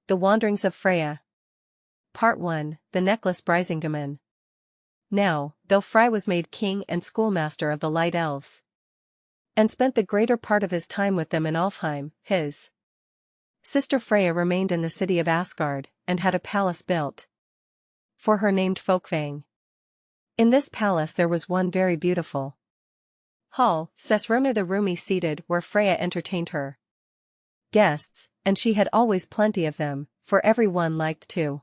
The Wanderings of Freya. Part 1, The Necklace Brisingamen. Now, though Frey was made king and schoolmaster of the Light Elves, and spent the greater part of his time with them in Alfheim, his sister Freya remained in the city of Asgard, and had a palace built for her named Folkvang. In this palace there was one very beautiful hall, Sesruna the roomy seated where Freya entertained her guests, and she had always plenty of them, for every one liked to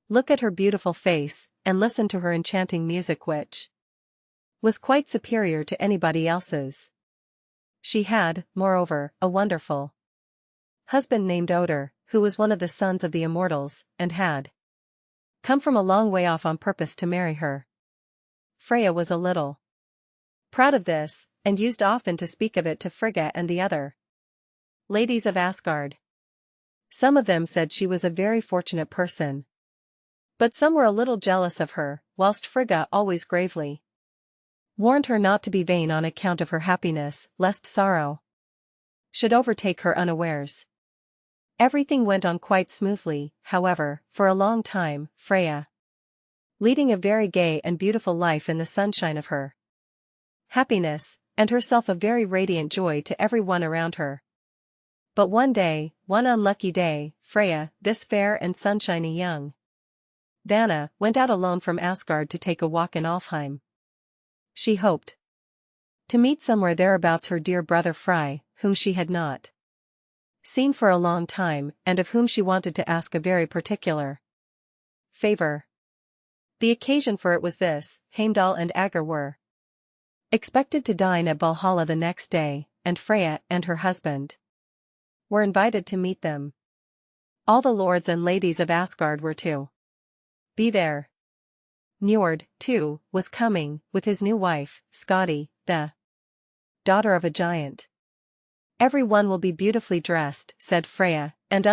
look at her beautiful face, and listen to her enchanting music which was quite superior to anybody else's. She had, moreover, a wonderful husband named Odr, who was one of the sons of the immortals, and had come from a long way off on purpose to marry her. Freya was a little proud of this, and used often to speak of it to Frigga and the other ladies of Asgard. Some of them said she was a very fortunate person, but some were a little jealous of her, whilst Frigga always gravely warned her not to be vain on account of her happiness, lest sorrow should overtake her unawares. Everything went on quite smoothly, however, for a long time, Freya leading a very gay and beautiful life in the sunshine of her happiness, and herself a very radiant joy to every one around her. But one day, one unlucky day, Freya, this fair and sunshiny young Vanna, went out alone from Asgard to take a walk in Alfheim. She hoped to meet somewhere thereabouts her dear brother Frey, whom she had not seen for a long time, and of whom she wanted to ask a very particular favor. The occasion for it was this: Heimdall and Agr were expected to dine at Valhalla the next day, and Freya and her husband were invited to meet them. All the lords and ladies of Asgard were to be there. Njord, too, was coming, with his new wife, Skadi, the daughter of a giant. Every one will be beautifully dressed, said Freya, and I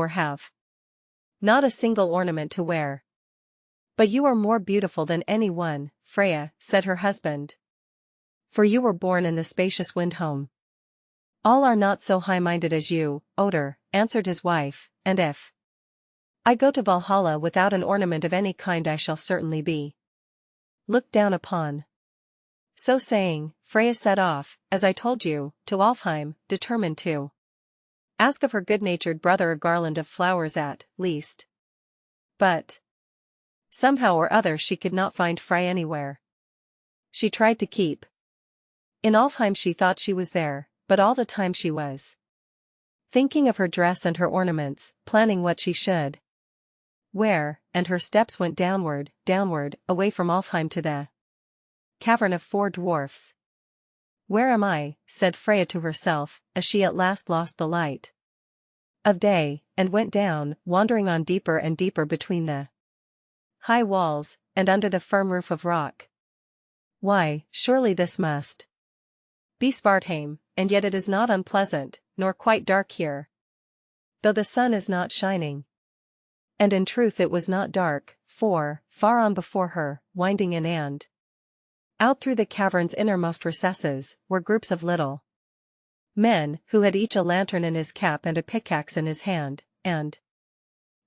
have not a single ornament to wear. But you are more beautiful than any one, Freya, said her husband, for you were born in the spacious Windhome. All are not so high-minded as you, Odr, answered his wife, and if I go to Valhalla without an ornament of any kind I shall certainly be looked down upon. So saying, Freya set off, as I told you, to Alfheim, determined to ask of her good-natured brother a garland of flowers at least. But somehow or other she could not find Frey anywhere. She tried to keep in Alfheim. She thought she was there, but all the time she was thinking of her dress and her ornaments, planning what she should wear, and her steps went downward, away from Alfheim to the cavern of four dwarfs. Where am I? Said Freya to herself, as she at last lost the light of day, and went down, wandering on deeper and deeper between the high walls, and under the firm roof of rock. Why, surely this must be Svartheim, and yet it is not unpleasant, nor quite dark here, though the sun is not shining. And in truth it was not dark, for, far on before her, winding in and out through the cavern's innermost recesses, were groups of little men, who had each a lantern in his cap and a pickaxe in his hand, and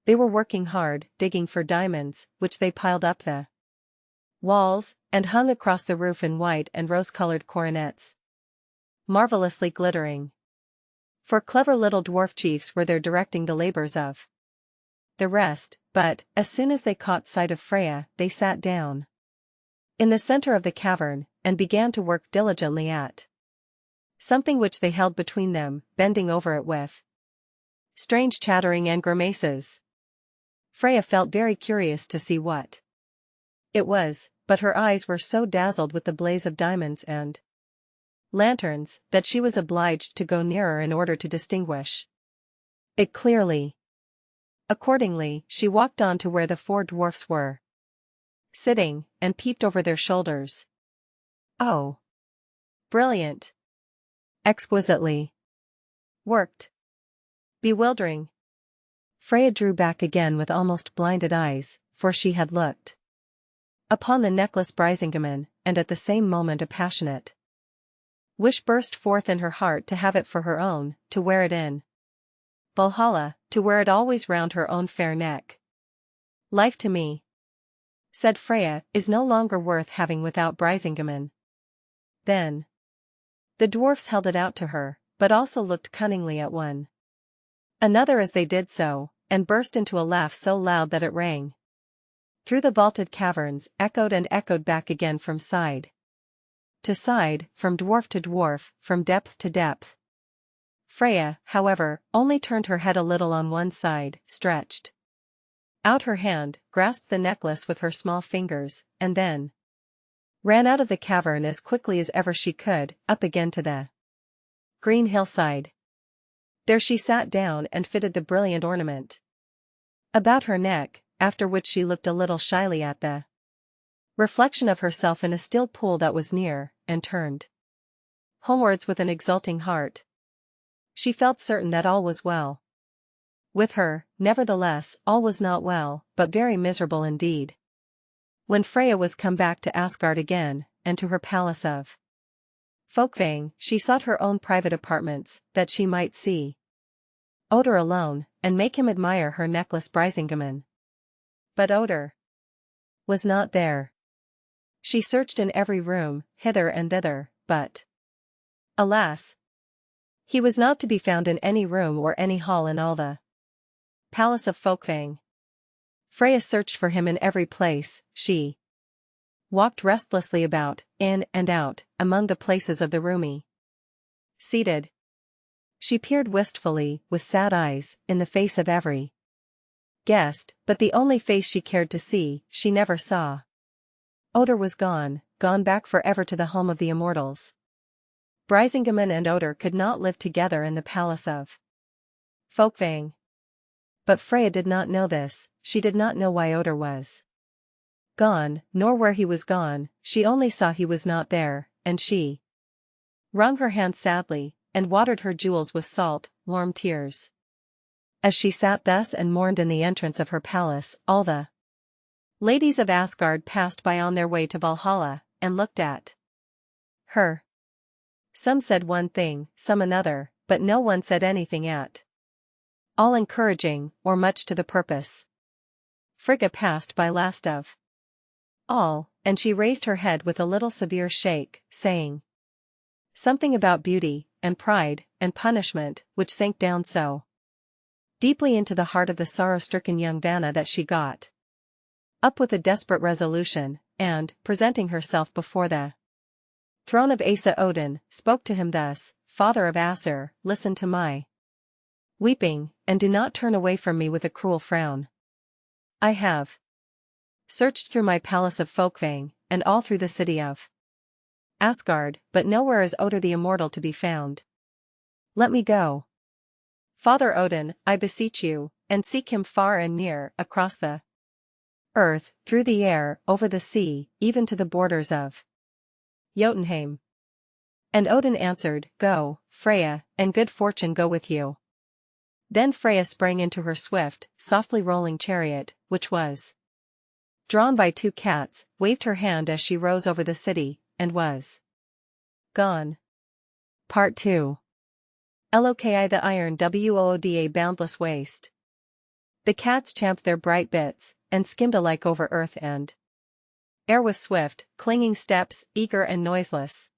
they were working hard, digging for diamonds, which they piled up the walls, and hung across the roof in white and rose-colored coronets, marvelously glittering. For clever little dwarf chiefs were there directing the labors of the rest, but, as soon as they caught sight of Freya, they sat down in the center of the cavern, and began to work diligently at something which they held between them, bending over it with strange chattering and grimaces. Freya felt very curious to see what it was, but her eyes were so dazzled with the blaze of diamonds and lanterns, that she was obliged to go nearer in order to distinguish it clearly. Accordingly, she walked on to where the four dwarfs were sitting, and peeped over their shoulders. Oh! Brilliant! Exquisitely worked! Bewildering! Freya drew back again with almost blinded eyes, for she had looked upon the necklace Brisingamen, and at the same moment a passionate wish burst forth in her heart to have it for her own, to wear it in Valhalla, to wear it always round her own fair neck. Life to me, said Freya, is no longer worth having without Brisingamen. Then the dwarfs held it out to her, but also looked cunningly at one another as they did so, and burst into a laugh so loud that it rang through the vaulted caverns, echoed and echoed back again from side to side, from dwarf to dwarf, from depth to depth. Freya, however, only turned her head a little on one side, stretched out her hand, grasped the necklace with her small fingers, and then ran out of the cavern as quickly as ever she could, up again to the green hillside. There she sat down and fitted the brilliant ornament about her neck, after which she looked a little shyly at the reflection of herself in a still pool that was near, and turned homewards with an exulting heart. She felt certain that all was well with her. Nevertheless, all was not well, but very miserable indeed. When Freya was come back to Asgard again, and to her palace of Folkvang, she sought her own private apartments, that she might see Odin alone, and make him admire her necklace Brisingamen. But Odin was not there. She searched in every room, hither and thither, but alas, he was not to be found in any room or any hall in all the palace of Folkvang. Freya searched for him in every place. She walked restlessly about, in and out, among the places of the roomy seated. She peered wistfully, with sad eyes, in the face of every guest, but the only face she cared to see, she never saw. Odin was gone, gone back forever to the home of the immortals. Brisingamen and Odin could not live together in the palace of Folkvang. But Freya did not know this. She did not know why Odin was gone, nor where he was gone. She only saw he was not there, and she wrung her hands sadly, and watered her jewels with salt, warm tears. As she sat thus and mourned in the entrance of her palace, all the ladies of Asgard passed by on their way to Valhalla, and looked at her. Some said one thing, some another, but no one said anything at all encouraging, or much to the purpose. Frigga passed by last of all, and she raised her head with a little severe shake, saying something about beauty, and pride, and punishment, which sank down so deeply into the heart of the sorrow-stricken young Vanna that she got up with a desperate resolution, and, presenting herself before the throne of Asa Odin, spoke to him thus: Father of Aesir, listen to my weeping, and do not turn away from me with a cruel frown. I have searched through my palace of Folkvang, and all through the city of Asgard, but nowhere is Odin the immortal to be found. Let me go, Father Odin, I beseech you, and seek him far and near, across the earth, through the air, over the sea, even to the borders of Jotunheim. And Odin answered, Go, Freya, and good fortune go with you. Then Freya sprang into her swift, softly rolling chariot, which was drawn by two cats, waved her hand as she rose over the city, and was gone. Part 2. Loki the iron wooda boundless waste. The cats champed their bright bits, and skimmed alike over earth and air with swift, clinging steps, eager and noiseless.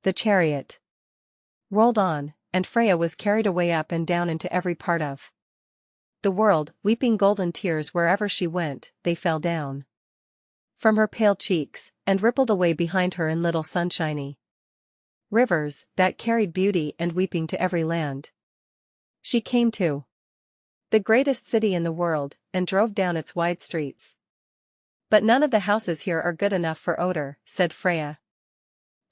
The chariot rolled on, and Freya was carried away up and down into every part of the world, weeping golden tears wherever she went. They fell down from her pale cheeks, and rippled away behind her in little sunshiny rivers, that carried beauty and weeping to every land. She came to the greatest city in the world, and drove down its wide streets. But none of the houses here are good enough for Odin, said Freya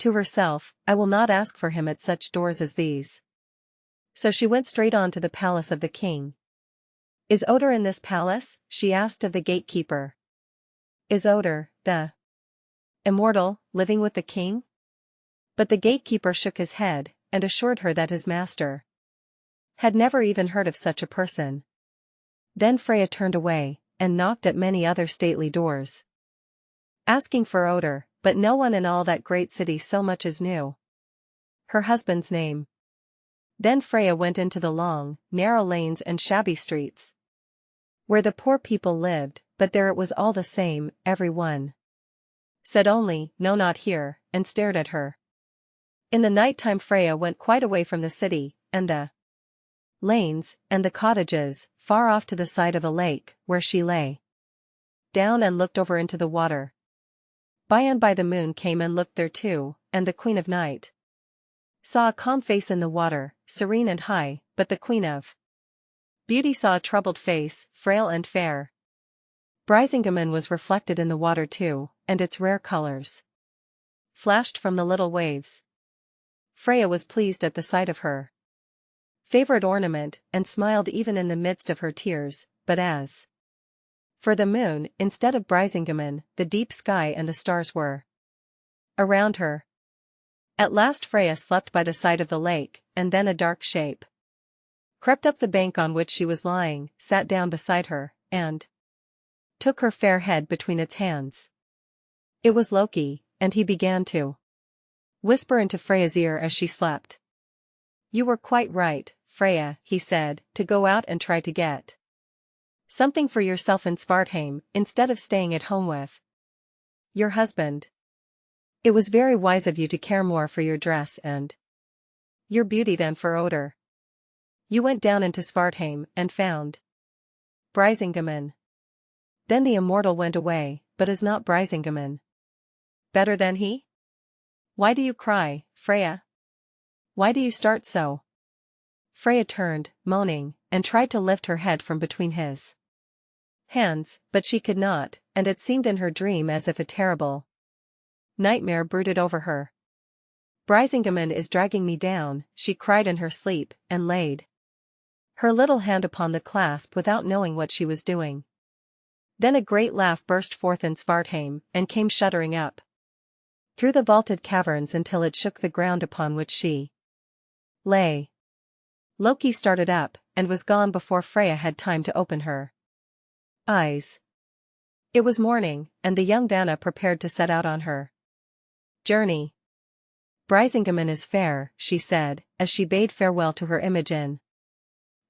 to herself. I will not ask for him at such doors as these. So she went straight on to the palace of the king. Is Odin in this palace? She asked of the gatekeeper. Is Odin, the immortal, living with the king? But the gatekeeper shook his head, and assured her that his master had never even heard of such a person. Then Freya turned away, and knocked at many other stately doors, asking for Odin, but no one in all that great city so much as knew her husband's name. Then Freya went into the long, narrow lanes and shabby streets, where the poor people lived, but there it was all the same, every one said only, "No, not here," and stared at her. In the night time Freya went quite away from the city, and the lanes, and the cottages, far off to the side of a lake, where she lay down and looked over into the water. By and by the moon came and looked there too, and the Queen of Night saw a calm face in the water, serene and high, but the Queen of Beauty saw a troubled face, frail and fair. Brisingamen was reflected in the water too, and its rare colors flashed from the little waves. Freya was pleased at the sight of her favorite ornament, and smiled even in the midst of her tears, but as for the moon, instead of Brisingamen, the deep sky and the stars were around her. At last Freya slept by the side of the lake, and then a dark shape crept up the bank on which she was lying, sat down beside her, and took her fair head between its hands. It was Loki, and he began to whisper into Freya's ear as she slept. "You were quite right, Freya," he said, "to go out and try to get something for yourself in Svartheim, instead of staying at home with your husband. It was very wise of you to care more for your dress and your beauty than for odor. You went down into Svartheim and found Brisingamen. Then the immortal went away, but is not Brisingamen better than he? Why do you cry, Freya? Why do you start so?" Freya turned, moaning, and tried to lift her head from between his hands, but she could not, and it seemed in her dream as if a terrible nightmare brooded over her. "Brisingamen is dragging me down," she cried in her sleep, and laid her little hand upon the clasp without knowing what she was doing. Then a great laugh burst forth in Svartheim, and came shuddering up through the vaulted caverns until it shook the ground upon which she lay. Loki started up, and was gone before Freya had time to open her eyes. It was morning, and the young Vanna prepared to set out on her journey. "Brisingamen is fair," she said, as she bade farewell to her image in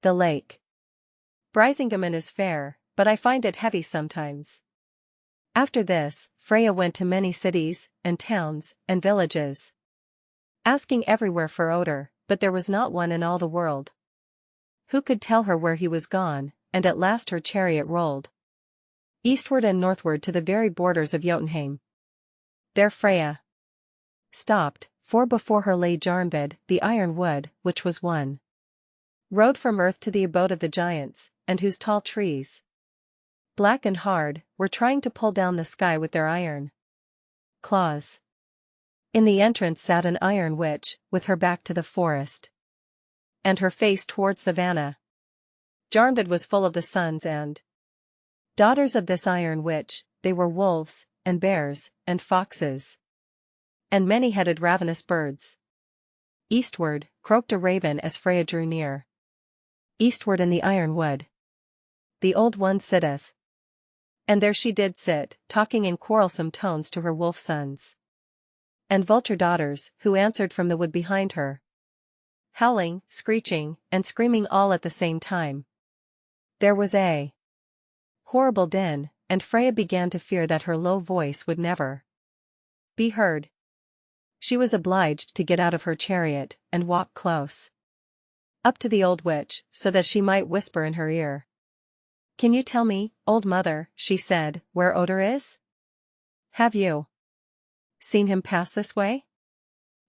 the lake. "Brisingamen is fair, but I find it heavy sometimes." After this, Freya went to many cities, and towns, and villages, asking everywhere for Odin, but there was not one in all the world who could tell her where he was gone, and at last her chariot rolled eastward and northward to the very borders of Jotunheim. There Freya stopped, for before her lay Jarnvid, the iron wood, which was one road from earth to the abode of the giants, and whose tall trees, black and hard, were trying to pull down the sky with their iron claws. In the entrance sat an iron witch, with her back to the forest, and her face towards the Vanna. Jarnvid was full of the sons and daughters of this iron witch. They were wolves, and bears, and foxes, and many-headed ravenous birds. Eastward, croaked a raven as Freya drew near. Eastward in the iron wood the old one sitteth. And there she did sit, talking in quarrelsome tones to her wolf sons and vulture daughters, who answered from the wood behind her, howling, screeching, and screaming all at the same time. There was a horrible din, and Freya began to fear that her low voice would never be heard. She was obliged to get out of her chariot, and walk close up to the old witch, so that she might whisper in her ear. "Can you tell me, old mother," she said, "where Odin is? Have you seen him pass this way?"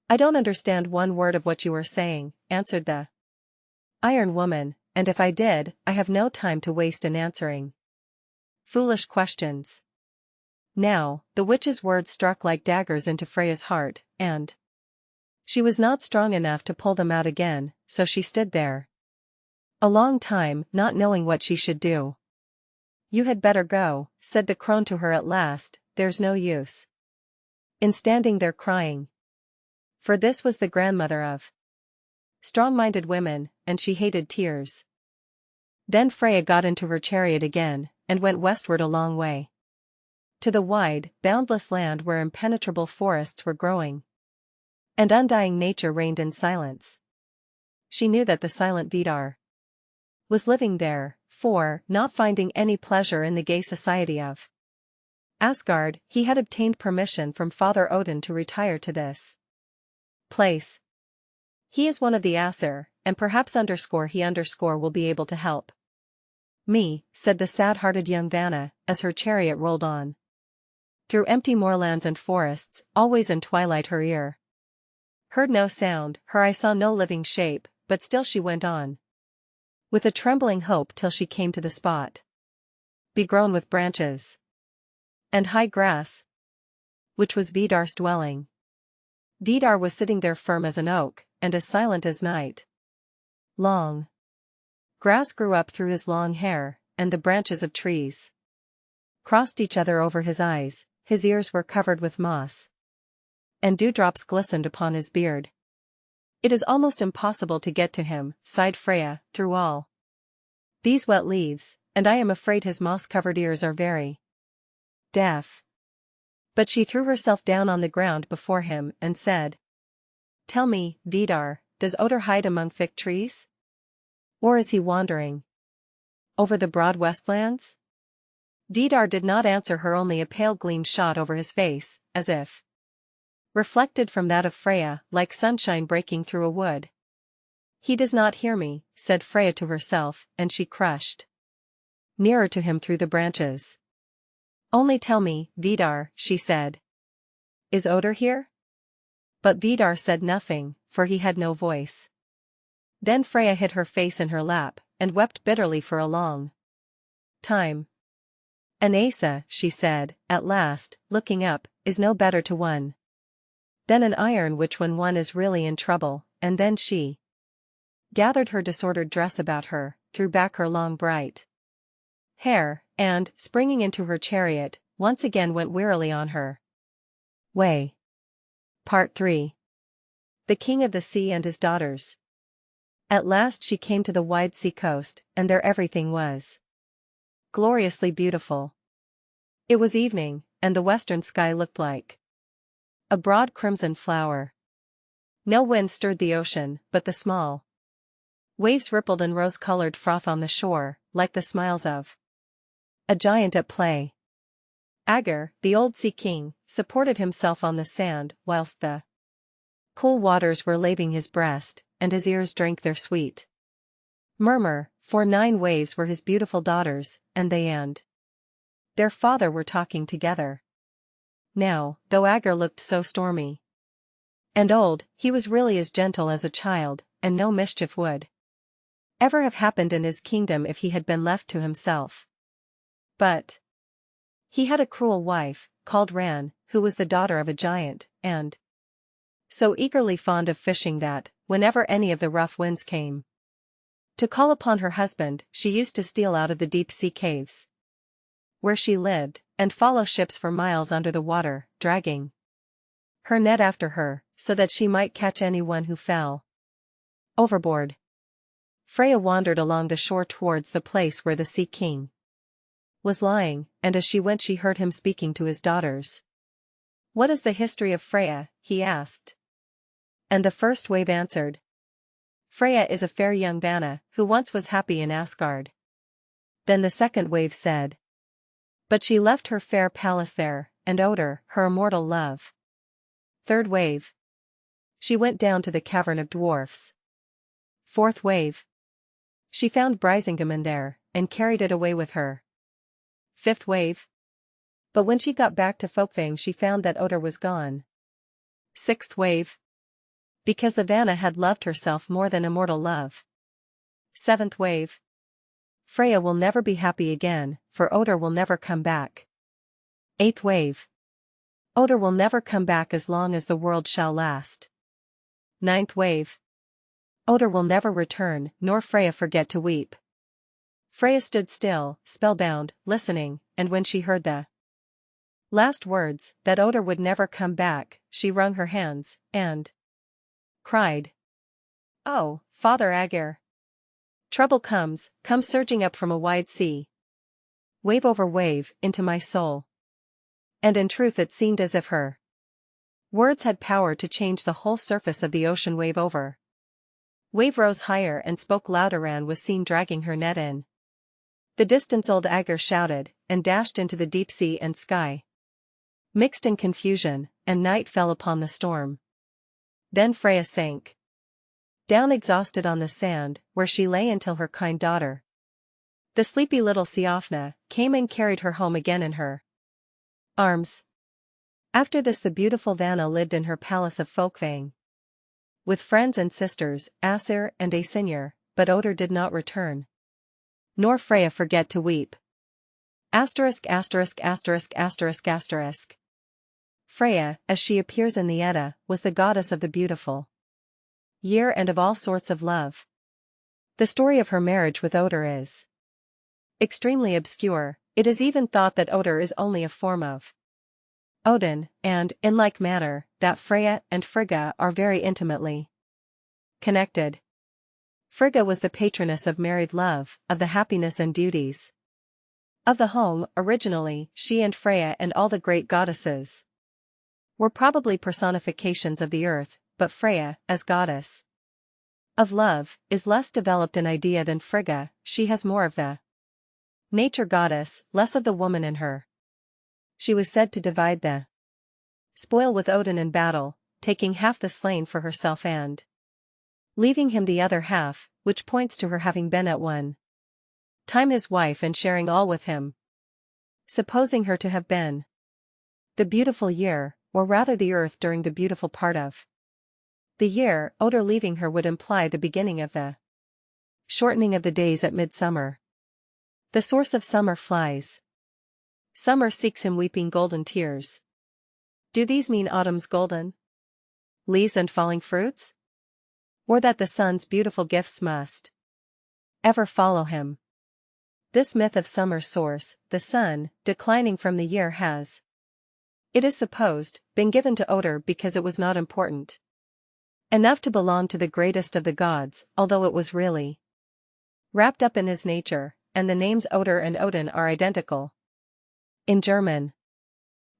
"I don't understand one word of what you are saying," answered the iron woman, "and if I did, I have no time to waste in answering foolish questions." Now, the witch's words struck like daggers into Freya's heart, and she was not strong enough to pull them out again, so she stood there a long time, not knowing what she should do. "You had better go," said the crone to her at last, "there's no use in standing there crying." For this was the grandmother of strong-minded women, and she hated tears. Then Freya got into her chariot again, and went westward a long way to the wide, boundless land where impenetrable forests were growing, and undying nature reigned in silence. she knew that the silent Vidar was living there, for, not finding any pleasure in the gay society of Asgard, he had obtained permission from Father Odin to retire to this place. He is one of the Aesir, and perhaps he will be able to help me, said the sad-hearted young Vanna, as her chariot rolled on through empty moorlands and forests, always in twilight. Her ear heard no sound, her eye saw no living shape, but still she went on with a trembling hope till she came to the spot begrown with branches and high grass, which was Vidar's dwelling. Vidar was sitting there firm as an oak, and as silent as night. Long grass grew up through his long hair, and the branches of trees crossed each other over his eyes, his ears were covered with moss, and dewdrops glistened upon his beard. It is almost impossible to get to him, sighed Freya, through all these wet leaves, and I am afraid his moss-covered ears are very deaf. But she threw herself down on the ground before him and said, Tell me, Vidar, does Odin hide among thick trees? Or is he wandering over the broad westlands? Vidar did not answer her, only a pale gleam shot over his face, as if reflected from that of Freya, like sunshine breaking through a wood. He does not hear me, said Freya to herself, and she crushed nearer to him through the branches. Only tell me, Vidar, she said. Is Odin here? But Vidar said nothing, for he had no voice. Then Freya hid her face in her lap, and wept bitterly for a long time. An Asa, she said, at last, looking up, is no better to one than an iron which when one is really in trouble, and then she gathered her disordered dress about her, threw back her long bright hair, and, springing into her chariot, once again went wearily on her way. Part 3. The King of the Sea and His Daughters. At last she came to the wide sea coast, and there everything was gloriously beautiful. It was evening, and the western sky looked like a broad crimson flower. No wind stirred the ocean, but the small waves rippled in rose-colored froth on the shore, like the smiles of a giant at play. Aegir, the old sea king, supported himself on the sand, whilst the cool waters were laving his breast, and his ears drank their sweet murmur, for 9 waves were his beautiful daughters, and they and their father were talking together. Now, though Aegir looked so stormy and old, he was really as gentle as a child, and no mischief would ever have happened in his kingdom if he had been left to himself. But he had a cruel wife, called Ran, who was the daughter of a giant, and so eagerly fond of fishing that, whenever any of the rough winds came to call upon her husband, she used to steal out of the deep-sea caves where she lived, and follow ships for miles under the water, dragging her net after her, so that she might catch anyone who fell overboard. Freya wandered along the shore towards the place where the Sea King was lying, and as she went she heard him speaking to his daughters. What is the history of Freya? He asked. And the first wave answered. Freya is a fair young Vanna, who once was happy in Asgard. Then the second wave said. But she left her fair palace there, and Odin, her immortal love. Third wave. She went down to the cavern of dwarfs. Fourth wave. She found Brisingamen there, and carried it away with her. Fifth wave. But when she got back to Folkvang she found that Odin was gone. Sixth wave. Because the Vanna had loved herself more than immortal love. Seventh wave. Freya will never be happy again, for Odin will never come back. Eighth wave. Odin will never come back as long as the world shall last. Ninth wave. Odin will never return, nor Freya forget to weep. Freya stood still, spellbound, listening, and when she heard the last words, that Odin would never come back, she wrung her hands, and cried. Oh, Father Aegir! Trouble comes surging up from a wide sea. Wave over wave, into my soul. And in truth it seemed as if her words had power to change the whole surface of the ocean wave over Wave rose higher and spoke louder. Ran was seen dragging her net in. The distant old Aegir shouted, and dashed into the deep sea and sky. Mixed in confusion, and night fell upon the storm. Then Freya sank down exhausted on the sand, where she lay until her kind daughter, the sleepy little Siofna, came and carried her home again in her arms. After this the beautiful Vanna lived in her palace of Folkvang, with friends and sisters, Aesir and Asinir, but Odr did not return, nor Freya forget to weep. Asterisk asterisk asterisk asterisk asterisk. Freya, as she appears in the Edda, was the goddess of the beautiful year and of all sorts of love. The story of her marriage with Odr is extremely obscure. It is even thought that Odr is only a form of Odin, and, in like manner, that Freya and Frigga are very intimately connected. Frigga was the patroness of married love, of the happiness and duties of the home. Originally, she and Freya and all the great goddesses were probably personifications of the earth, but Freya, as goddess of love, is less developed in idea than Frigga. She has more of the nature goddess, less of the woman in her. She was said to divide the spoil with Odin in battle, taking half the slain for herself and leaving him the other half, which points to her having been at one time his wife and sharing all with him. Supposing her to have been the beautiful year, or rather the earth during the beautiful part of the year, Odr leaving her would imply the beginning of the shortening of the days at midsummer. The source of summer flies. Summer seeks him weeping golden tears. Do these mean autumn's golden leaves and falling fruits? Or that the sun's beautiful gifts must ever follow him? This myth of summer's source, the sun, declining from the year has, it is supposed, been given to Odr because it was not important enough to belong to the greatest of the gods, although it was really wrapped up in his nature, and the names Odr and Odin are identical. In German,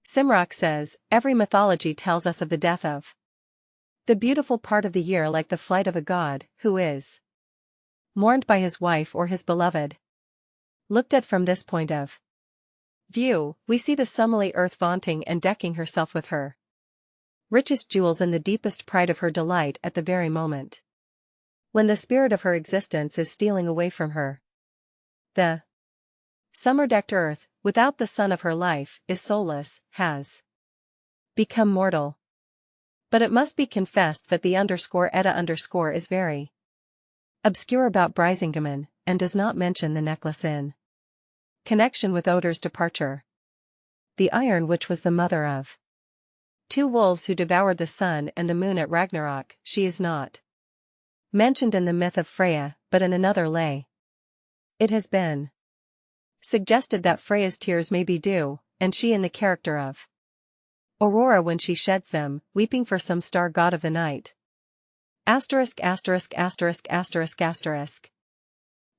Simrock says, every mythology tells us of the death of the beautiful part of the year, like the flight of a god, who is mourned by his wife or his beloved. Looked at from this point of view, we see the summerly earth vaunting and decking herself with her richest jewels in the deepest pride of her delight at the very moment when the spirit of her existence is stealing away from her. The summer-decked earth, without the sun of her life, is soulless, has become mortal. But it must be confessed that the Edda is very obscure about Brisingamen, and does not mention the necklace in connection with Odr's departure. The iron which was the mother of two wolves who devoured the sun and the moon at Ragnarok, she is not mentioned in the myth of Freya, but in another lay. It has been suggested that Freya's tears may be dew, and she in the character of Aurora when she sheds them, weeping for some star god of the night. Asterisk asterisk asterisk asterisk asterisk.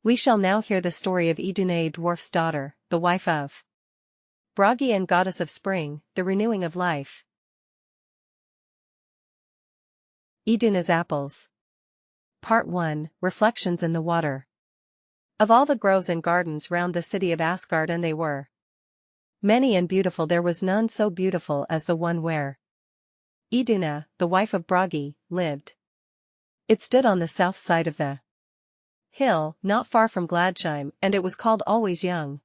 We shall now hear the story of Iduna, dwarf's daughter, the wife of Bragi and goddess of spring, the renewing of life. Iduna's apples. Part 1, Reflections in the Water. Of all the groves and gardens round the city of Asgard, and they were many and beautiful, there was none so beautiful as the one where Iduna, the wife of Bragi, lived. It stood on the south side of the hill, not far from Gladsheim, and it was called always young,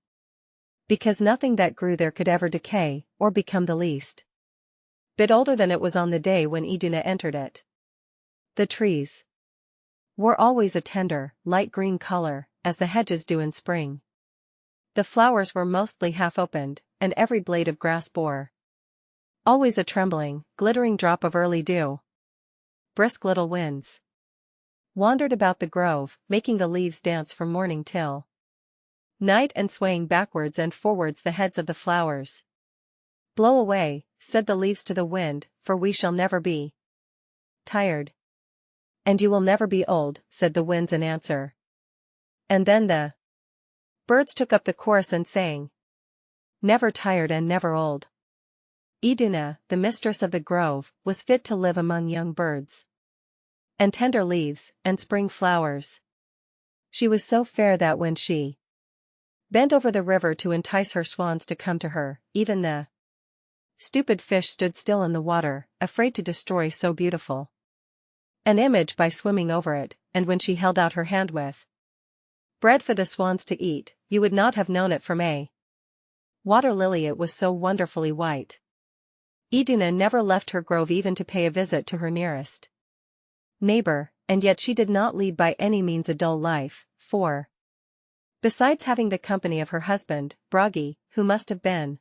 because nothing that grew there could ever decay, or become the least bit older than it was on the day when Iduna entered it. The trees wore always a tender, light green color, as the hedges do in spring. The flowers were mostly half opened, and every blade of grass bore always a trembling, glittering drop of early dew. Brisk little winds wandered about the grove, making the leaves dance from morning till night and swaying backwards and forwards the heads of the flowers. Blow away, said the leaves to the wind, for we shall never be tired. And you will never be old, said the winds in answer. And then the birds took up the chorus and sang, never tired and never old. Iduna, the mistress of the grove, was fit to live among young birds. and tender leaves, and spring flowers. She was so fair that when she bent over the river to entice her swans to come to her, even the stupid fish stood still in the water, afraid to destroy so beautiful an image by swimming over it, and when she held out her hand with bread for the swans to eat, you would not have known it from a water lily, it was so wonderfully white. Iduna never left her grove even to pay a visit to her nearest neighbor, and yet she did not lead by any means a dull life, for besides having the company of her husband, Bragi, who must have been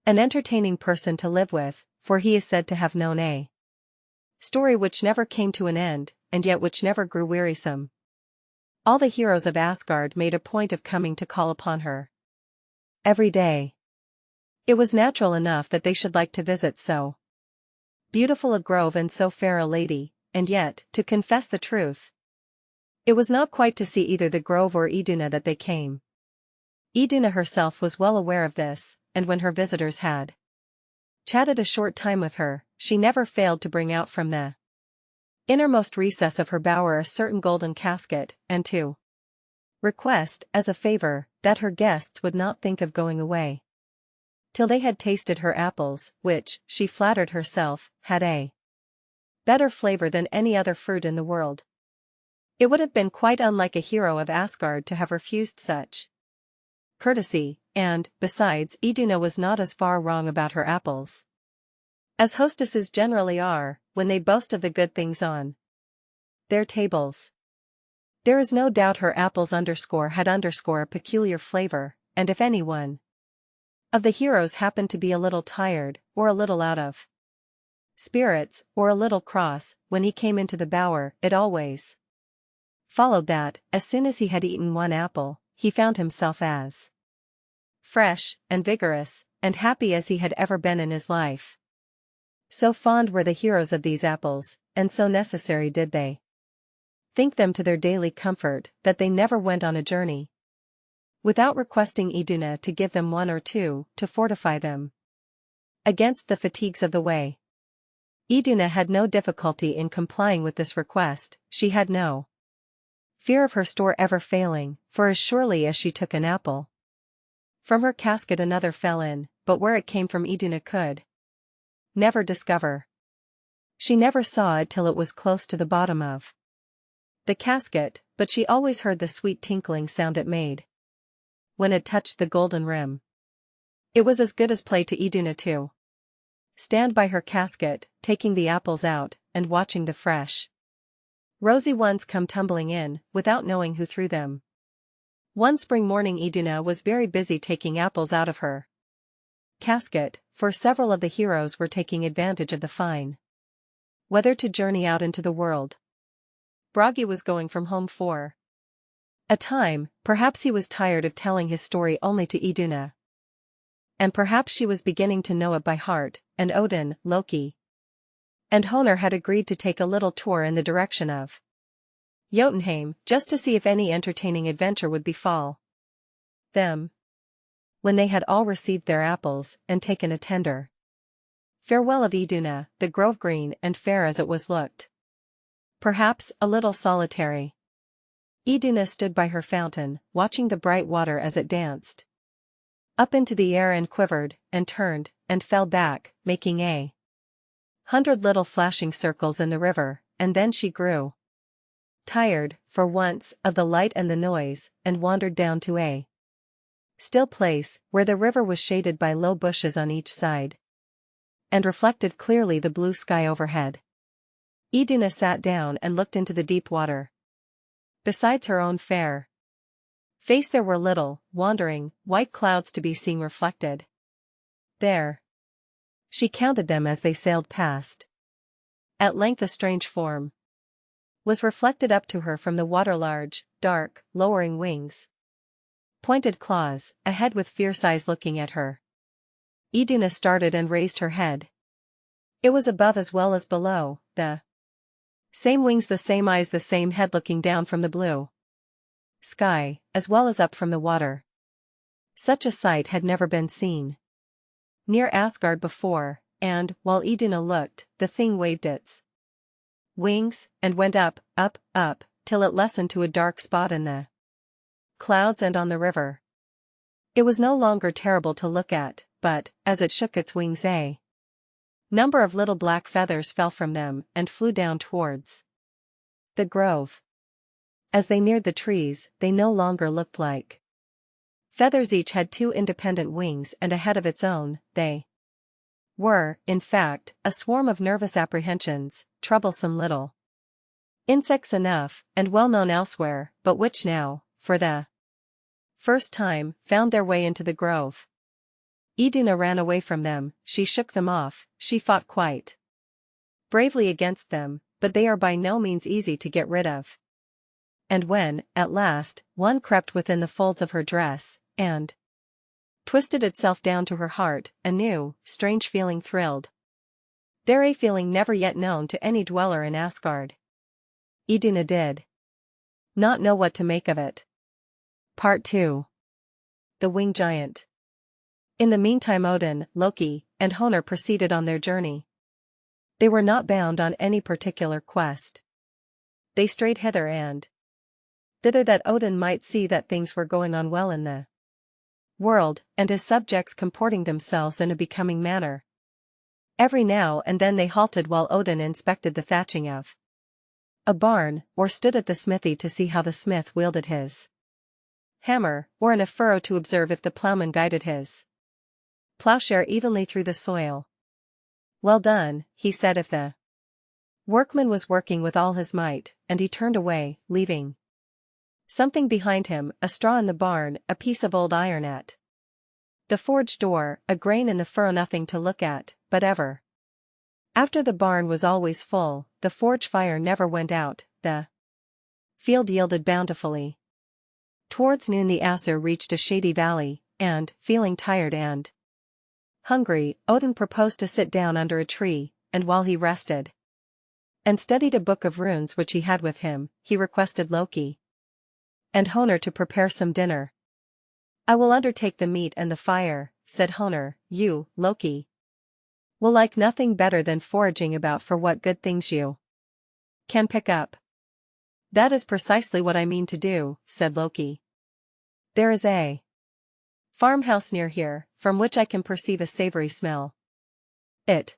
an entertaining person to live with, for he is said to have known a story which never came to an end, and yet which never grew wearisome. All the heroes of Asgard made a point of coming to call upon her every day. It was natural enough that they should like to visit so beautiful a grove and so fair a lady, and yet, to confess the truth, it was not quite to see either the grove or Iduna that they came. Iduna herself was well aware of this, and when her visitors had chatted a short time with her, she never failed to bring out from the innermost recess of her bower a certain golden casket, and to request, as a favor, that her guests would not think of going away till they had tasted her apples, which, she flattered herself, had a better flavor than any other fruit in the world. It would have been quite unlike a hero of Asgard to have refused such courtesy, and, besides, Iduna was not as far wrong about her apples as hostesses generally are, when they boast of the good things on their tables. There is no doubt her apples had a peculiar flavor, and if anyone of the heroes happened to be a little tired, or a little out of spirits, or a little cross, when he came into the bower, it always followed that, as soon as he had eaten one apple, he found himself as fresh, and vigorous, and happy as he had ever been in his life. So fond were the heroes of these apples, and so necessary did they think them to their daily comfort, that they never went on a journey without requesting Iduna to give them one or two, to fortify them against the fatigues of the way. Iduna had no difficulty in complying with this request. She had no fear of her store ever failing, for as surely as she took an apple from her casket another fell in, but where it came from Iduna could never discover. She never saw it till it was close to the bottom of the casket, but she always heard the sweet tinkling sound it made when it touched the golden rim. It was as good as play to Iduna to stand by her casket, taking the apples out, and watching the fresh rosy ones come tumbling in, without knowing who threw them. One spring morning Iduna was very busy taking apples out of her casket, for several of the heroes were taking advantage of the fine weather to journey out into the world. Bragi was going from home for a time, perhaps he was tired of telling his story only to Iduna, and perhaps she was beginning to know it by heart, and Odin, Loki, and Honor had agreed to take a little tour in the direction of Jotunheim, just to see if any entertaining adventure would befall them. When they had all received their apples, and taken a tender farewell of Iduna, the grove green and fair as it was looked perhaps a little solitary, Iduna stood by her fountain, watching the bright water as it danced up into the air and quivered, and turned, and fell back, making 100 little flashing circles in the river, and then she grew tired, for once, of the light and the noise, and wandered down to a still place, where the river was shaded by low bushes on each side, and reflected clearly the blue sky overhead. Iduna sat down and looked into the deep water. Besides her own fair face there were little, wandering, white clouds to be seen reflected there. She counted them as they sailed past. At length a strange form was reflected up to her from the water, large, dark, lowering wings, pointed claws, a head with fierce eyes looking at her. Iduna started and raised her head. It was above as well as below, the same wings, the same eyes, the same head looking down from the blue sky, as well as up from the water. Such a sight had never been seen near Asgard before, and, while Iduna looked, the thing waved its wings, and went up, up, up, till it lessened to a dark spot in the clouds and on the river. It was no longer terrible to look at, but, as it shook its wings, a number of little black feathers fell from them and flew down towards the grove. As they neared the trees, they no longer looked like feathers. Each had two independent wings and a head of its own. They were, in fact, a swarm of nervous apprehensions, troublesome little insects enough, and well known elsewhere, but which now, for the first time, found their way into the grove. Iduna ran away from them, she shook them off, she fought quite bravely against them, but they are by no means easy to get rid of. And when, at last, one crept within the folds of her dress, and twisted itself down to her heart, a new, strange feeling thrilled there, a feeling never yet known to any dweller in Asgard. Iduna did not know what to make of it. Part 2. The Winged Giant. In the meantime Odin, Loki, and Honor proceeded on their journey. They were not bound on any particular quest. They strayed hither and thither that Odin might see that things were going on well in the world, and his subjects comporting themselves in a becoming manner. Every now and then they halted while Odin inspected the thatching of a barn, or stood at the smithy to see how the smith wielded his hammer, or in a furrow to observe if the ploughman guided his plowshare evenly through the soil. Well done, he said if the workman was working with all his might, and he turned away, leaving something behind him, a straw in the barn, a piece of old iron at the forge door, a grain in the furrow, nothing to look at, but ever after the barn was always full, the forge fire never went out, the field yielded bountifully. Towards noon the Aesir reached a shady valley, and, feeling tired and hungry, Odin proposed to sit down under a tree, and while he rested and studied a book of runes which he had with him, he requested Loki and Honor to prepare some dinner. I will undertake the meat and the fire, said Honor. You, Loki, will like nothing better than foraging about for what good things you can pick up. That is precisely what I mean to do, said Loki. There is a farmhouse near here, from which I can perceive a savory smell. It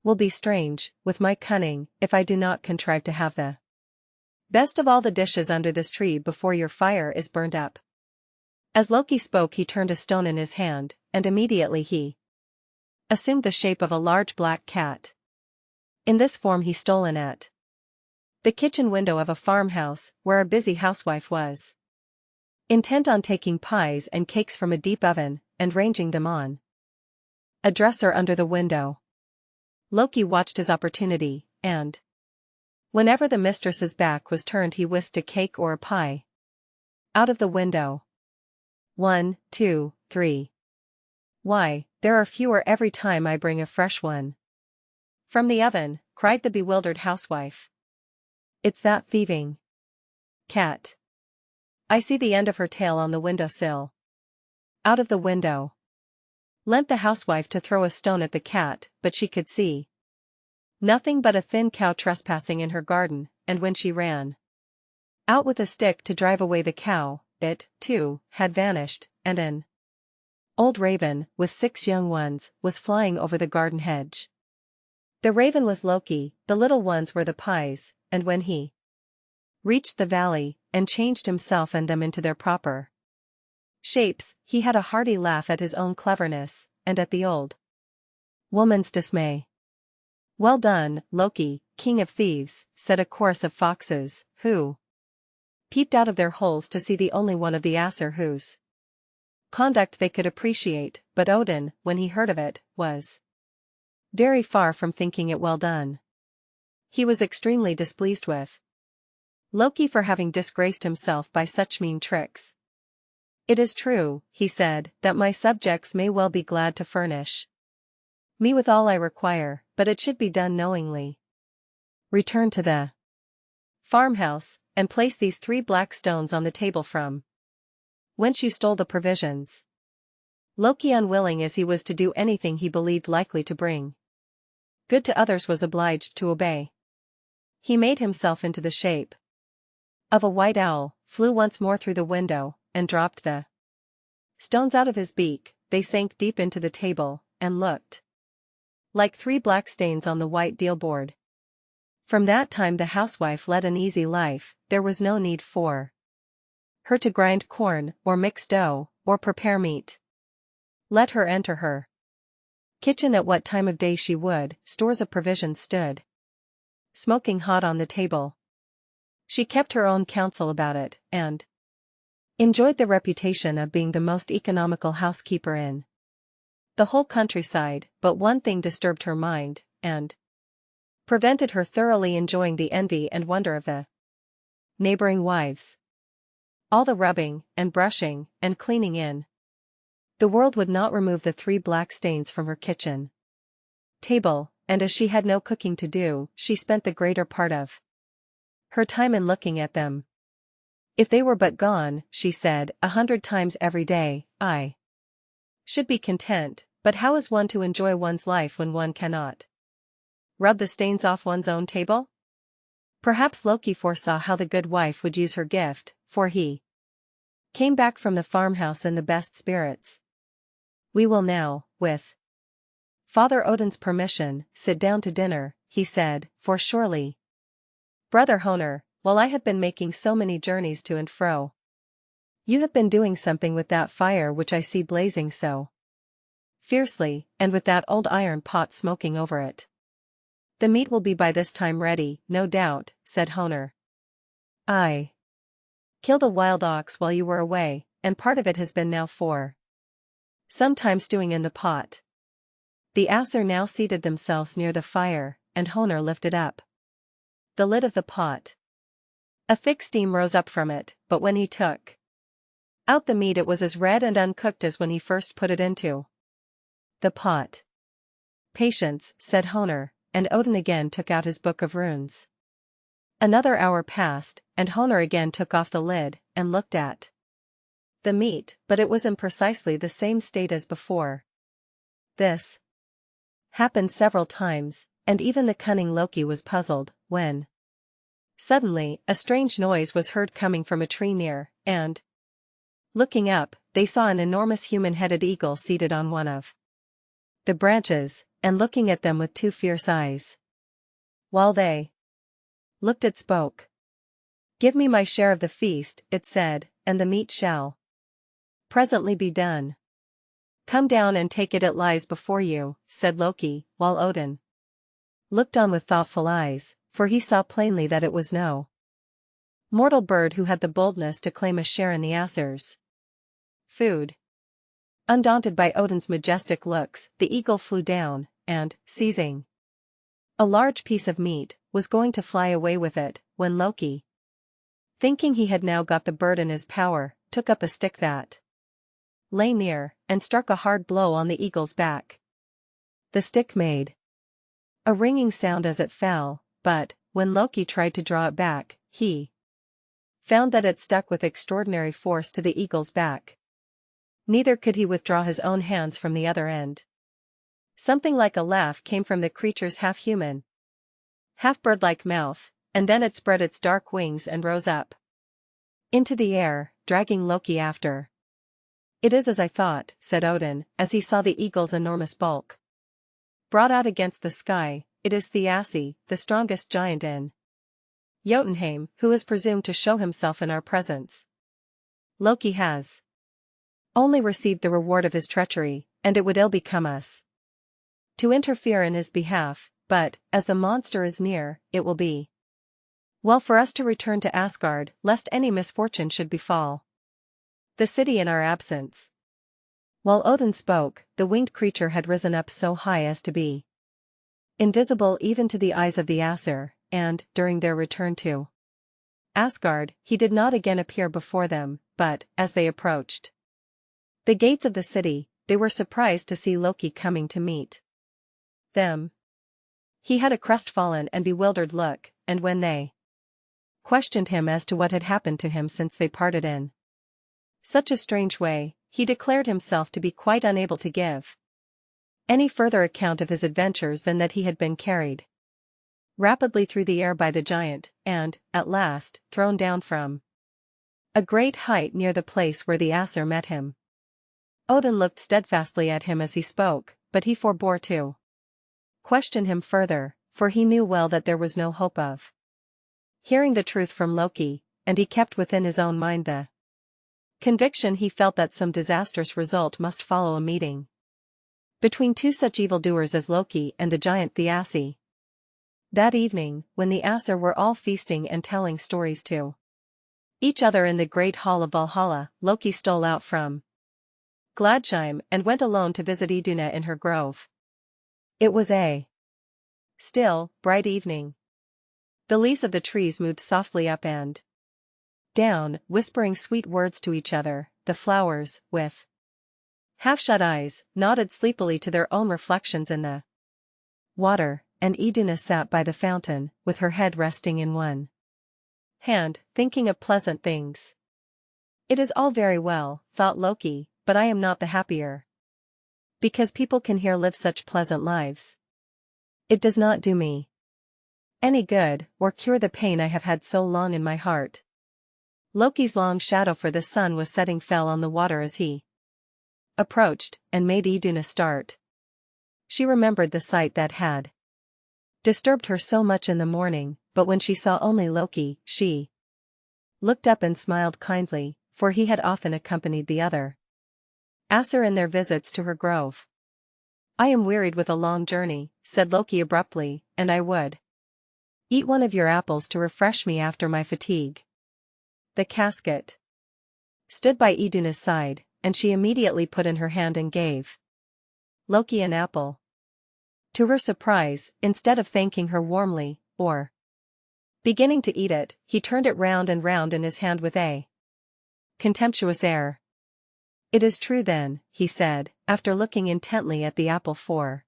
will be strange, with my cunning, if I do not contrive to have the best of all the dishes under this tree before your fire is burned up. As Loki spoke he turned a stone in his hand, and immediately he assumed the shape of a large black cat. In this form he stole in at the kitchen window of a farmhouse, where a busy housewife was intent on taking pies and cakes from a deep oven, and ranging them on a dresser under the window. Loki watched his opportunity, and whenever the mistress's back was turned he whisked a cake or a pie out of the window. 1, 2, 3. Why, there are fewer every time I bring a fresh one from the oven, cried the bewildered housewife. It's that thieving cat. I see the end of her tail on the windowsill. Out of the window leant the housewife to throw a stone at the cat, but she could see nothing but a thin cow trespassing in her garden, and when she ran out with a stick to drive away the cow, it, too, had vanished, and an old raven, with 6 young ones, was flying over the garden hedge. The raven was Loki, the little ones were the pies, and when he reached the valley, and changed himself and them into their proper shapes, he had a hearty laugh at his own cleverness, and at the old woman's dismay. Well done, Loki, king of thieves, said a chorus of foxes, who peeped out of their holes to see the only one of the Aesir whose conduct they could appreciate, but Odin, when he heard of it, was very far from thinking it well done. He was extremely displeased with Loki for having disgraced himself by such mean tricks. It is true, he said, that my subjects may well be glad to furnish me with all I require, but it should be done knowingly. Return to the farmhouse, and place these 3 black stones on the table from whence you stole the provisions. Loki, unwilling as he was to do anything he believed likely to bring good to others, was obliged to obey. He made himself into the shape of a white owl, flew once more through the window, and dropped the stones out of his beak. They sank deep into the table, and looked like 3 black stains on the white deal board. From that time the housewife led an easy life. There was no need for her to grind corn, or mix dough, or prepare meat. Let her enter her kitchen at what time of day she would. Stores of provisions stood smoking hot on the table. She kept her own counsel about it, and enjoyed the reputation of being the most economical housekeeper in the whole countryside. But one thing disturbed her mind, and prevented her thoroughly enjoying the envy and wonder of the neighboring wives. All the rubbing, and brushing, and cleaning in the world would not remove the 3 black stains from her kitchen table, and as she had no cooking to do, she spent the greater part of her time in looking at them. If they were but gone, she said, 100 times every day, I should be content. But how is one to enjoy one's life when one cannot rub the stains off one's own table? Perhaps Loki foresaw how the good wife would use her gift, for he came back from the farmhouse in the best spirits. We will now, with Father Odin's permission, sit down to dinner, he said, for surely, Brother Honor, while I have been making so many journeys to and fro, you have been doing something with that fire which I see blazing so fiercely, and with that old iron pot smoking over it. The meat will be by this time ready, no doubt, said Honor. I killed a wild ox while you were away, and part of it has been now for some time stewing in the pot. The Aesir now seated themselves near the fire, and Honor lifted up the lid of the pot. A thick steam rose up from it, but when he took out the meat it was as red and uncooked as when he first put it into the pot. Patience, said Honor, and Odin again took out his book of runes. Another hour passed, and Honor again took off the lid, and looked at the meat, but it was in precisely the same state as before. This happened several times, and even the cunning Loki was puzzled, when suddenly a strange noise was heard coming from a tree near, and, looking up, they saw an enormous human-headed eagle seated on one of the branches, and looking at them with 2 fierce eyes. While they looked it spoke. Give me my share of the feast, it said, and the meat shall presently be done. Come down and take it lies before you, said Loki, while Odin looked on with thoughtful eyes, for he saw plainly that it was no mortal bird who had the boldness to claim a share in the Aesir's food. Undaunted by Odin's majestic looks, the eagle flew down, and, seizing a large piece of meat, was going to fly away with it, when Loki, thinking he had now got the bird in his power, took up a stick that lay near, and struck a hard blow on the eagle's back. The stick made a ringing sound as it fell, but, when Loki tried to draw it back, he found that it stuck with extraordinary force to the eagle's back. Neither could he withdraw his own hands from the other end. Something like a laugh came from the creature's half-human, half-bird-like mouth, and then it spread its dark wings and rose up into the air, dragging Loki after. It is as I thought, said Odin, as he saw the eagle's enormous bulk brought out against the sky. It is Thiassi, the strongest giant in Jotunheim, who is presumed to show himself in our presence. Loki has only received the reward of his treachery, and it would ill become us to interfere in his behalf, but, as the monster is near, it will be well for us to return to Asgard, lest any misfortune should befall the city in our absence. While Odin spoke, the winged creature had risen up so high as to be invisible even to the eyes of the Aesir, and, during their return to Asgard, he did not again appear before them, but, as they approached the gates of the city, they were surprised to see Loki coming to meet them. He had a crestfallen and bewildered look, and when they questioned him as to what had happened to him since they parted in such a strange way, he declared himself to be quite unable to give any further account of his adventures than that he had been carried rapidly through the air by the giant, and, at last, thrown down from a great height near the place where the Aesir met him. Odin looked steadfastly at him as he spoke, but he forbore to question him further, for he knew well that there was no hope of hearing the truth from Loki, and he kept within his own mind the conviction he felt that some disastrous result must follow a meeting between two such evildoers as Loki and the giant Thiassi. That evening, when the Aesir were all feasting and telling stories to each other in the great hall of Valhalla, Loki stole out from Gladsheim and went alone to visit Iduna in her grove. It was a still, bright evening. The leaves of the trees moved softly up and down, whispering sweet words to each other. The flowers, with half-shut eyes, nodded sleepily to their own reflections in the water, and Iduna sat by the fountain, with her head resting in one hand, thinking of pleasant things. It is all very well, thought Loki, but I am not the happier because people can here live such pleasant lives. It does not do me any good, or cure the pain I have had so long in my heart. Loki's long shadow for the sun was setting fell on the water as he approached, and made Iduna start. She remembered the sight that had disturbed her so much in the morning, but when she saw only Loki, she looked up and smiled kindly, for he had often accompanied the other Aesir in their visits to her grove. I am wearied with a long journey, said Loki abruptly, and I would eat one of your apples to refresh me after my fatigue. The casket stood by Iduna's side, and she immediately put in her hand and gave Loki an apple. To her surprise, instead of thanking her warmly, or beginning to eat it, he turned it round and round in his hand with a contemptuous air. It is true then, he said, after looking intently at the apple for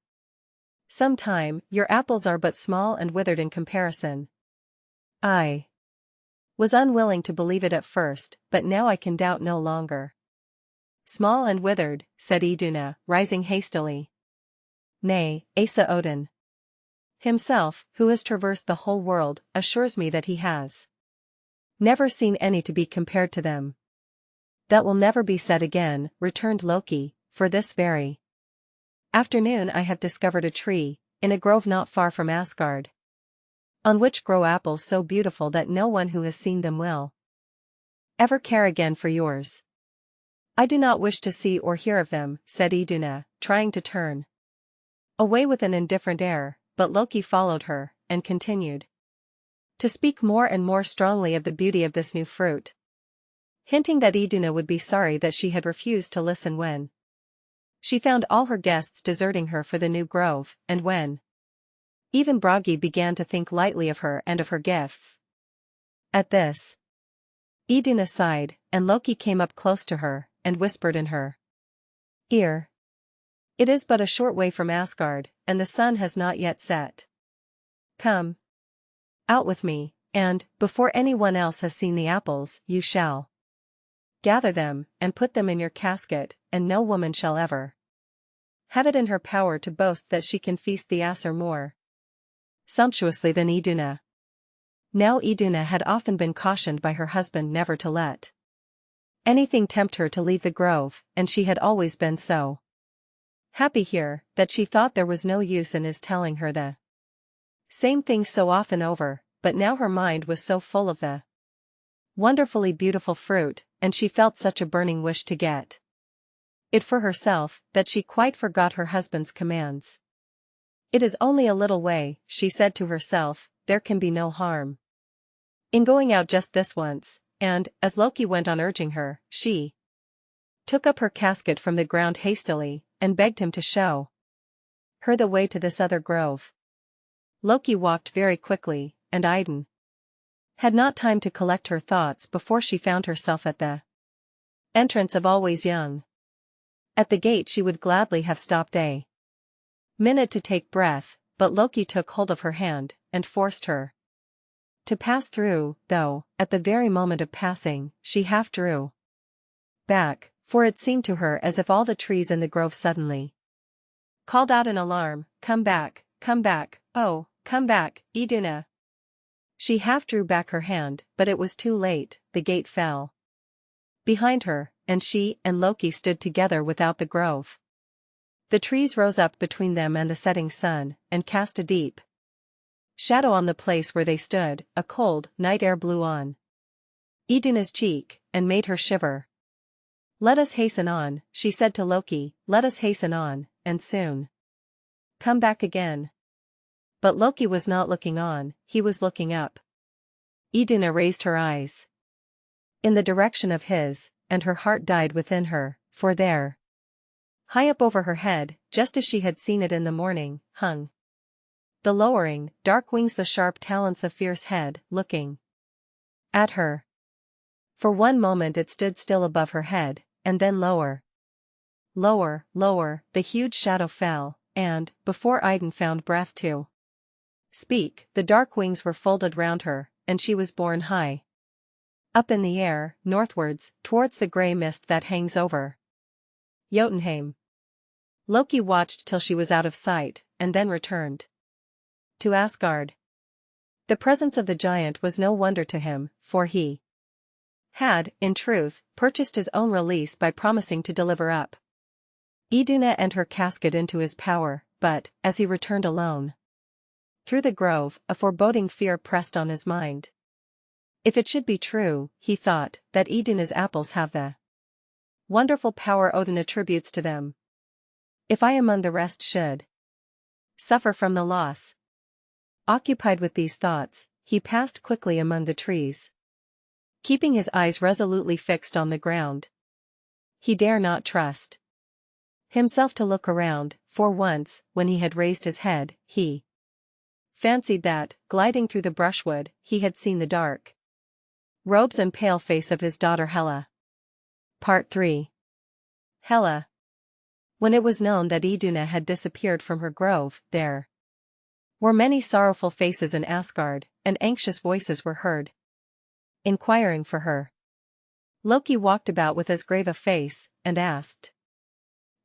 some time, your apples are but small and withered in comparison. I was unwilling to believe it at first, but now I can doubt no longer. Small and withered, said Iduna, rising hastily. Nay, Asa Odin himself, who has traversed the whole world, assures me that he has never seen any to be compared to them. That will never be said again, returned Loki, for this very afternoon I have discovered a tree, in a grove not far from Asgard, on which grow apples so beautiful that no one who has seen them will ever care again for yours. I do not wish to see or hear of them, said Iduna, trying to turn away with an indifferent air, but Loki followed her, and continued to speak more and more strongly of the beauty of this new fruit, hinting that Iduna would be sorry that she had refused to listen when she found all her guests deserting her for the new grove, and when even Bragi began to think lightly of her and of her gifts. At this, Iduna sighed, and Loki came up close to her, and whispered in her ear. It is but a short way from Asgard, and the sun has not yet set. Come out with me, and, before anyone else has seen the apples, you shall gather them, and put them in your casket, and no woman shall ever have it in her power to boast that she can feast the Aesir more sumptuously than Iduna. Now Iduna had often been cautioned by her husband never to let anything tempt her to leave the grove, and she had always been so happy here, that she thought there was no use in his telling her the same thing so often over, but now her mind was so full of the wonderfully beautiful fruit, and she felt such a burning wish to get it for herself, that she quite forgot her husband's commands. It is only a little way, she said to herself, there can be no harm in going out just this once, and, as Loki went on urging her, she took up her casket from the ground hastily, and begged him to show her the way to this other grove. Loki walked very quickly, and Idun had not time to collect her thoughts before she found herself at the entrance of Always Young. At the gate she would gladly have stopped a minute to take breath, but Loki took hold of her hand, and forced her to pass through, though, at the very moment of passing, she half drew back, for it seemed to her as if all the trees in the grove suddenly called out in alarm, come back, oh, Come back, Iduna. She half drew back her hand, but it was too late, the gate fell behind her, and she and Loki stood together without the grove. The trees rose up between them and the setting sun, and cast a deep shadow on the place where they stood. A cold night air blew on Iduna's cheek, and made her shiver. Let us hasten on, she said to Loki, let us hasten on, and soon come back again. But Loki was not looking on, he was looking up. Iduna raised her eyes in the direction of his, and her heart died within her, for there, high up over her head, just as she had seen it in the morning, hung the lowering, dark wings, the sharp talons, the fierce head, looking at her. For one moment it stood still above her head, and then lower, lower, lower, the huge shadow fell, and, before Idun found breath to speak, the dark wings were folded round her, and she was borne high up in the air, northwards, towards the grey mist that hangs over Jotunheim. Loki watched till she was out of sight, and then returned to Asgard. The presence of the giant was no wonder to him, for he had, in truth, purchased his own release by promising to deliver up Iduna and her casket into his power, but, as he returned alone through the grove, a foreboding fear pressed on his mind. If it should be true, he thought, that Iduna's apples have the wonderful power Odin attributes to them, if I among the rest should suffer from the loss. Occupied with these thoughts, he passed quickly among the trees, keeping his eyes resolutely fixed on the ground. He dare not trust himself to look around, for once, when he had raised his head, he fancied that, gliding through the brushwood, he had seen the dark robes and pale face of his daughter Hela. Part 3. Hela. When it was known that Iduna had disappeared from her grove, there were many sorrowful faces in Asgard, and anxious voices were heard inquiring for her. Loki walked about with as grave a face, and asked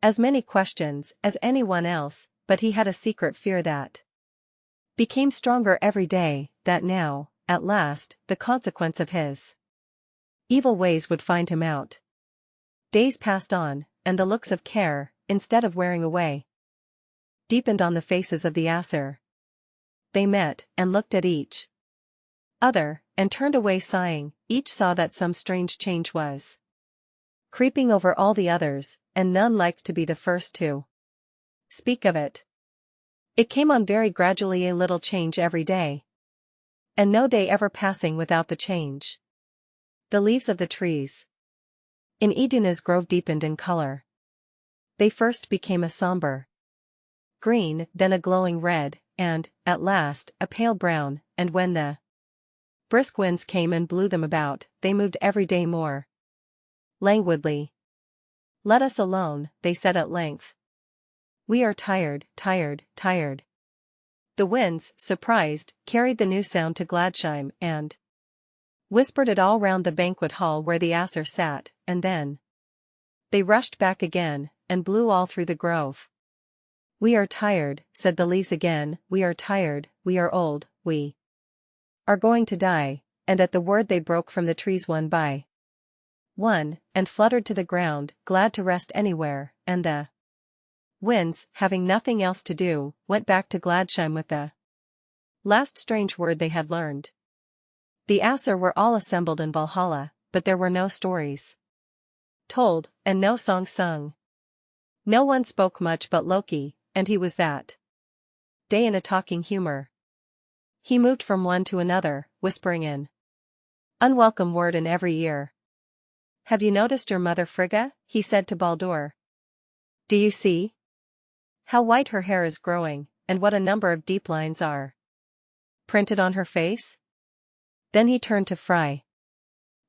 as many questions as anyone else, but he had a secret fear that became stronger every day, that now, at last, the consequence of his evil ways would find him out. Days passed on, and the looks of care, instead of wearing away, deepened on the faces of the Aesir. They met, and looked at each other, and turned away sighing. Each saw that some strange change was creeping over all the others, and none liked to be the first to speak of it. It came on very gradually, a little change every day, and no day ever passing without the change. The leaves of the trees in Iduna's grove deepened in color. They first became a somber green, then a glowing red, and, at last, a pale brown, and when the brisk winds came and blew them about, they moved every day more languidly. Let us alone, they said at length. We are tired, tired, tired. The winds, surprised, carried the new sound to Gladsheim, and whispered it all round the banquet hall where the Aesir sat, and then they rushed back again, and blew all through the grove. We are tired, said the leaves again, we are tired, we are old, we are going to die, and at the word they broke from the trees one by one, and fluttered to the ground, glad to rest anywhere, and the winds, having nothing else to do, went back to Gladsheim with the last strange word they had learned. The Aesir were all assembled in Valhalla, but there were no stories told, and no songs sung. No one spoke much but Loki, and he was that day in a talking humor. He moved from one to another, whispering an unwelcome word in every ear. Have you noticed your mother Frigga? He said to Baldur. Do you see how white her hair is growing, and what a number of deep lines are printed on her face? Then he turned to Frey.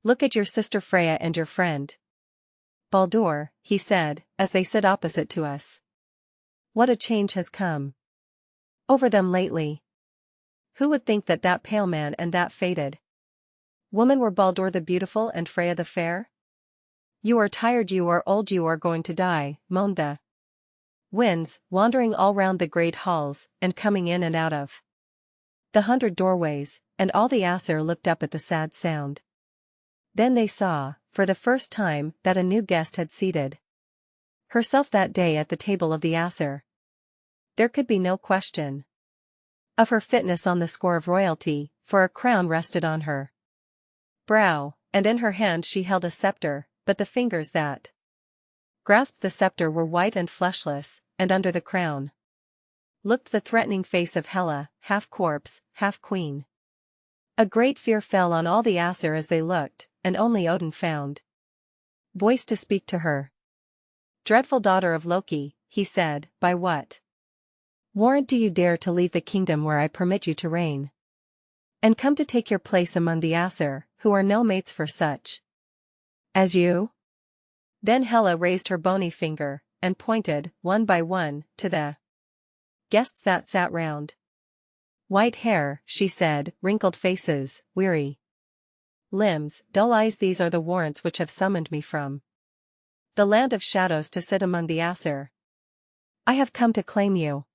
Look at your sister Freya and your friend Baldur, he said, as they sit opposite to us. What a change has come over them lately. Who would think that that pale man and that faded woman were Baldur the beautiful and Freya the fair? You are tired, you are old, you are going to die, moaned the winds, wandering all round the great halls, and coming in and out of the 100 doorways, and all the Aesir looked up at the sad sound. Then they saw, for the first time, that a new guest had seated herself that day at the table of the Aesir. There could be no question of her fitness on the score of royalty, for a crown rested on her brow, and in her hand she held a scepter, but the fingers that grasped the scepter were white and fleshless, and under the crown looked the threatening face of Hela, half corpse, half queen. A great fear fell on all the Aesir as they looked, and only Odin found voice to speak to her. "Dreadful daughter of Loki," he said, "by what warrant do you dare to leave the kingdom where I permit you to reign, and come to take your place among the Aesir, who are no mates for such as you?" Then Hela raised her bony finger, and pointed, one by one, to the guests that sat round. "White hair," she said, "wrinkled faces, weary limbs, dull eyes, these are the warrants which have summoned me from the land of shadows to sit among the Aesir. I have come to claim you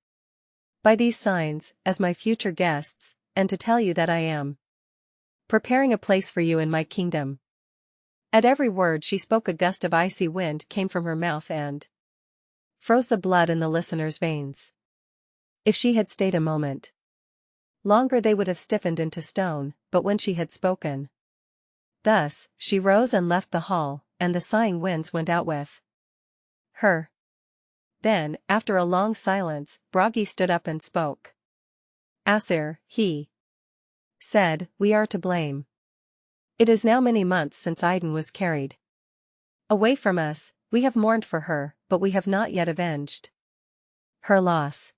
by these signs, as my future guests, and to tell you that I am preparing a place for you in my kingdom." At every word she spoke a gust of icy wind came from her mouth and froze the blood in the listeners' veins. If she had stayed a moment longer they would have stiffened into stone, but when she had spoken thus, she rose and left the hall, and the sighing winds went out with her. Then, after a long silence, Bragi stood up and spoke. "Aesir," he said, "we are to blame. It is now many months since Idun was carried away from us. We have mourned for her, but we have not yet avenged her loss.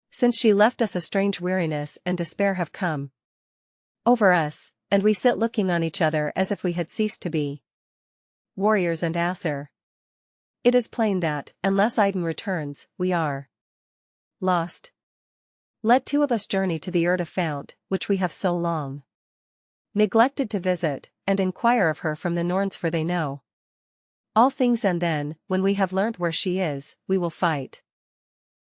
Since she left us, a strange weariness and despair have come over us, and we sit looking on each other as if we had ceased to be warriors and Aesir. It is plain that, unless Idun returns, we are lost. Let two of us journey to the Urda fount, which we have so long neglected to visit, and inquire of her from the Norns, for they know all things, and then, when we have learnt where she is, we will fight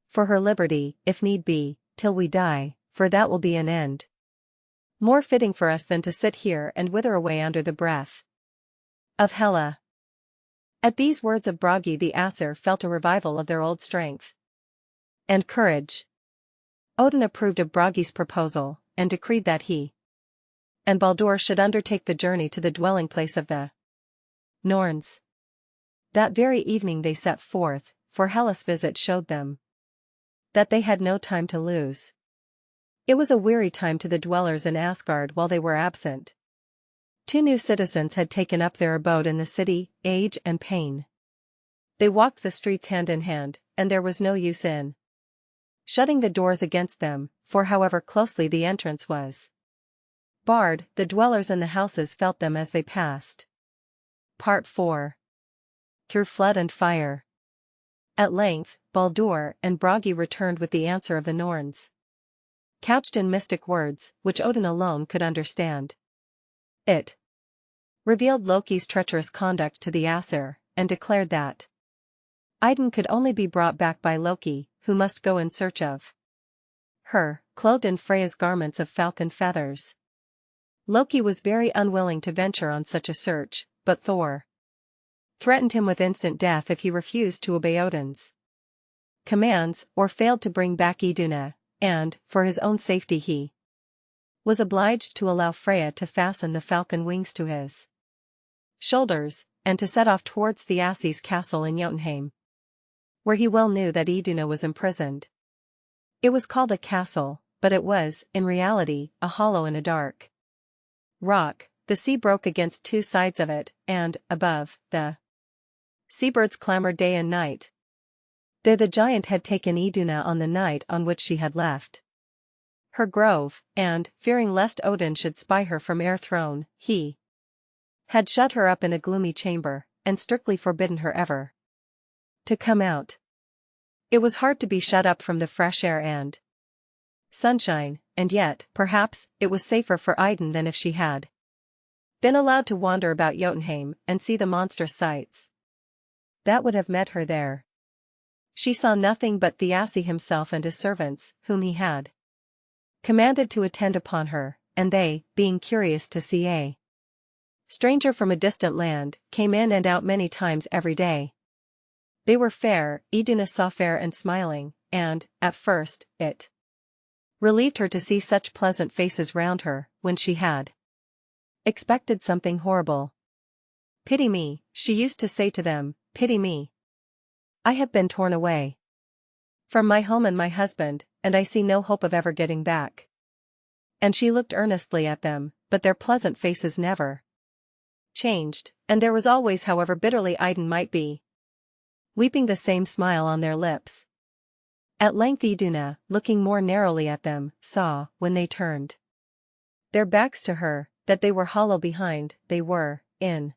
for her liberty, if need be, till we die, for that will be an end more fitting for us than to sit here and wither away under the breath of Hela." At these words of Bragi the Aesir felt a revival of their old strength and courage. Odin approved of Bragi's proposal, and decreed that he and Baldur should undertake the journey to the dwelling place of the Norns. That very evening they set forth, for Hela's visit showed them that they had no time to lose. It was a weary time to the dwellers in Asgard while they were absent. 2 new citizens had taken up their abode in the city, Age and Pain. They walked the streets hand in hand, and there was no use in shutting the doors against them, for however closely the entrance was barred, the dwellers in the houses felt them as they passed. Part 4. Through Flood and Fire. At length, Baldur and Bragi returned with the answer of the Norns, couched in mystic words, which Odin alone could understand. It revealed Loki's treacherous conduct to the Aesir, and declared that Idun could only be brought back by Loki, who must go in search of her, clothed in Freya's garments of falcon feathers. Loki was very unwilling to venture on such a search, but Thor threatened him with instant death if he refused to obey Odin's commands or failed to bring back Iduna, and, for his own safety, he was obliged to allow Freya to fasten the falcon wings to his shoulders, and to set off towards the Asi's castle in Jotunheim, where he well knew that Iduna was imprisoned. It was called a castle, but it was, in reality, a hollow in a dark rock. The sea broke against 2 sides of it, and, above, the seabirds clamored day and night. There the giant had taken Iduna on the night on which she had left her grove, and, fearing lest Odin should spy her from Air Throne, he had shut her up in a gloomy chamber, and strictly forbidden her ever to come out. It was hard to be shut up from the fresh air and sunshine, and yet, perhaps, it was safer for Idun than if she had been allowed to wander about Jotunheim and see the monstrous sights that would have met her there. She saw nothing but Thiassi himself and his servants, whom he had commanded to attend upon her, and they, being curious to see a stranger from a distant land, came in and out many times every day. They were fair, Iduna saw fair and smiling, and, at first, it relieved her to see such pleasant faces round her, when she had expected something horrible. "Pity me," she used to say to them, "pity me. I have been torn away from my home and my husband, and I see no hope of ever getting back." And she looked earnestly at them, but their pleasant faces never changed, and there was always, however bitterly Idun might be, weeping, the same smile on their lips. At length Iduna, looking more narrowly at them, saw, when they turned their backs to her, that they were hollow behind. They were, in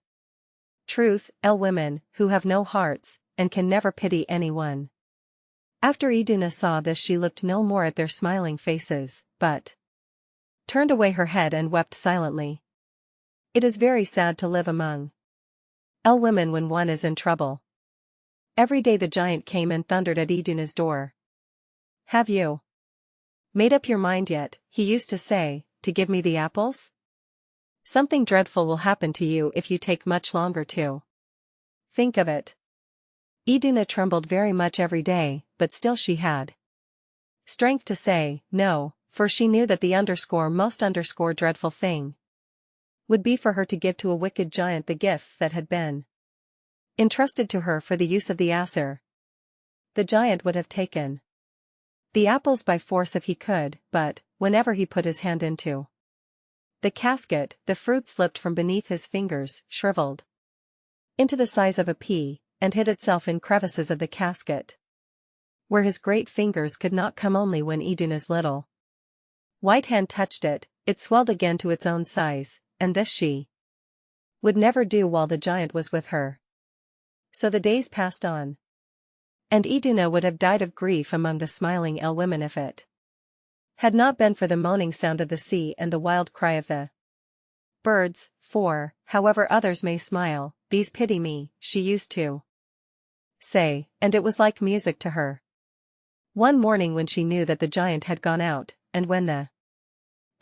truth, women, who have no hearts, and can never pity anyone. After Iduna saw this, she looked no more at their smiling faces, but turned away her head and wept silently. It is very sad to live among women when one is in trouble. Every day the giant came and thundered at Iduna's door. "Have you made up your mind yet," he used to say, "to give me the apples? Something dreadful will happen to you if you take much longer to think of it." Iduna trembled very much every day, but still she had strength to say no, for she knew that the most dreadful thing would be for her to give to a wicked giant the gifts that had been entrusted to her for the use of the Aesir. The giant would have taken the apples by force if he could, but, whenever he put his hand into the casket, the fruit slipped from beneath his fingers, shriveled into the size of a pea, and hid itself in crevices of the casket, where his great fingers could not come. Only when Iduna's little white hand touched it, it swelled again to its own size, and this she would never do while the giant was with her. So the days passed on, and Iduna would have died of grief among the smiling women if it had not been for the moaning sound of the sea and the wild cry of the birds, for, however others may smile, these pity me, she used to say, and it was like music to her. One morning when she knew that the giant had gone out, and when the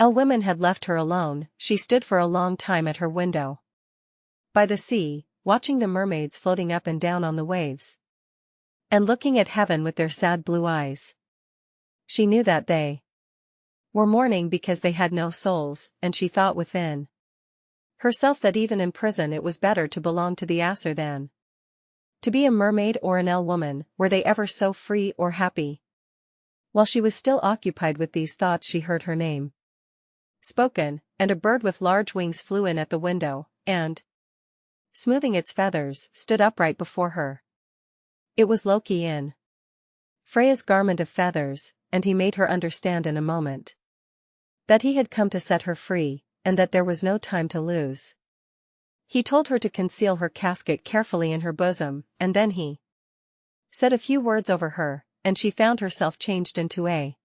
women had left her alone, she stood for a long time at her window by the sea, watching the mermaids floating up and down on the waves, and looking at heaven with their sad blue eyes. She knew that they were mourning because they had no souls, and she thought within herself that even in prison it was better to belong to the Aesir than to be a mermaid or an woman, were they ever so free or happy. While she was still occupied with these thoughts, she heard her name spoken, and a bird with large wings flew in at the window, and, smoothing its feathers, stood upright before her. It was Loki in Freya's garment of feathers, and he made her understand in a moment that he had come to set her free, and that there was no time to lose. He told her to conceal her casket carefully in her bosom, and then he said a few words over her, and she found herself changed into a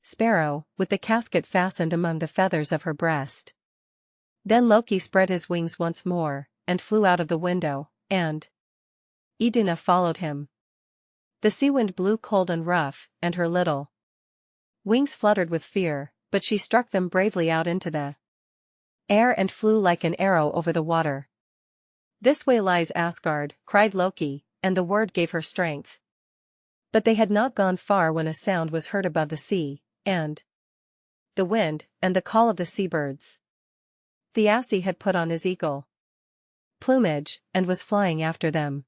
sparrow, with the casket fastened among the feathers of her breast. Then Loki spread his wings once more, and flew out of the window, and Iduna followed him. The sea wind blew cold and rough, and her little wings fluttered with fear, but she struck them bravely out into the air and flew like an arrow over the water. "This way lies Asgard," cried Loki, and the word gave her strength. But they had not gone far when a sound was heard above the sea, and the wind, and the call of the seabirds. Thiassi had put on his eagle plumage, and was flying after them.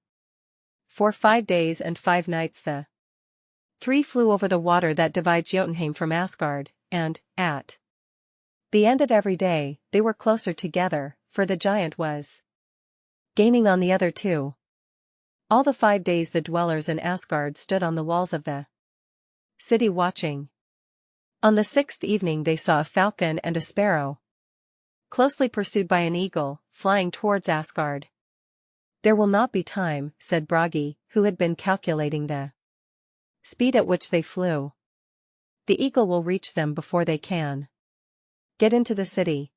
For 5 days and 5 nights the three flew over the water that divides Jotunheim from Asgard, and, at the end of every day, they were closer together, for the giant was gaining on the other two. All the 5 days the dwellers in Asgard stood on the walls of the city watching. On the 6th evening they saw a falcon and a sparrow, closely pursued by an eagle, flying towards Asgard. "There will not be time," said Bragi, who had been calculating the speed at which they flew. "The eagle will reach them before they can get into the city."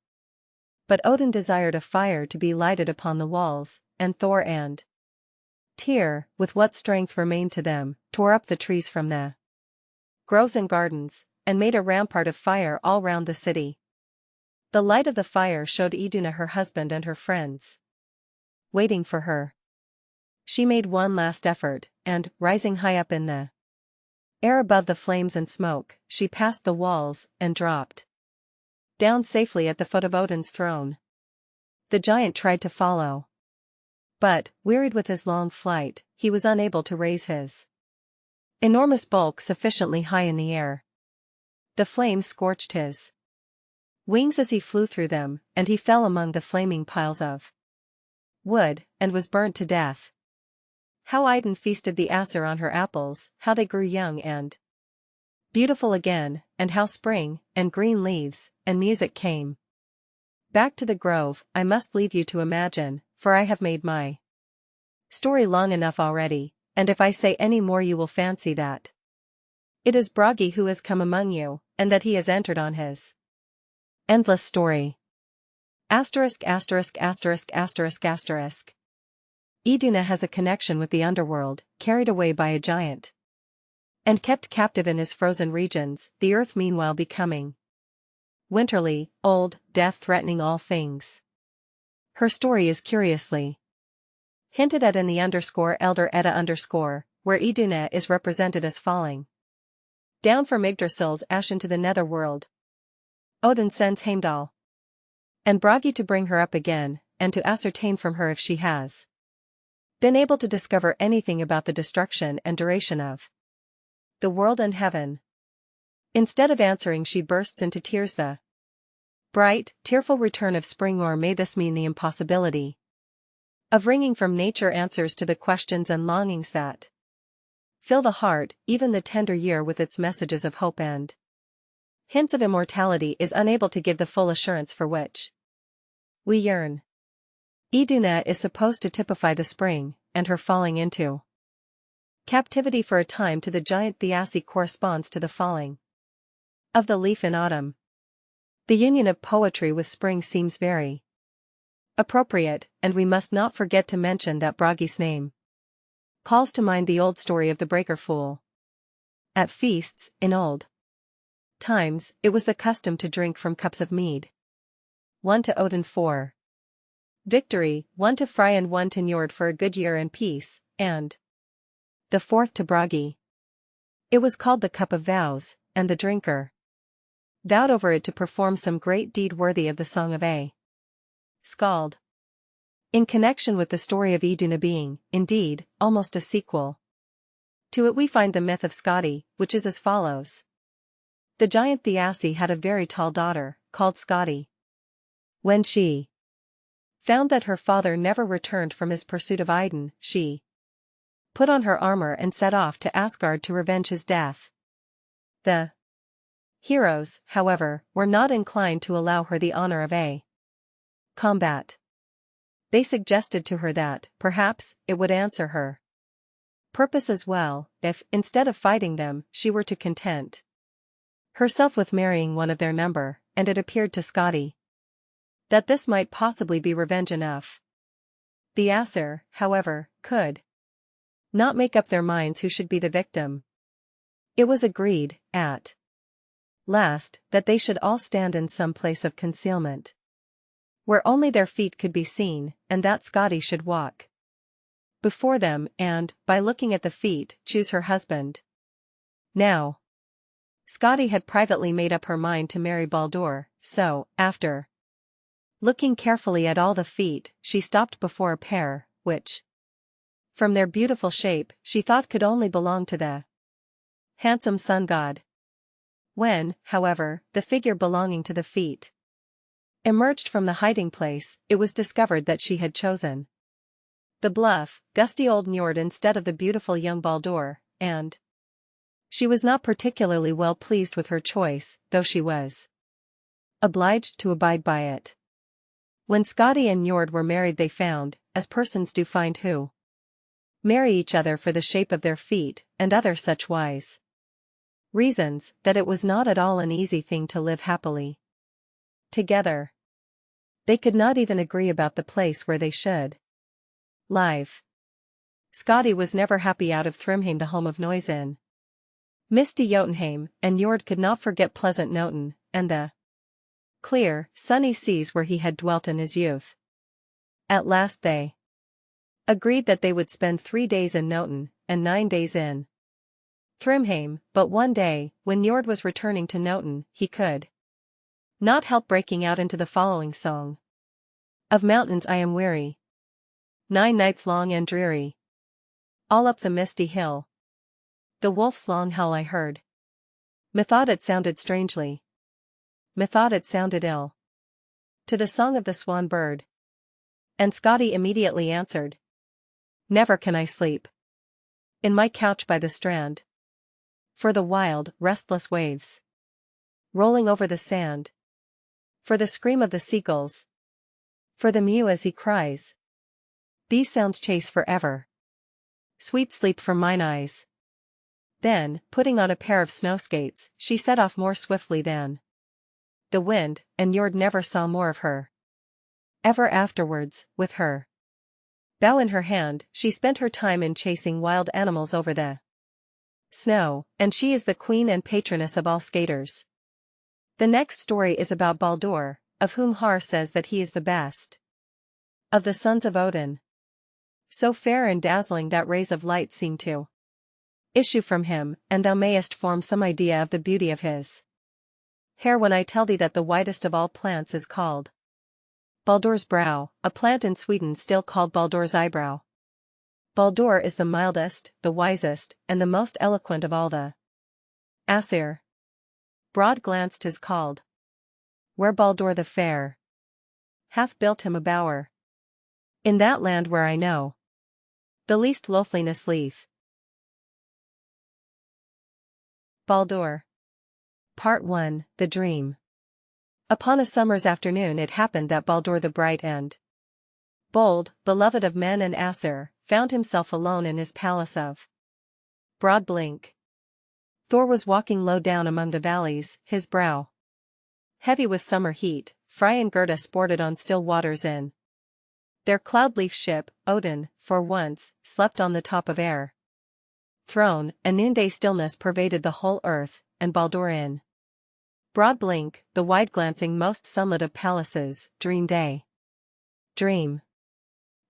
But Odin desired a fire to be lighted upon the walls, and Thor and Tyr, with what strength remained to them, tore up the trees from the groves and gardens, and made a rampart of fire all round the city. The light of the fire showed Iduna her husband and her friends waiting for her. She made one last effort, and, rising high up in the air above the flames and smoke, she passed the walls and dropped down safely at the foot of Odin's throne. The giant tried to follow, but, wearied with his long flight, he was unable to raise his enormous bulk sufficiently high in the air. The flames scorched his wings as he flew through them, and he fell among the flaming piles of wood, and was burnt to death. How Idun feasted the Aesir on her apples, how they grew young and beautiful again, and how spring, and green leaves, and music came back to the grove. I must leave you to imagine, for I have made my story long enough already, and if I say any more you will fancy that it is Bragi who has come among you, and that he has entered on his endless story. ************* Iduna has a connection with the underworld, carried away by a giant and kept captive in his frozen regions, the earth meanwhile becoming winterly, old, death threatening all things. Her story is curiously hinted at in the _Elder Edda_, where Iduna is represented as falling down from Yggdrasil's ash into the netherworld. Odin sends Heimdall and Bragi to bring her up again, and to ascertain from her if she has been able to discover anything about the destruction and duration of the world and heaven. Instead of answering, she bursts into tears. The bright, tearful return of spring, or may this mean the impossibility of wringing from nature answers to the questions and longings that fill the heart. Even the tender year with its messages of hope and hints of immortality is unable to give the full assurance for which we yearn. Iduna is supposed to typify the spring, and her falling into captivity for a time to the giant Thiassi corresponds to the falling of the leaf in autumn. The union of poetry with spring seems very appropriate, and we must not forget to mention that Bragi's name calls to mind the old story of the Breaker Fool. At feasts, in old times, it was the custom to drink from cups of mead. 1 to Odin for victory, 1 to Frey and 1 to Njord for a good year and peace, and the 4th to Bragi. It was called the Cup of Vows, and the drinker vowed over it to perform some great deed worthy of the song of a skald. In connection with the story of Iduna being, indeed, almost a sequel to it, we find the myth of Skadi, which is as follows. The giant Thiassi had a very tall daughter, called Skadi. When she found that her father never returned from his pursuit of Idun, she put on her armor and set off to Asgard to revenge his death. The heroes, however, were not inclined to allow her the honor of a combat. They suggested to her that, perhaps, it would answer her purpose as well, if, instead of fighting them, she were to content herself with marrying one of their number, and it appeared to Skadi that this might possibly be revenge enough. The Aesir, however, could not make up their minds who should be the victim. It was agreed, at last, that they should all stand in some place of concealment, where only their feet could be seen, and that Skadi should walk before them and, by looking at the feet, choose her husband. Now, Skadi had privately made up her mind to marry Baldur, so, after looking carefully at all the feet, she stopped before a pair, which, from their beautiful shape, she thought could only belong to the handsome sun god. When, however, the figure belonging to the feet emerged from the hiding place, it was discovered that she had chosen the bluff, gusty old Njord instead of the beautiful young Baldur, and she was not particularly well pleased with her choice, though she was obliged to abide by it. When Skadi and Njord were married, they found, as persons do find who marry each other for the shape of their feet, and other such wise reasons, that it was not at all an easy thing to live happily together. They could not even agree about the place where they should live. Skadi was never happy out of Thrymheim, the home of Noisen. Misty Jotunheim, and Njord could not forget pleasant Noten, and the clear, sunny seas where he had dwelt in his youth. At last they agreed that they would spend 3 days in Noten, and 9 days in Thrymheim, but one day, when Njord was returning to Noten, he could not help breaking out into the following song. Of mountains I am weary, 9 nights long and dreary, all up the misty hill. The wolf's long howl I heard. Methought it sounded strangely. Methought it sounded ill. To the song of the swan bird. And Skadi immediately answered. Never can I sleep in my couch by the strand. For the wild, restless waves rolling over the sand. For the scream of the seagulls. For the mew as he cries. These sounds chase forever sweet sleep from mine eyes. Then, putting on a pair of snow skates, she set off more swiftly than the wind, and Njord never saw more of her. Ever afterwards, with her bow in her hand, she spent her time in chasing wild animals over the snow, and she is the queen and patroness of all skaters. The next story is about Baldur, of whom Har says that he is the best of the sons of Odin. So fair and dazzling that rays of light seem to issue from him, and thou mayest form some idea of the beauty of his hair when I tell thee that the whitest of all plants is called Baldur's brow, a plant in Sweden still called Baldur's eyebrow. Baldur is the mildest, the wisest, and the most eloquent of all the Aesir. Broad-glanced is called, where Baldur the fair hath built him a bower. In that land where I know the least loathliness lieth. Baldur. Part 1, The Dream. Upon a summer's afternoon it happened that Baldur the bright and bold, beloved of men and Aesir, found himself alone in his palace of Broad Blink. Thor was walking low down among the valleys, his brow heavy with summer heat. Frey and Gerda sported on still waters in their cloud-leaf ship. Odin, for once, slept on the top of air throne. A noonday stillness pervaded the whole earth, and Baldur in Broad Blink, the wide-glancing most sunlit of palaces, dreamed a dream.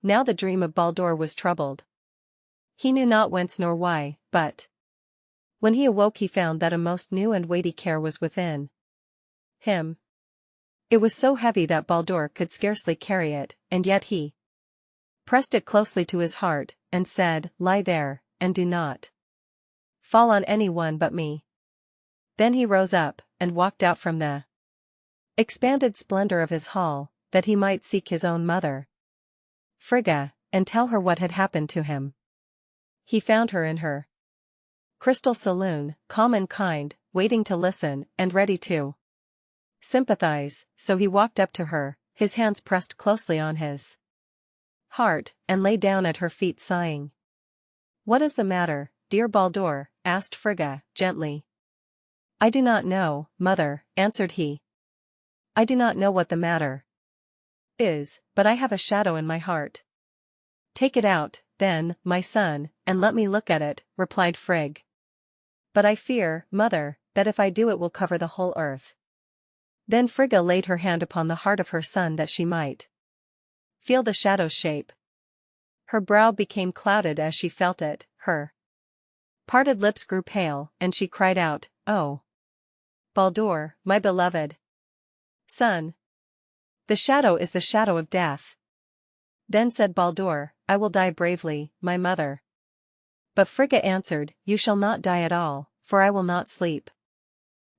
Now the dream of Baldur was troubled. He knew not whence nor why, but when he awoke he found that a most new and weighty care was within him. It was so heavy that Baldur could scarcely carry it, and yet he pressed it closely to his heart, and said, Lie there, and do not fall on any one but me. Then he rose up, and walked out from the expanded splendor of his hall, that he might seek his own mother, Frigga, and tell her what had happened to him. He found her in her crystal saloon, calm and kind, waiting to listen, and ready to sympathize. So he walked up to her, his hands pressed closely on his heart, and lay down at her feet sighing. What is the matter, dear Baldur? Asked Frigga, gently. I do not know, mother, answered he. I do not know what the matter is, but I have a shadow in my heart. Take it out, then, my son, and let me look at it, replied Frigg. But I fear, mother, that if I do it will cover the whole earth. Then Frigga laid her hand upon the heart of her son that she might feel the shadow's shape. Her brow became clouded as she felt it, her parted lips grew pale, and she cried out, Oh, Baldur, my beloved son! The shadow is the shadow of death. Then said Baldur, I will die bravely, my mother. But Frigga answered, You shall not die at all, for I will not sleep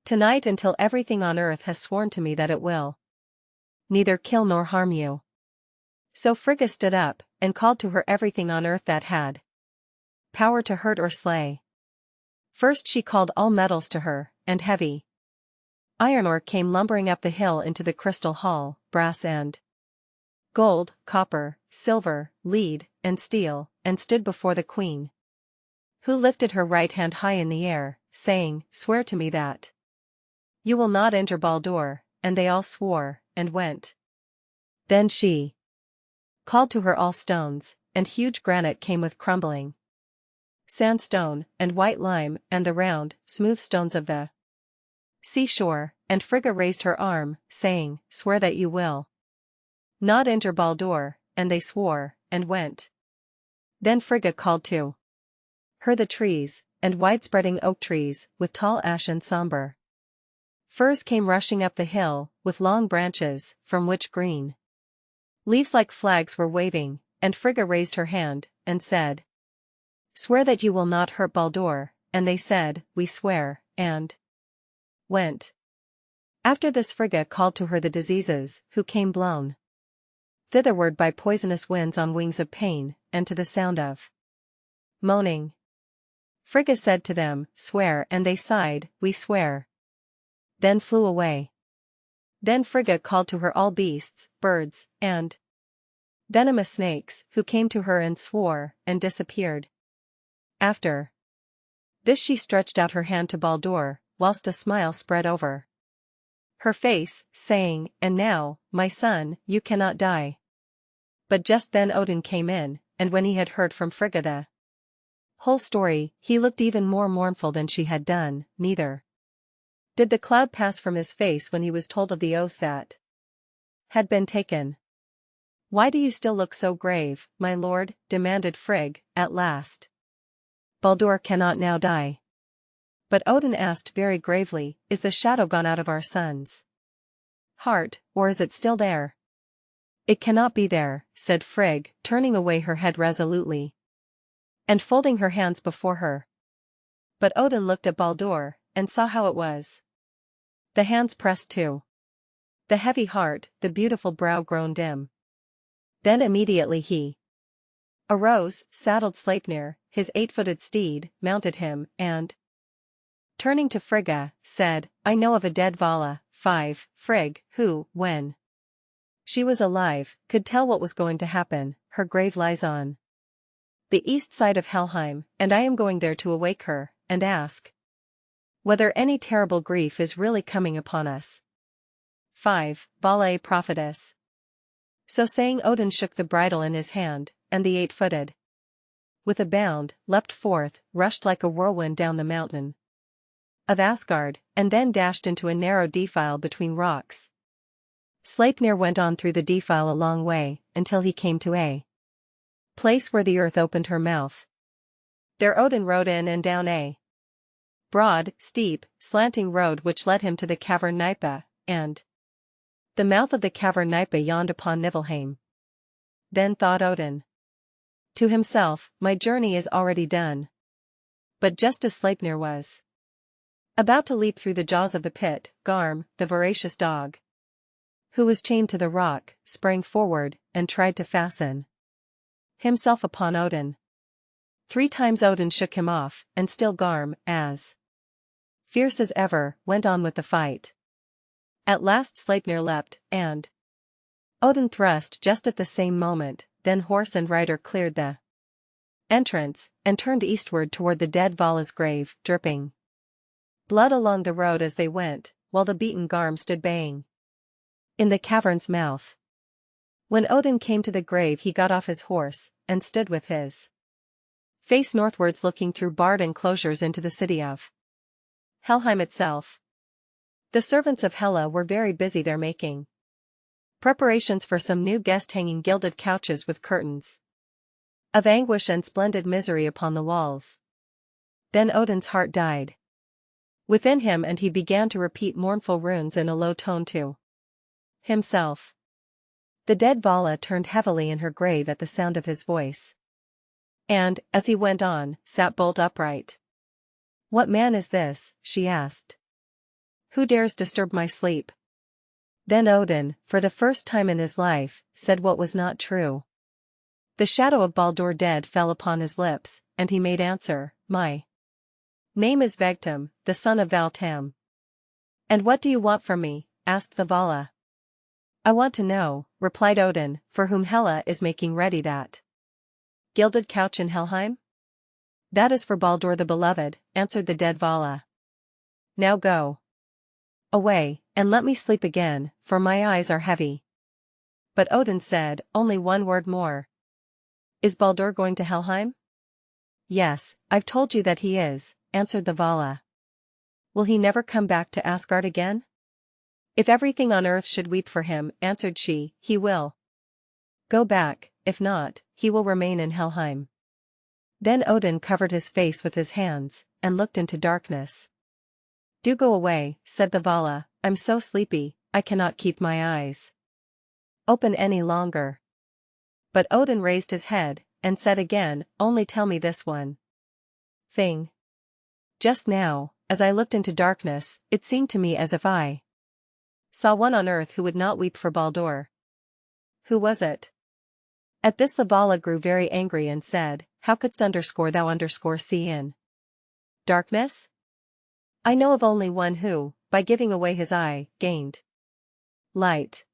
tonight until everything on earth has sworn to me that it will neither kill nor harm you. So Frigga stood up, and called to her everything on earth that had power to hurt or slay. First she called all metals to her, and heavy iron ore came lumbering up the hill into the crystal hall, brass and gold, copper, silver, lead, and steel, and stood before the queen, who lifted her right hand high in the air, saying, Swear to me that you will not injure Baldur, and they all swore, and went. Then she called to her all stones, and huge granite came with crumbling sandstone, and white lime, and the round, smooth stones of the seashore, and Frigga raised her arm, saying, "Swear that you will not injure Baldur," and they swore, and went. Then Frigga called to her the trees, and wide-spreading oak trees, with tall ash and somber firs came rushing up the hill, with long branches, from which green leaves like flags were waving, and Frigga raised her hand, and said, "Swear that you will not hurt Baldur," and they said, "We swear," and went. After this Frigga called to her the diseases, who came blown thitherward by poisonous winds on wings of pain, and to the sound of moaning. Frigga said to them, "Swear," and they sighed, "We swear," then flew away. Then Frigga called to her all beasts, birds, and venomous snakes, who came to her and swore, and disappeared. After this she stretched out her hand to Baldur, whilst a smile spread over her face, saying, "And now, my son, you cannot die." But just then Odin came in, and when he had heard from Frigga the whole story, he looked even more mournful than she had done, neither did the cloud pass from his face when he was told of the oath that had been taken. "Why do you still look so grave, my lord?" demanded Frigg, at last. "Baldur cannot now die." But Odin asked very gravely, "Is the shadow gone out of our son's heart, or is it still there?" "It cannot be there," said Frigg, turning away her head resolutely, and folding her hands before her. But Odin looked at Baldur, and saw how it was. The hands pressed to the heavy heart, the beautiful brow grown dim. Then immediately he arose, saddled Sleipnir, his 8-footed steed, mounted him, and, turning to Frigga, said, "I know of a dead Vala, 5, Frigg, who, when she was alive, could tell what was going to happen. Her grave lies on the east side of Helheim, and I am going there to awake her, and ask whether any terrible grief is really coming upon us." 5. Vala a prophetess. So saying, Odin shook the bridle in his hand, and the 8-footed, with a bound, leapt forth, rushed like a whirlwind down the mountain of Asgard, and then dashed into a narrow defile between rocks. Sleipnir went on through the defile a long way, until he came to a place where the earth opened her mouth. There Odin rode in and down a broad, steep, slanting road which led him to the cavern Nipa, and the mouth of the cavern Nipa yawned upon Niflheim. Then thought Odin to himself, "My journey is already done." But just as Sleipnir was about to leap through the jaws of the pit, Garm, the voracious dog, who was chained to the rock, sprang forward, and tried to fasten himself upon Odin. 3 times Odin shook him off, and still Garm, as fierce as ever, went on with the fight. At last Sleipnir leapt, and Odin thrust just at the same moment. Then horse and rider cleared the entrance, and turned eastward toward the dead Vala's grave, dripping blood along the road as they went, while the beaten Garm stood baying in the cavern's mouth. When Odin came to the grave he got off his horse, and stood with his face northwards looking through barred enclosures into the city of Helheim itself. The servants of Hela were very busy there making preparations for some new guest, hanging gilded couches with curtains of anguish and splendid misery upon the walls. Then Odin's heart died within him, and he began to repeat mournful runes in a low tone to himself. The dead Vala turned heavily in her grave at the sound of his voice, and, as he went on, sat bolt upright. "What man is this?" she asked. "Who dares disturb my sleep?" Then Odin, for the first time in his life, said what was not true. The shadow of Baldur dead fell upon his lips, and he made answer, "My name is Vegtam, the son of Valtam." "And what do you want from me?" asked the Vala. "I want to know," replied Odin, "for whom Hela is making ready that gilded couch in Helheim?" "That is for Baldur the beloved," answered the dead Vala. "Now go away, and let me sleep again, for my eyes are heavy." But Odin said, "Only one word more. Is Baldur going to Helheim?" Yes, I've told you that he is, answered the Vala. Will he never come back to Asgard again? If everything on earth should weep for him, answered she, he will go back, if not, he will remain in Helheim. Then Odin covered his face with his hands, and looked into darkness. Do go away, said the Vala, I'm so sleepy, I cannot keep my eyes open any longer. But Odin raised his head, and said again, only tell me this one thing. Just now, as I looked into darkness, it seemed to me as if I saw one on earth who would not weep for Baldur. Who was it? At this the Vala grew very angry and said, how couldst thou see in darkness? I know of only one who, by giving away his eye, gained light.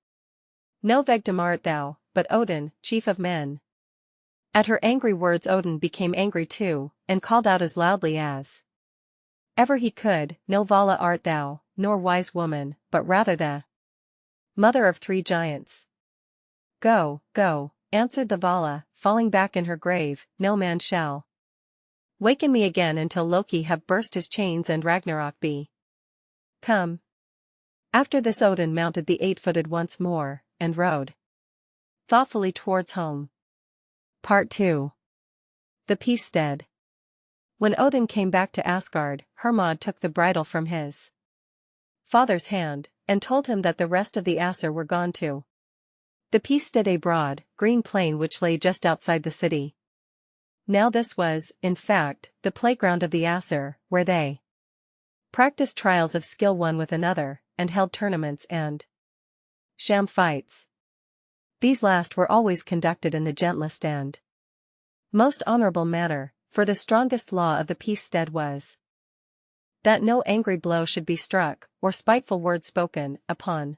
No Vegdom art thou, but Odin, chief of men. At her angry words Odin became angry too, and called out as loudly as ever he could, no Vala art thou, nor wise woman, but rather the mother of 3 giants. Go, go, answered the Vala, falling back in her grave, no man shall waken me again until Loki have burst his chains and Ragnarok be come. After this Odin mounted the 8-footed once more, and rode thoughtfully towards home. Part 2. The Peace Stead. When Odin came back to Asgard, Hermod took the bridle from his father's hand, and told him that the rest of the Aesir were gone to the Peace Stead, a broad, green plain which lay just outside the city. Now this was, in fact, the playground of the Aesir, where they practiced trials of skill one with another, and held tournaments and sham fights. These last were always conducted in the gentlest and most honorable manner, for the strongest law of the Peace Stead was that no angry blow should be struck, or spiteful word spoken, upon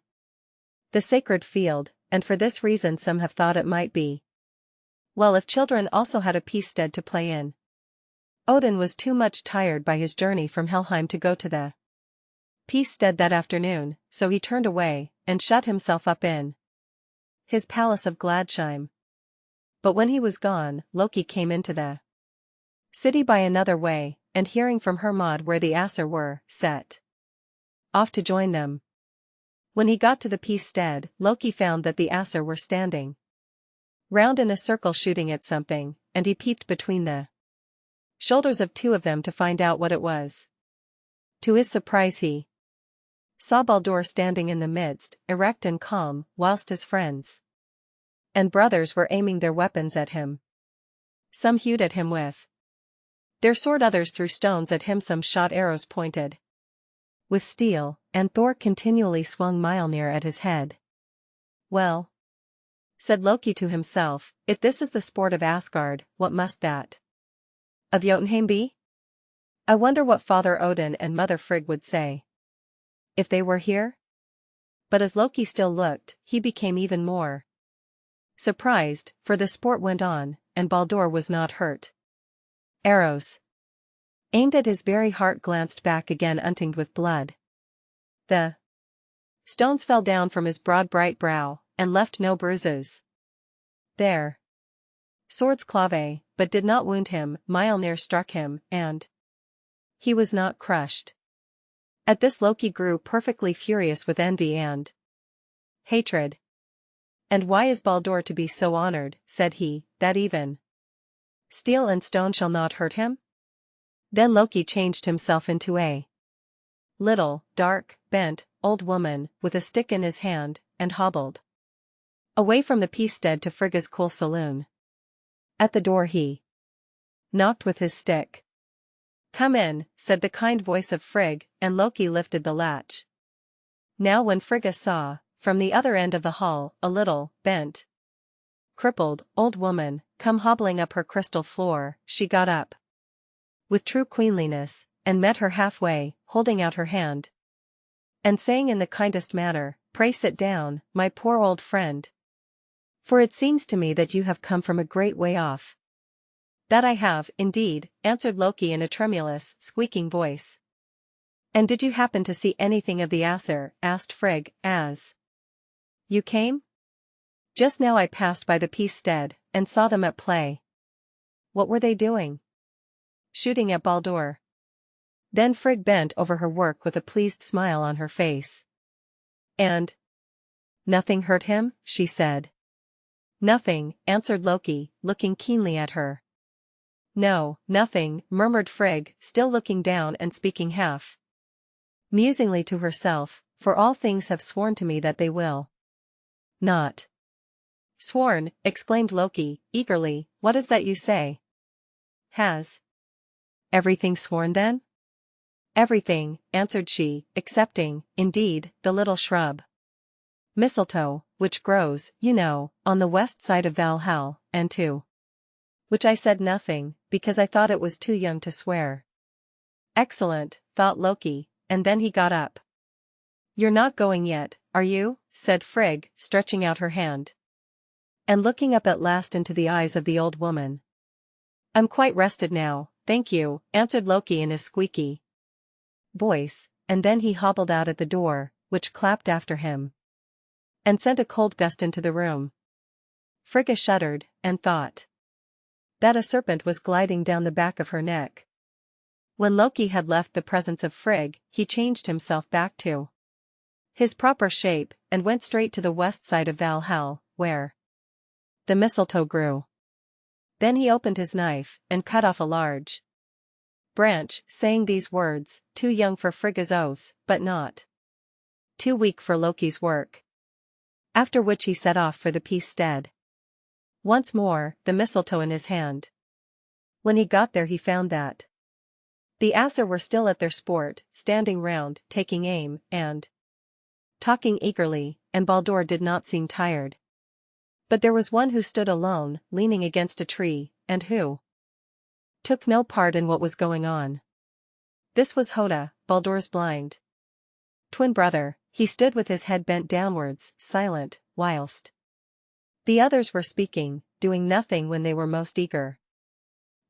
the sacred field, and for this reason some have thought it might be well if children also had a Peace Stead to play in. Odin was too much tired by his journey from Helheim to go to the Peace Stead that afternoon, so he turned away, and shut himself up in his palace of Gladsheim. But when he was gone, Loki came into the city by another way, and hearing from Hermod where the Aesir were, set off to join them. When he got to the Peace Stead, Loki found that the Aesir were standing round in a circle shooting at something, and he peeped between the shoulders of 2 of them to find out what it was. To his surprise he saw Baldur standing in the midst, erect and calm, whilst his friends and brothers were aiming their weapons at him. Some hewed at him with their sword, others threw stones at him, some shot arrows pointed with steel, and Thor continually swung Mjolnir at his head. Well, said Loki to himself, if this is the sport of Asgard, what must that of Jotunheim be? I wonder what Father Odin and Mother Frigg would say if they were here? But as Loki still looked, he became even more surprised, for the sport went on, and Baldur was not hurt. Arrows aimed at his very heart glanced back again untinged with blood. The stones fell down from his broad bright brow, and left no bruises there. Swords clave, but did not wound him, Mjolnir struck him, and he was not crushed. At this Loki grew perfectly furious with envy and hatred. And why is Baldur to be so honored, said he, that even steel and stone shall not hurt him? Then Loki changed himself into a little, dark, bent, old woman, with a stick in his hand, and hobbled away from the Peace Stead to Frigga's cool saloon. At the door he knocked with his stick. Come in, said the kind voice of Frigg, and Loki lifted the latch. Now when Frigga saw, from the other end of the hall, a little, bent, crippled, old woman, come hobbling up her crystal floor, she got up with true queenliness, and met her halfway, holding out her hand, and saying in the kindest manner, pray sit down, my poor old friend. For it seems to me that you have come from a great way off. That I have, indeed, answered Loki in a tremulous, squeaking voice. And did you happen to see anything of the Aesir? Asked Frigg, as you came? Just now I passed by the Peace Stead, and saw them at play. What were they doing? shooting at Baldur. Then Frigg bent over her work with a pleased smile on her face. And nothing hurt him, she said. Nothing, answered Loki, looking keenly at her. No, nothing, murmured Frigg, still looking down and speaking half musingly to herself, for all things have sworn to me that they will not. Sworn, exclaimed Loki, eagerly, what is that you say? Has everything sworn then? Everything, answered she, excepting, indeed, the little shrub mistletoe, which grows, you know, on the west side of Valhall, and to which I said nothing, because I thought it was too young to swear. Excellent, thought Loki, and then he got up. You're not going yet, are you? Said Frigg, stretching out her hand. And looking up at last into the eyes of the old woman. I'm quite rested now, thank you, answered Loki in his squeaky voice, and then he hobbled out at the door, which clapped after him and sent a cold gust into the room. Frigga shuddered, and thought that a serpent was gliding down the back of her neck. When Loki had left the presence of Frigg, he changed himself back to his proper shape, and went straight to the west side of Valhall, where the mistletoe grew. Then he opened his knife, and cut off a large branch, saying these words, too young for Frigga's oaths, but not too weak for Loki's work. After which he set off for the peace stead. Once more, the mistletoe in his hand. When he got there he found that the Aesir were still at their sport, standing round, taking aim, and talking eagerly, and Baldur did not seem tired. But there was one who stood alone, leaning against a tree, and who took no part in what was going on. This was Hoda, Baldur's blind twin brother. He stood with his head bent downwards, silent, whilst the others were speaking, doing nothing when they were most eager.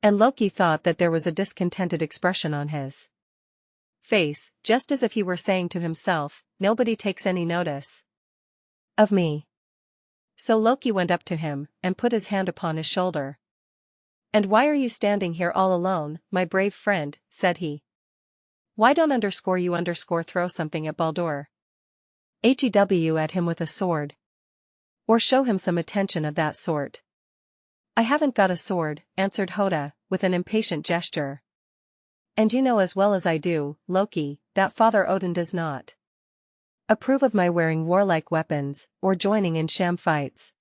And Loki thought that there was a discontented expression on his face, just as if he were saying to himself, nobody takes any notice of me. So Loki went up to him, and put his hand upon his shoulder. And why are you standing here all alone, my brave friend, said he. Why don't you throw something at Baldur? HEW at him with a sword. Or show him some attention of that sort. I haven't got a sword, answered Hoda, with an impatient gesture. And you know as well as I do, Loki, that Father Odin does not approve of my wearing warlike weapons, or joining in sham fights.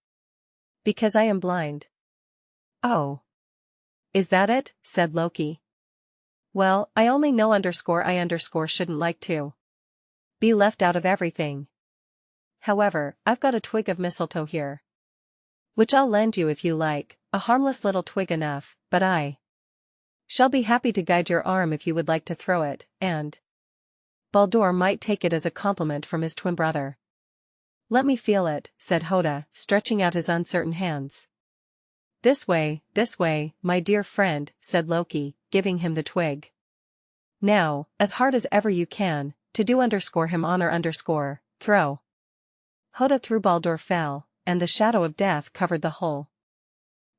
Because I am blind. Oh. Is that it? Said Loki. Well, I only know I shouldn't like to be left out of everything. However, I've got a twig of mistletoe here, which I'll lend you if you like, a harmless little twig enough, but I shall be happy to guide your arm if you would like to throw it, and Baldur might take it as a compliment from his twin brother. Let me feel it, said Hoda, stretching out his uncertain hands. This way, my dear friend, said Loki, giving him the twig. Now, as hard as ever you can, to do him honor throw. Hoda threw. Baldur fell, and the shadow of death covered the whole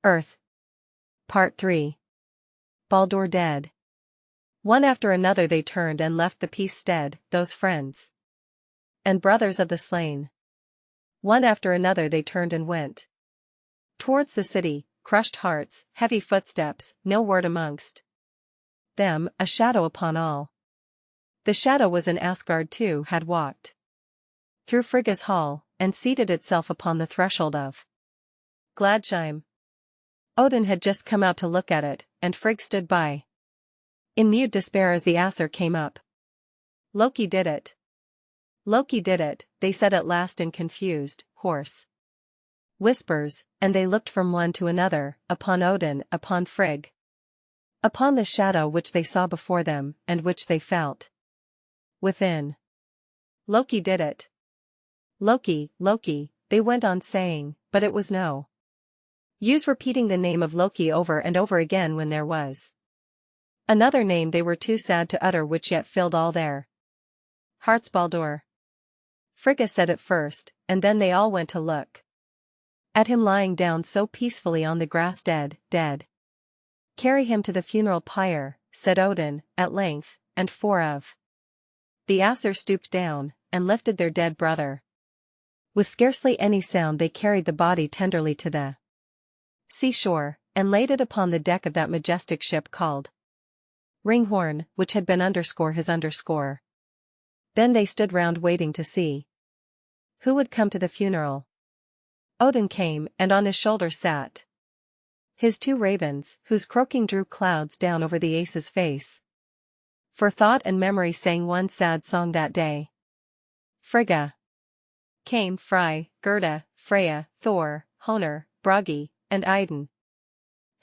earth. Part 3. Baldur dead. One after another they turned and left the peace stead, those friends and brothers of the slain. One after another they turned and went towards the city, crushed hearts, heavy footsteps, no word amongst them, a shadow upon all. The shadow was in Asgard too, had walked through Frigga's hall, and seated itself upon the threshold of Gladsheim. Odin had just come out to look at it, and Frigg stood by in mute despair as the Aesir came up. Loki did it. Loki did it, they said at last in confused, hoarse whispers, and they looked from one to another, upon Odin, upon Frigg, upon the shadow which they saw before them, and which they felt within. Loki did it. Loki, Loki, they went on saying, but it was no use repeating the name of Loki over and over again when there was another name they were too sad to utter which yet filled all their hearts. Baldur. Frigga said it first, and then they all went to look at him lying down so peacefully on the grass dead. Carry him to the funeral pyre, said Odin, at length, and four of the Aesir stooped down, and lifted their dead brother. With scarcely any sound they carried the body tenderly to the seashore, and laid it upon the deck of that majestic ship called Ringhorn, which had been his underscore. Then they stood round waiting to see who would come to the funeral. Odin came, and on his shoulder sat his two ravens, whose croaking drew clouds down over the Ace's face. For thought and memory sang one sad song that day. Frigga came, Frey, Gerda, Freya, Thor, Honor, Bragi, and Idun.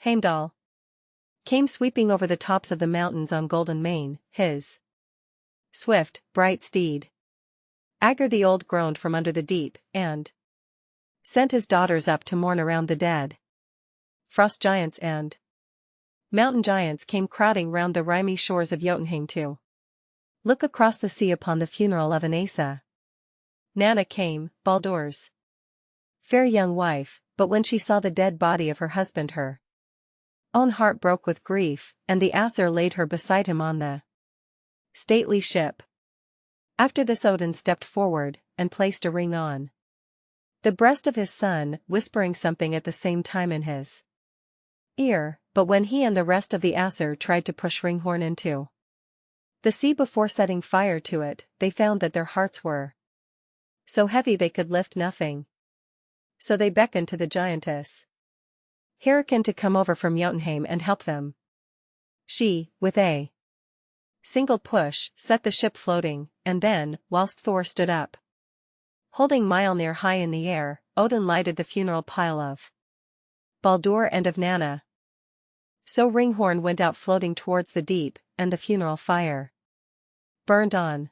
Heimdall came sweeping over the tops of the mountains on golden mane, his swift, bright steed. Aegir the old groaned from under the deep, and sent his daughters up to mourn around the dead. Frost giants and mountain giants came crowding round the rimy shores of Jotunheim to look across the sea upon the funeral of an Asa. Nanna came, Baldur's fair young wife, but when she saw the dead body of her husband her own heart broke with grief, and the Aesir laid her beside him on the stately ship. After this Odin stepped forward, and placed a ring on the breast of his son, whispering something at the same time in his ear, but when he and the rest of the Aesir tried to push Ringhorn into the sea before setting fire to it, they found that their hearts were so heavy they could lift nothing. So they beckoned to the giantess Hyrrokin to come over from Jotunheim and help them. She, with a single push, set the ship floating, and then, whilst Thor stood up, holding Mjolnir high in the air, Odin lighted the funeral pile of Baldur and of Nanna. So Ringhorn went out floating towards the deep, and the funeral fire burned on.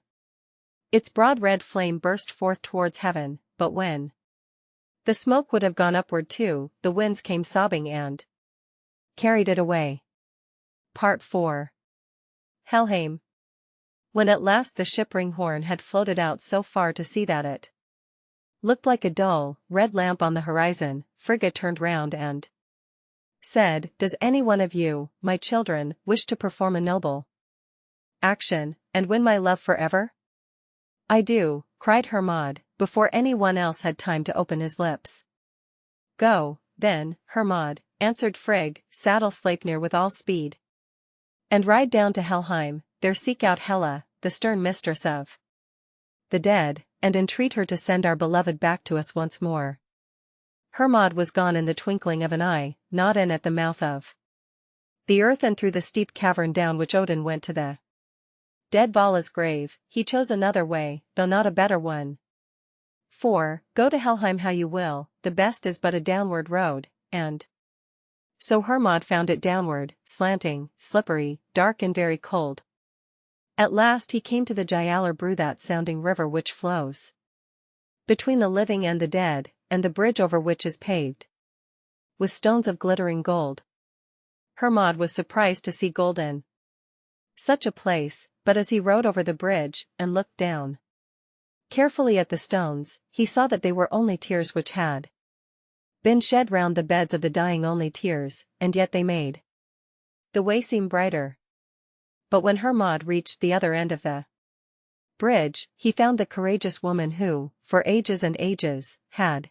Its broad red flame burst forth towards heaven, but when the smoke would have gone upward too, the winds came sobbing and carried it away. Part 4. Helheim. When at last the ship Ringhorn had floated out so far to sea that it looked like a dull, red lamp on the horizon, Frigga turned round and said, "Does any one of you, my children, wish to perform a noble action, and win my love forever?" "I do," cried Hermod, before anyone else had time to open his lips. "Go, then, Hermod," answered Frigg, "saddle Sleipnir with all speed, and ride down to Helheim, there seek out Hela, the stern mistress of the dead, and entreat her to send our beloved back to us once more." Hermod was gone in the twinkling of an eye, not in at the mouth of the earth and through the steep cavern down which Odin went to the dead Vala's grave. He chose another way, though not a better one. For, go to Helheim how you will, the best is but a downward road, and so Hermod found it downward, slanting, slippery, dark and very cold. At last he came to the Gjallar that sounding river which flows between the living and the dead, and the bridge over which is paved with stones of glittering gold. Hermod was surprised to see gold in such a place, but as he rode over the bridge, and looked down carefully at the stones, he saw that they were only tears which had been shed round the beds of the dying, only tears, and yet they made the way seem brighter. But when Hermod reached the other end of the bridge, he found the courageous woman who, for ages and ages, had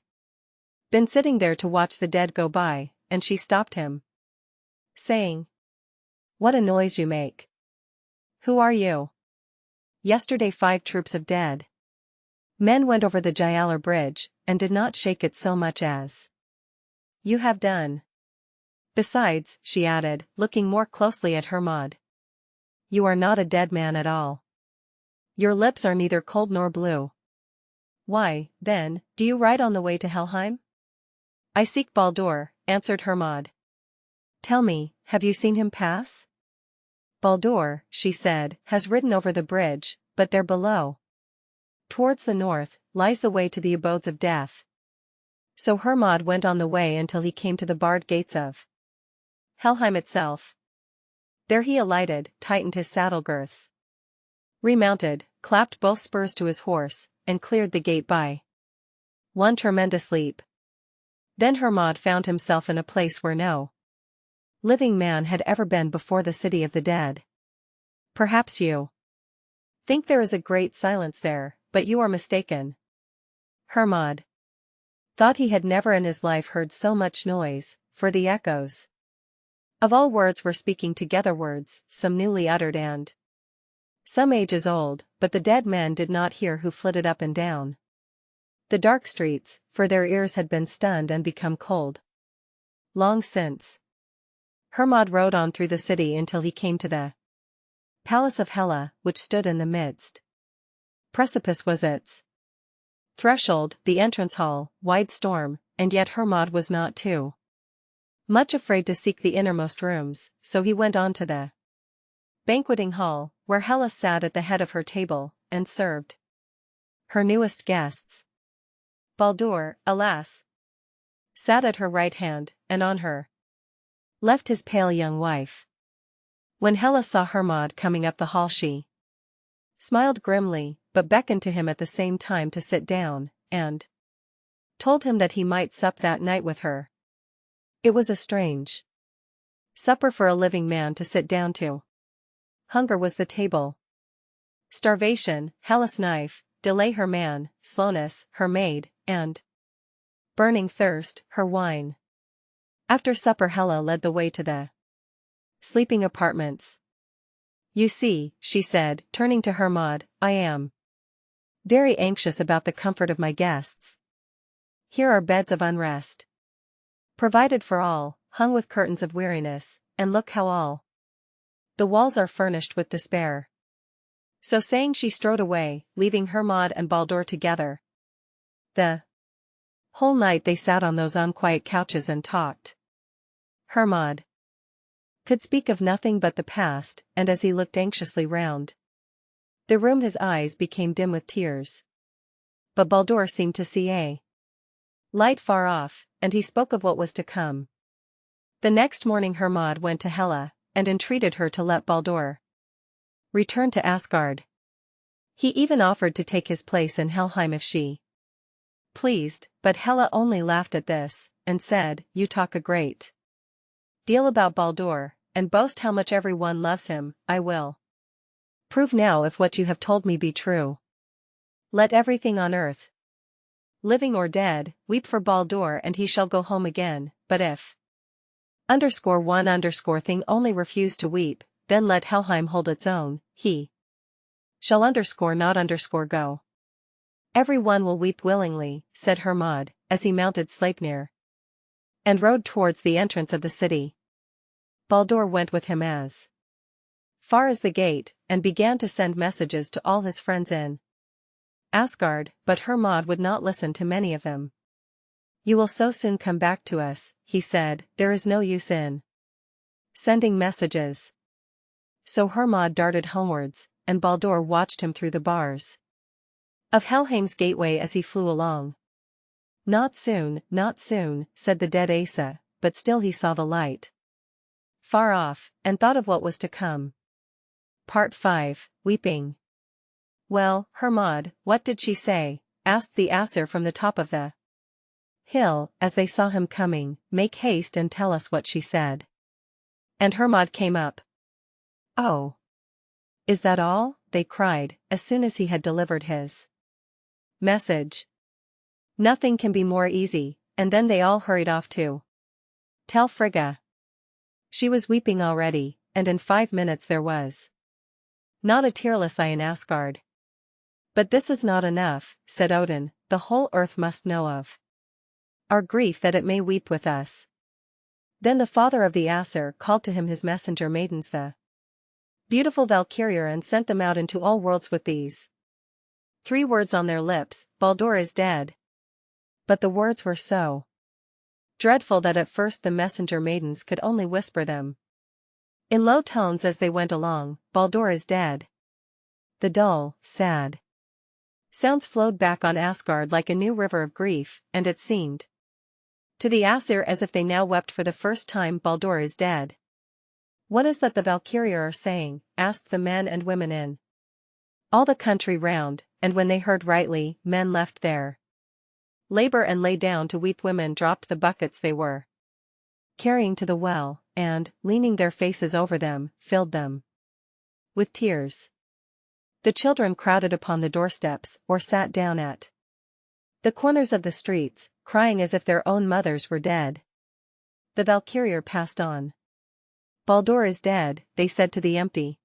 been sitting there to watch the dead go by, and she stopped him, saying, "What a noise you make! Who are you?" "Yesterday 5 troops of dead men went over the Gjallar bridge, and did not shake it so much as you have done. Besides," she added, looking more closely at Hermod, "you are not a dead man at all. Your lips are neither cold nor blue. Why, then, do you ride on the way to Helheim?" "I seek Baldur," answered Hermod. "Tell me, have you seen him pass?" "Baldur," she said, "has ridden over the bridge, but there below, towards the north, lies the way to the abodes of death." So Hermod went on the way until he came to the barred gates of Helheim itself. There he alighted, tightened his saddle girths, remounted, clapped both spurs to his horse, and cleared the gate by one tremendous leap. Then Hermod found himself in a place where no living man had ever been before the city of the dead. Perhaps you think there is a great silence there, but you are mistaken. Hermod thought he had never in his life heard so much noise, for the echoes of all words were speaking together, words, some newly uttered and some ages old, but the dead men did not hear, who flitted up and down the dark streets, for their ears had been stunned and become cold long since. Hermod rode on through the city until he came to the palace of Hela, which stood in the midst. Precipice was its threshold, the entrance hall, wide storm, and yet Hermod was not too much afraid to seek the innermost rooms, so he went on to the banqueting hall, where Hela sat at the head of her table, and served her newest guests. Baldur, alas, sat at her right hand, and on her left his pale young wife. When Hela saw Hermod coming up the hall, she smiled grimly, but beckoned to him at the same time to sit down, and told him that he might sup that night with her. It was a strange supper for a living man to sit down to. Hunger was the table, starvation, Hela's knife, delay her man, slowness, her maid, and burning thirst, her wine. After supper Hela led the way to the sleeping apartments. You see, she said, turning to Hermod, I am very anxious about the comfort of my guests. Here are beds of unrest, provided for all, hung with curtains of weariness, and look how all the walls are furnished with despair. So saying she strode away, leaving Hermod and Baldur together. The whole night they sat on those unquiet couches and talked. Hermod could speak of nothing but the past, and as he looked anxiously round the room his eyes became dim with tears. But Baldur seemed to see a light far off, and he spoke of what was to come. The next morning Hermod went to Hela, and entreated her to let Baldur return to Asgard. He even offered to take his place in Helheim if she pleased, but Hela only laughed at this, and said, You talk a great deal about Baldur, and boast how much everyone loves him. I will prove now if what you have told me be true. Let everything on earth, living or dead, weep for Baldur, and he shall go home again, but if _one_ thing only refuse to weep, then let Helheim hold its own, he shall _not_ go. Every one will weep willingly, said Hermod, as he mounted Sleipnir and rode towards the entrance of the city. Baldur went with him as far as the gate, and began to send messages to all his friends in Asgard, but Hermod would not listen to many of them. You will so soon come back to us, he said, there is no use in sending messages. So Hermod darted homewards, and Baldur watched him through the bars of Helheim's gateway as he flew along. Not soon, said the dead Asa, but still he saw the light far off, and thought of what was to come. Part 5, Weeping. Well, Hermod, what did she say? Asked the Aesir from the top of the hill, as they saw him coming. Make haste and tell us what she said. And Hermod came up. Oh! Is that all? They cried, as soon as he had delivered his message. Nothing can be more easy, and then they all hurried off to tell Frigga. She was weeping already, and in 5 minutes there was not a tearless eye in Asgard. But this is not enough, said Odin, the whole earth must know of our grief that it may weep with us. Then the father of the Aesir called to him his messenger maidens, the beautiful Valkyrier, and sent them out into all worlds with these 3 words on their lips, Baldur is dead. But the words were so dreadful that at first the messenger maidens could only whisper them in low tones as they went along, Baldur is dead. The dull, sad sounds flowed back on Asgard like a new river of grief, and it seemed to the Aesir as if they now wept for the first time. Baldur is dead. What is that the Valkyrier are saying? Asked the men and women in all the country round, and when they heard rightly, men left their labor and lay down to weep. Women dropped the buckets they were carrying to the well, and, leaning their faces over them, filled them with tears. The children crowded upon the doorsteps or sat down at the corners of the streets, crying as if their own mothers were dead. The Valkyrier passed on. "Baldur is dead," they said to the empty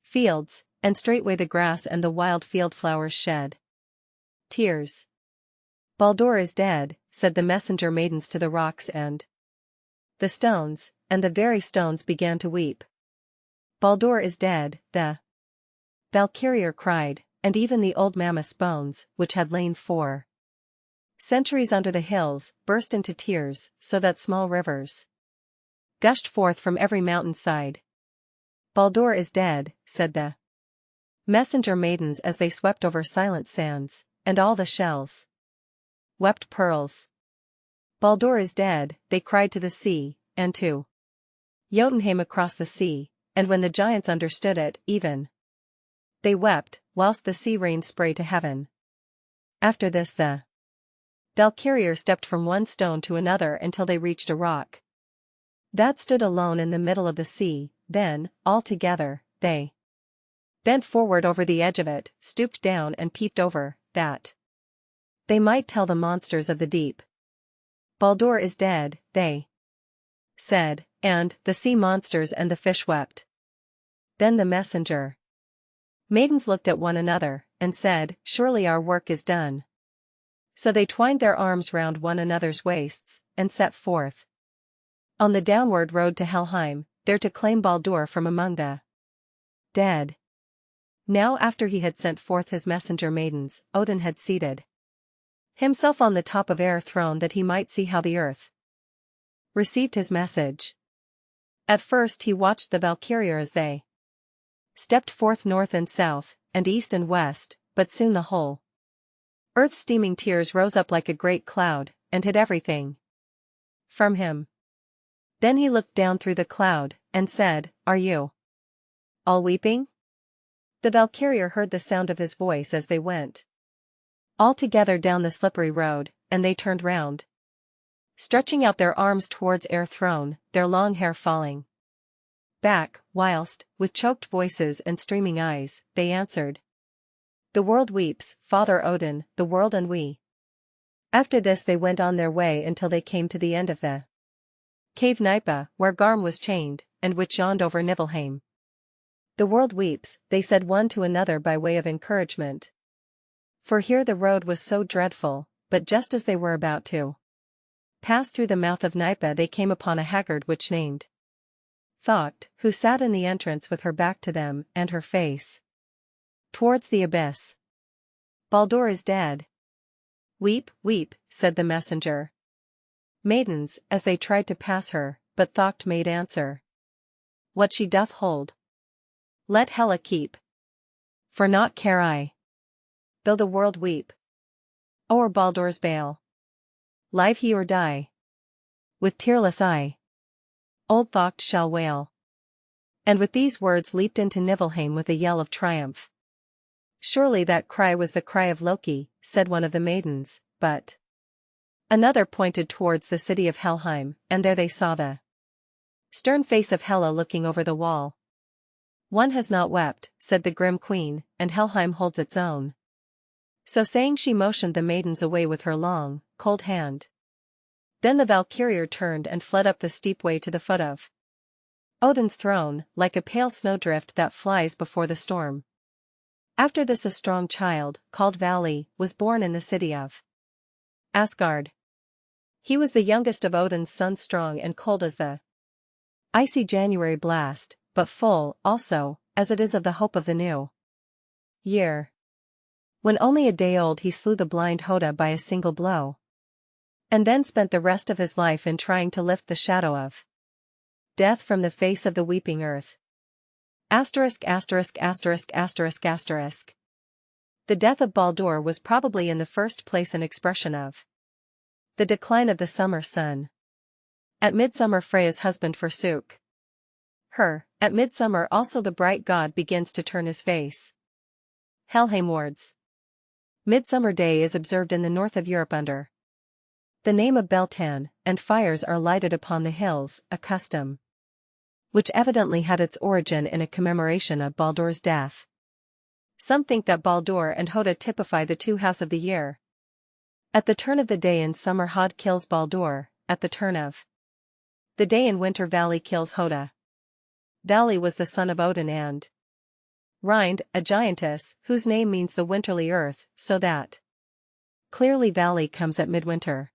fields, and straightway the grass and the wild field flowers shed tears. "Baldur is dead," said the messenger maidens to the rocks and the stones, and the very stones began to weep. "Baldur is dead," the Valkyrier cried, and even the old mammoth's bones, which had lain for centuries under the hills, burst into tears, so that small rivers gushed forth from every mountain side. "Baldur is dead," said the messenger maidens as they swept over silent sands, and all the shells wept pearls. "Baldur is dead," they cried to the sea, and to Jotunheim across the sea, and when the giants understood it, even they wept, whilst the sea rained spray to heaven. After this the Valkyrier stepped from one stone to another until they reached a rock that stood alone in the middle of the sea. Then, all together, they bent forward over the edge of it, stooped down and peeped over, that they might tell the monsters of the deep. "Baldur is dead," they said, and the sea monsters and the fish wept. Then the messenger maidens looked at one another, and said, "Surely our work is done." So they twined their arms round one another's waists, and set forth on the downward road to Helheim, there to claim Baldur from among the dead. Now after he had sent forth his messenger maidens, Odin had seated himself on the top of Air throne that he might see how the earth received his message. At first he watched the Valkyrier as they stepped forth north and south, and east and west, but soon the whole earth's steaming tears rose up like a great cloud, and hid everything from him. Then he looked down through the cloud, and said, "Are you all weeping?" The Valkyrier heard the sound of his voice as they went all together down the slippery road, and they turned round, stretching out their arms towards Air throne, their long hair falling back, whilst, with choked voices and streaming eyes, they answered, "The world weeps, Father Odin, the world and we." After this they went on their way until they came to the end of the cave Nipa, where Garm was chained, and which yawned over Niflheim. "The world weeps," they said one to another by way of encouragement. For here the road was so dreadful, but just as they were about to pass through the mouth of Nipa they came upon a haggard witch named Thocht, who sat in the entrance with her back to them and her face towards the abyss. "Baldur is dead." "Weep, weep," said the messenger maidens, as they tried to pass her, but Thocht made answer, "What she doth hold, let Hela keep. For naught care I, though the world weep, o'er Baldur's bale. Live he or die, with tearless eye, old Thocht shall wail." And with these words leaped into Niflheim with a yell of triumph. "Surely that cry was the cry of Loki," said one of the maidens, but another pointed towards the city of Helheim, and there they saw the stern face of Hela looking over the wall. "One has not wept," said the grim queen, "and Helheim holds its own." So saying she motioned the maidens away with her long, cold hand. Then the Valkyrier turned and fled up the steep way to the foot of Odin's throne, like a pale snowdrift that flies before the storm. After this a strong child, called Vali, was born in the city of Asgard. He was the youngest of Odin's sons, strong and cold as the icy January blast, but full, also, as it is of the hope of the new year. When only a day old he slew the blind Hoda by a single blow, and then spent the rest of his life in trying to lift the shadow of death from the face of the weeping earth. Asterisk asterisk asterisk asterisk asterisk. The death of Baldur was probably in the first place an expression of the decline of the summer sun. At midsummer Freya's husband forsook her. At midsummer also the bright god begins to turn his face Helheimwards. Midsummer Day is observed in the north of Europe under the name of Beltan, and fires are lighted upon the hills, a custom which evidently had its origin in a commemoration of Baldur's death. Some think that Baldur and Hoda typify the two halves of the year. At the turn of the day in summer Hod kills Baldur, at the turn of the day in winter Vali kills Hoda. Vali was the son of Odin and Rind, a giantess, whose name means the winterly earth, so that clearly Vali comes at midwinter.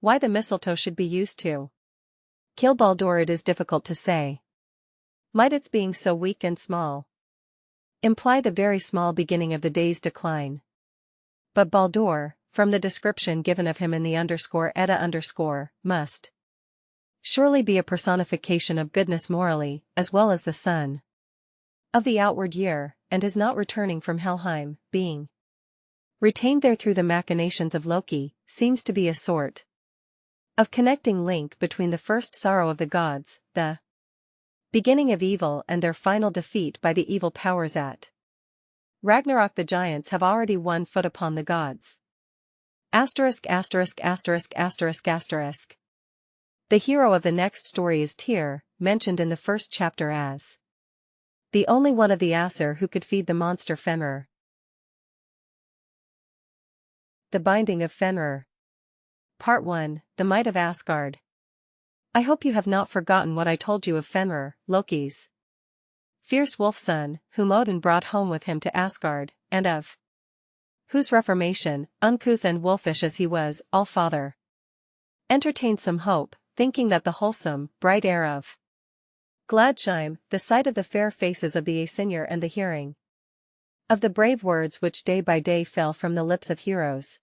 Why the mistletoe should be used to kill Baldur it is difficult to say. Might its being so weak and small imply the very small beginning of the day's decline? But Baldur, from the description given of him in the Edda_, must surely be a personification of goodness morally, as well as the sun of the outward year, and is not returning from Helheim, being retained there through the machinations of Loki, seems to be a sort of connecting link between the first sorrow of the gods, the beginning of evil and their final defeat by the evil powers at Ragnarok. The giants have already won foot upon the gods. ***********. The hero of the next story is Tyr, mentioned in the first chapter as the only one of the Aesir who could feed the monster Fenrir. The Binding of Fenrir. Part 1, The Might of Asgard. I hope you have not forgotten what I told you of Fenrir, Loki's fierce wolf son, whom Odin brought home with him to Asgard, and of whose reformation, uncouth and wolfish as he was, All-Father entertained some hope, thinking that the wholesome, bright air of Gladsheim, the sight of the fair faces of the Aesir and the hearing of the brave words which day by day fell from the lips of heroes,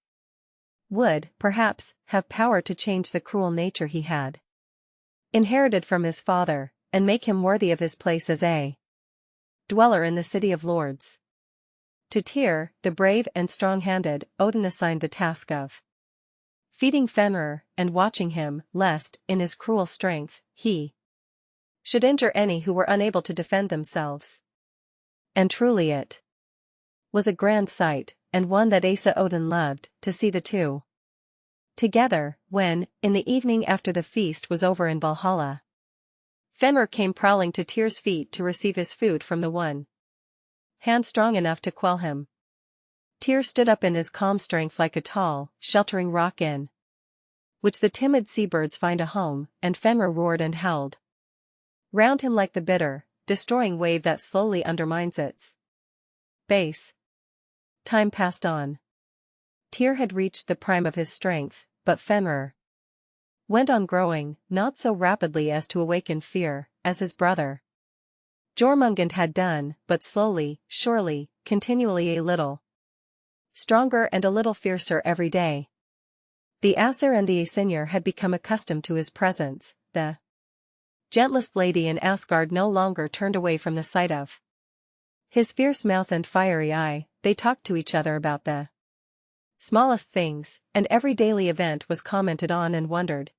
would, perhaps, have power to change the cruel nature he had inherited from his father, and make him worthy of his place as a dweller in the city of lords. To Tyr, the brave and strong-handed, Odin assigned the task of feeding Fenrir, and watching him, lest, in his cruel strength, he should injure any who were unable to defend themselves. And truly it was a grand sight, and one that Asa Odin loved, to see the two together, when, in the evening after the feast was over in Valhalla, Fenrir came prowling to Tyr's feet to receive his food from the one hand strong enough to quell him. Tyr stood up in his calm strength like a tall, sheltering rock in which the timid seabirds find a home, and Fenrir roared and howled round him like the bitter, destroying wave that slowly undermines its base. Time passed on. Tyr had reached the prime of his strength, but Fenrir went on growing, not so rapidly as to awaken fear, as his brother Jormungand had done, but slowly, surely, continually a little stronger and a little fiercer every day. The Aesir and the Aesir had become accustomed to his presence. The gentlest lady in Asgard no longer turned away from the sight of his fierce mouth and fiery eye. They talked to each other about the smallest things, and every daily event was commented on and wondered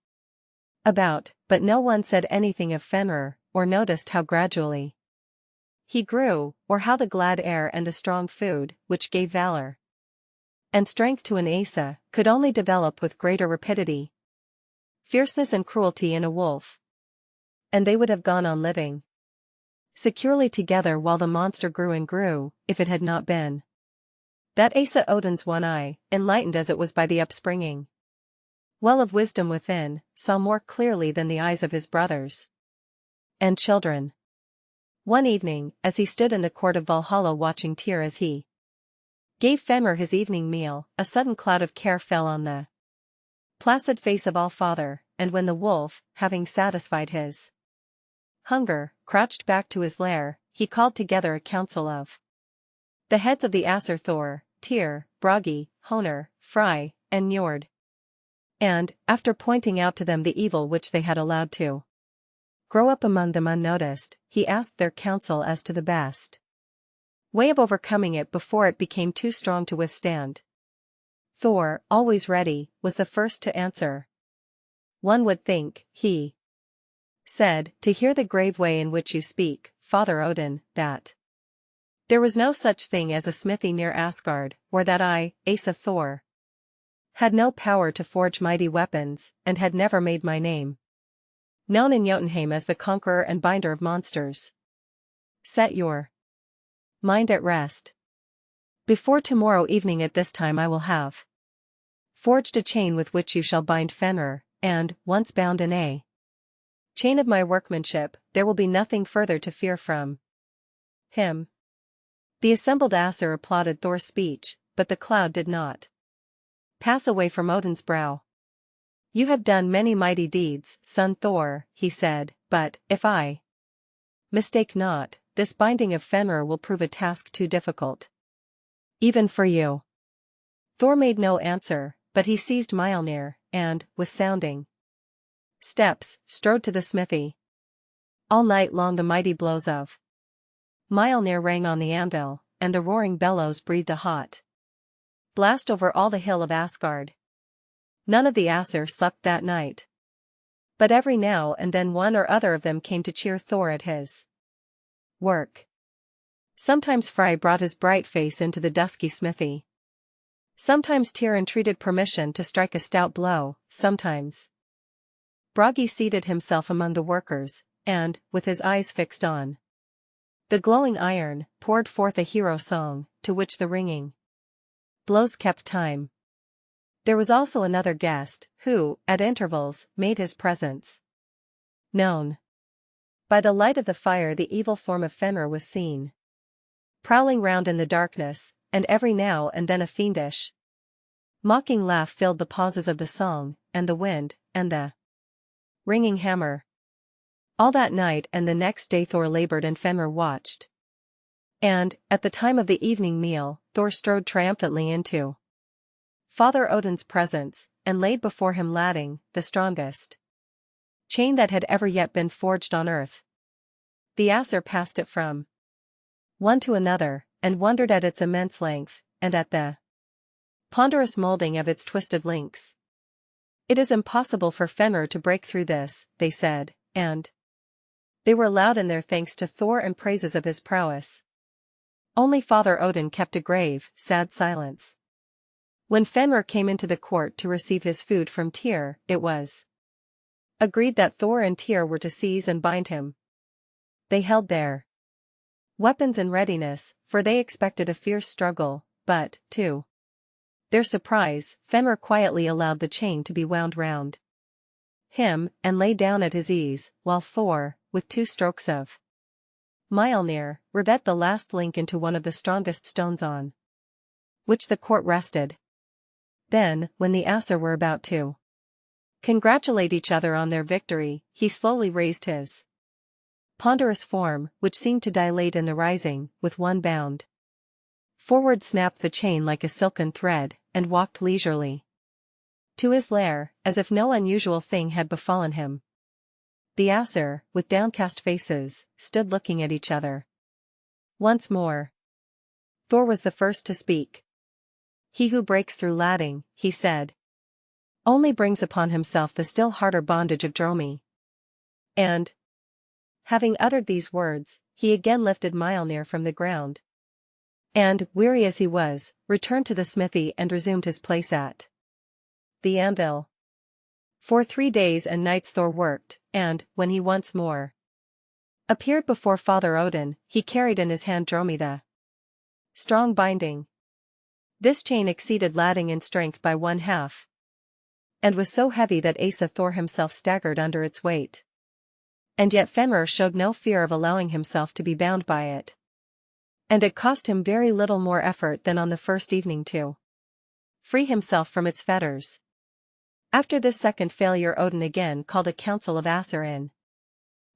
about, but no one said anything of Fenrir, or noticed how gradually he grew, or how the glad air and the strong food, which gave valor and strength to an Asa, could only develop with greater rapidity, fierceness and cruelty in a wolf. And they would have gone on living securely together while the monster grew and grew, if it had not been that Asa Odin's one eye, enlightened as it was by the upspringing well of wisdom within, saw more clearly than the eyes of his brothers and children. One evening, as he stood in the court of Valhalla watching Tyr as he gave Fenrir his evening meal, a sudden cloud of care fell on the placid face of All-Father, and when the wolf, having satisfied his hunger, crouched back to his lair, he called together a council of the heads of the Aesir Thor, Tyr, Bragi, Honor, Frey, and Njord. And, after pointing out to them the evil which they had allowed to grow up among them unnoticed, he asked their counsel as to the best way of overcoming it before it became too strong to withstand. Thor, always ready, was the first to answer. One would think, he said, to hear the grave way in which you speak, Father Odin, that there was no such thing as a smithy near Asgard, or that I, Asa Thor, had no power to forge mighty weapons, and had never made my name known in Jotunheim as the conqueror and binder of monsters. Set your mind at rest. Before tomorrow evening at this time I will have forged a chain with which you shall bind Fenrir, and, once bound in a chain of my workmanship, there will be nothing further to fear from him. The assembled Aesir applauded Thor's speech, but the cloud did not pass away from Odin's brow. You have done many mighty deeds, son Thor, he said, but, if I mistake not, this binding of Fenrir will prove a task too difficult even for you. Thor made no answer, but he seized Mjolnir, and, with sounding steps, strode to the smithy. All night long the mighty blows of Mjolnir rang on the anvil, and the roaring bellows breathed a hot blast over all the hill of Asgard. None of the Aesir slept that night. But every now and then one or other of them came to cheer Thor at his work. Sometimes Frey brought his bright face into the dusky smithy. Sometimes Tyr entreated permission to strike a stout blow, sometimes Bragi seated himself among the workers, and, with his eyes fixed on the glowing iron, poured forth a hero song, to which the ringing blows kept time. There was also another guest, who, at intervals, made his presence known. By the light of the fire the evil form of Fenrir was seen prowling round in the darkness, and every now and then a fiendish mocking laugh filled the pauses of the song, and the wind, and the ringing hammer. All that night and the next day Thor labored and Fenrir watched. And, at the time of the evening meal, Thor strode triumphantly into Father Odin's presence, and laid before him Ladding, the strongest chain that had ever yet been forged on earth. The Aesir passed it from one to another, and wondered at its immense length, and at the ponderous molding of its twisted links. It is impossible for Fenrir to break through this, they said, and they were loud in their thanks to Thor and praises of his prowess. Only Father Odin kept a grave, sad silence. When Fenrir came into the court to receive his food from Tyr, it was agreed that Thor and Tyr were to seize and bind him. They held their weapons in readiness, for they expected a fierce struggle, but, to their surprise, Fenrir quietly allowed the chain to be wound round him, and lay down at his ease, while Thor, with 2 strokes of Mjolnir, revet the last link into one of the strongest stones on which the court rested. Then, when the Aesir were about to congratulate each other on their victory, he slowly raised his ponderous form, which seemed to dilate in the rising, with one bound forward snapped the chain like a silken thread, and walked leisurely to his lair, as if no unusual thing had befallen him. The Aesir, with downcast faces, stood looking at each other. Once more, Thor was the first to speak. He who breaks through Ladding, he said, only brings upon himself the still harder bondage of Dromi. And, having uttered these words, he again lifted Mjolnir from the ground. And, weary as he was, returned to the smithy and resumed his place at the anvil. For 3 days and nights Thor worked, and, when he once more appeared before Father Odin, he carried in his hand Dromi the strong binding. This chain exceeded Ladding in strength by 1/2, and was so heavy that Asa Thor himself staggered under its weight. And yet Fenrir showed no fear of allowing himself to be bound by it. And it cost him very little more effort than on the first evening to free himself from its fetters. After this second failure Odin again called a council of Aesir in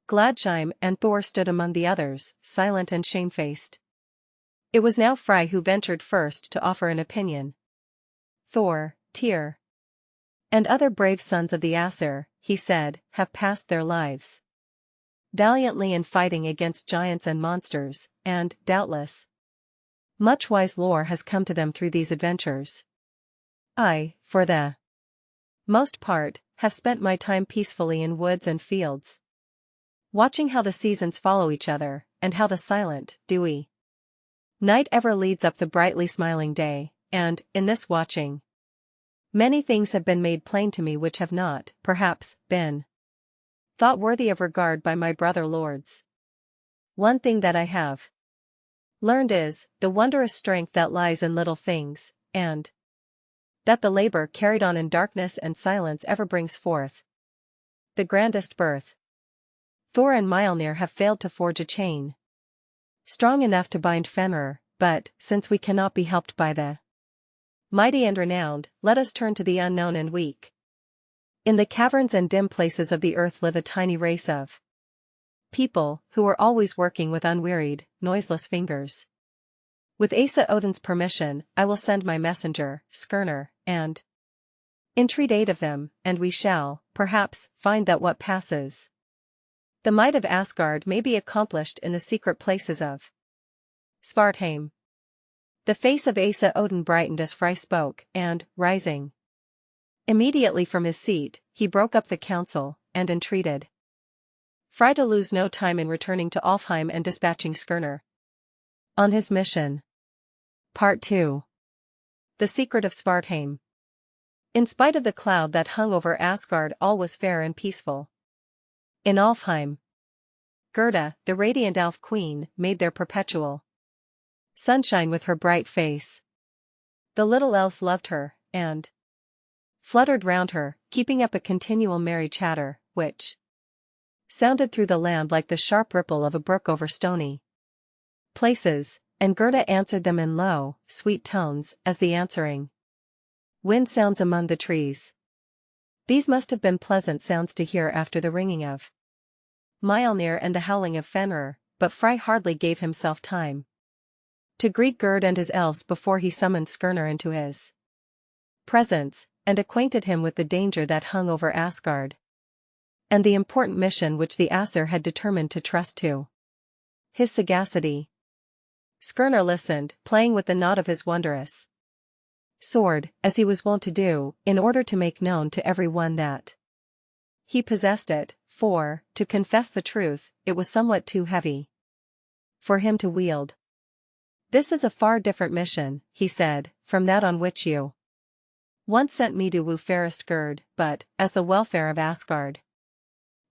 Gladsheim, and Thor stood among the others, silent and shamefaced. It was now Frey who ventured first to offer an opinion. Thor, Tyr, and other brave sons of the Aesir, he said, have passed their lives valiantly in fighting against giants and monsters, and, doubtless, much wise lore has come to them through these adventures. I, for the most part, have spent my time peacefully in woods and fields, watching how the seasons follow each other, and how the silent, dewy night ever leads up the brightly smiling day, and, in this watching, Many things have been made plain to me which have not, perhaps, been thought worthy of regard by my brother lords. One thing that I have learned is, the wondrous strength that lies in little things, and that the labor carried on in darkness and silence ever brings forth the grandest birth. Thor and Mjolnir have failed to forge a chain strong enough to bind Fenrir, but, since we cannot be helped by the mighty and renowned, let us turn to the unknown and weak. In the caverns and dim places of the earth live a tiny race of people who are always working with unwearied, noiseless fingers. With Asa Odin's permission, I will send my messenger, Skirnir, and entreat aid of them, and we shall, perhaps, find that what passes the might of Asgard may be accomplished in the secret places of Svartheim. The face of Asa Odin brightened as Frey spoke, and, rising immediately from his seat, he broke up the council, and entreated Frey to lose no time in returning to Alfheim and dispatching Skirnir on his mission. Part 2. The Secret of Svartheim. In spite of the cloud that hung over Asgard, all was fair and peaceful. In Alfheim, Gerda, the radiant elf queen, made their perpetual sunshine with her bright face. The little elves loved her, and fluttered round her, keeping up a continual merry chatter, which sounded through the land like the sharp ripple of a brook over stony places, and Gerda answered them in low, sweet tones, as the answering wind sounds among the trees. These must have been pleasant sounds to hear after the ringing of Mjolnir and the howling of Fenrir, but Frey hardly gave himself time to greet Gerd and his elves before he summoned Skirnir into his presence, and acquainted him with the danger that hung over Asgard, and the important mission which the Aesir had determined to trust to his sagacity. Skirnir listened, playing with the knot of his wondrous sword, as he was wont to do, in order to make known to every one that he possessed it, for, to confess the truth, it was somewhat too heavy for him to wield. "This is a far different mission," he said, "from that on which you once sent me to woo fairest Gerd, but, as the welfare of Asgard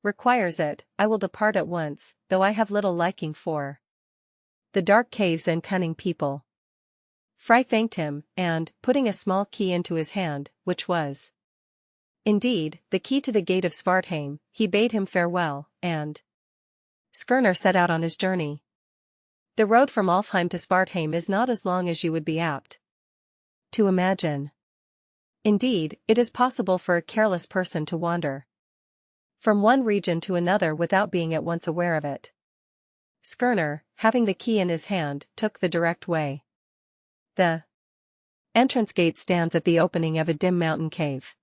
requires it, I will depart at once, though I have little liking for the dark caves and cunning people." Frey thanked him, and, putting a small key into his hand, which was indeed the key to the gate of Svartheim, he bade him farewell, and Skirnir set out on his journey. The road from Alfheim to Svartheim is not as long as you would be apt to imagine. Indeed, it is possible for a careless person to wander from one region to another without being at once aware of it. Skirnir, having the key in his hand, took the direct way. The entrance gate stands at the opening of a dim mountain cave.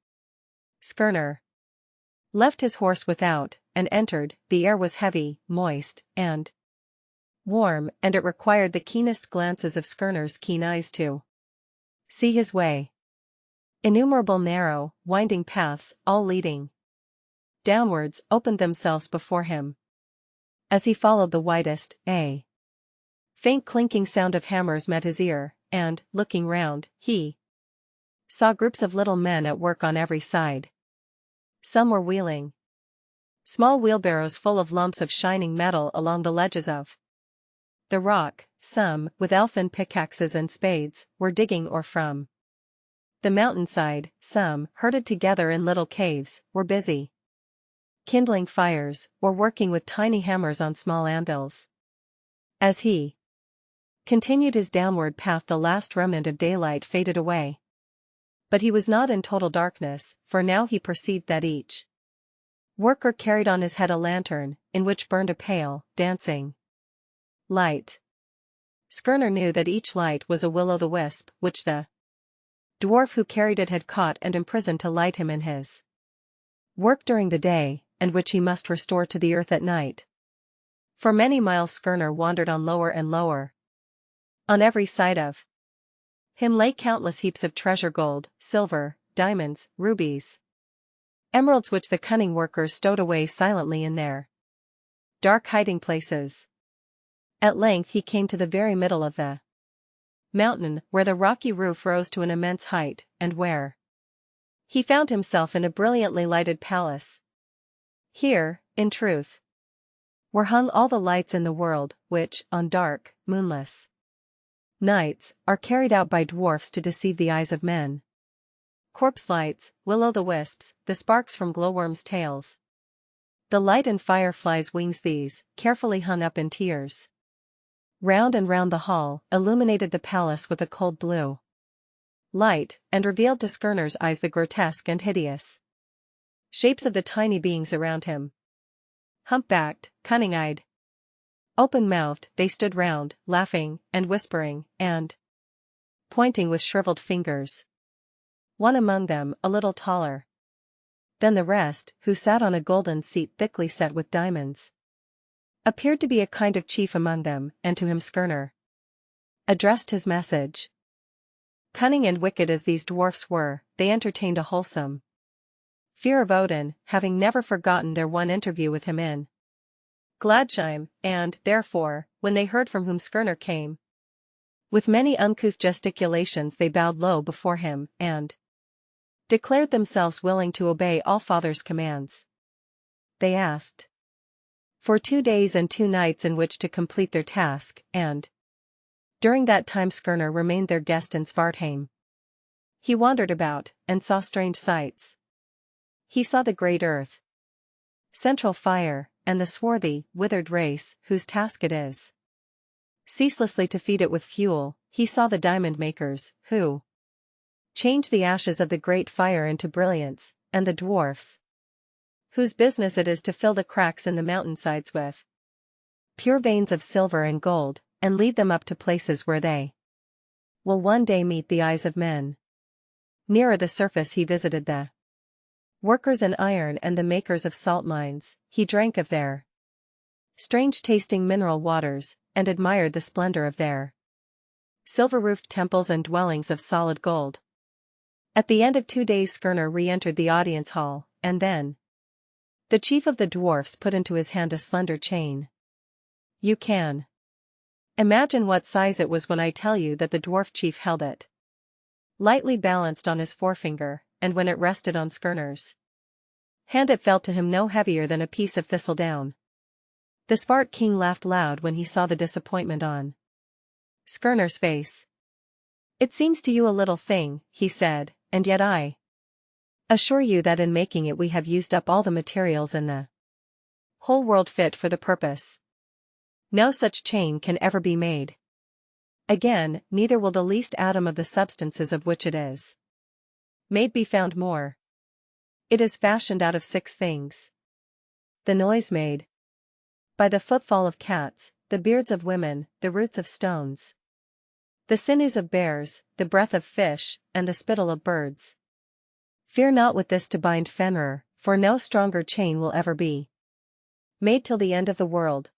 Skirnir left his horse without, and entered. The air was heavy, moist, and warm, and it required the keenest glances of Skirnir's keen eyes to see his way. Innumerable narrow, winding paths, all leading downwards, opened themselves before him. As he followed the widest, a faint clinking sound of hammers met his ear, and, looking round, he saw groups of little men at work on every side. Some were wheeling small wheelbarrows full of lumps of shining metal along the ledges of the rock, some, with elfin pickaxes and spades, were digging or from the mountainside, some, herded together in little caves, were busy kindling fires, or working with tiny hammers on small anvils. As he continued his downward path, the last remnant of daylight faded away. But he was not in total darkness, for now he perceived that each worker carried on his head a lantern, in which burned a pale, dancing light. Skirnir knew that each light was a will-o'-the-wisp, which the dwarf who carried it had caught and imprisoned to light him in his work during the day, and which he must restore to the earth at night. For many miles Skirnir wandered on lower and lower. On every side of him lay countless heaps of treasure, gold, silver, diamonds, rubies, emeralds, which the cunning workers stowed away silently in their dark hiding places. At length he came to the very middle of the mountain, where the rocky roof rose to an immense height, and where He found himself in a brilliantly lighted palace. Here, in truth, were hung all the lights in the world, which, on dark, moonless nights, are carried out by dwarfs to deceive the eyes of men. Corpse lights, will-o'-the-wisps, the sparks from glowworms' tails. The light and fireflies' wings, these, carefully hung up in tiers. Round and round the hall, illuminated the palace with a cold blue light, and revealed to Skirnir's eyes the grotesque and hideous shapes of the tiny beings around him. Hump-backed, cunning-eyed, open-mouthed, they stood round, laughing, and whispering, and pointing with shriveled fingers. One among them, a little taller than the rest, who sat on a golden seat thickly set with diamonds, appeared to be a kind of chief among them, and to him Skirnir addressed his message. Cunning and wicked as these dwarfs were, they entertained a wholesome fear of Odin, having never forgotten their one interview with him in Gladsheim, and, therefore, when they heard from whom Skirnir came, with many uncouth gesticulations they bowed low before him, and declared themselves willing to obey all Father's commands. They asked for 2 days and 2 nights in which to complete their task, and during that time Skirnir remained their guest in Svartheim. He wandered about, and saw strange sights. He saw the great earth, central fire, and the swarthy, withered race, whose task it is ceaselessly to feed it with fuel. He saw the diamond makers, who change the ashes of the great fire into brilliance, and the dwarfs, whose business it is to fill the cracks in the mountainsides with pure veins of silver and gold, and lead them up to places where they will one day meet the eyes of men. Nearer the surface he visited the workers in iron and the makers of salt mines. He drank of their strange-tasting mineral waters, and admired the splendor of their silver-roofed temples and dwellings of solid gold. At the end of 2 days Skirnir re-entered the audience hall, and then the chief of the dwarfs put into his hand a slender chain. You can imagine what size it was when I tell you that the dwarf chief held it lightly balanced on his forefinger, and when it rested on Skirnir's hand it felt to him no heavier than a piece of thistledown. The Svart king laughed loud when he saw the disappointment on Skirnir's face. It seems to you a little thing, he said, and yet I assure you that in making it we have used up all the materials in the whole world fit for the purpose. No such chain can ever be made again, neither will the least atom of the substances of which it is made be found more. It is fashioned out of 6 things: the noise made by the footfall of cats, the beards of women, the roots of stones, the sinews of bears, the breath of fish, and the spittle of birds. Fear not with this to bind Fenrir, for no stronger chain will ever be made till the end of the world.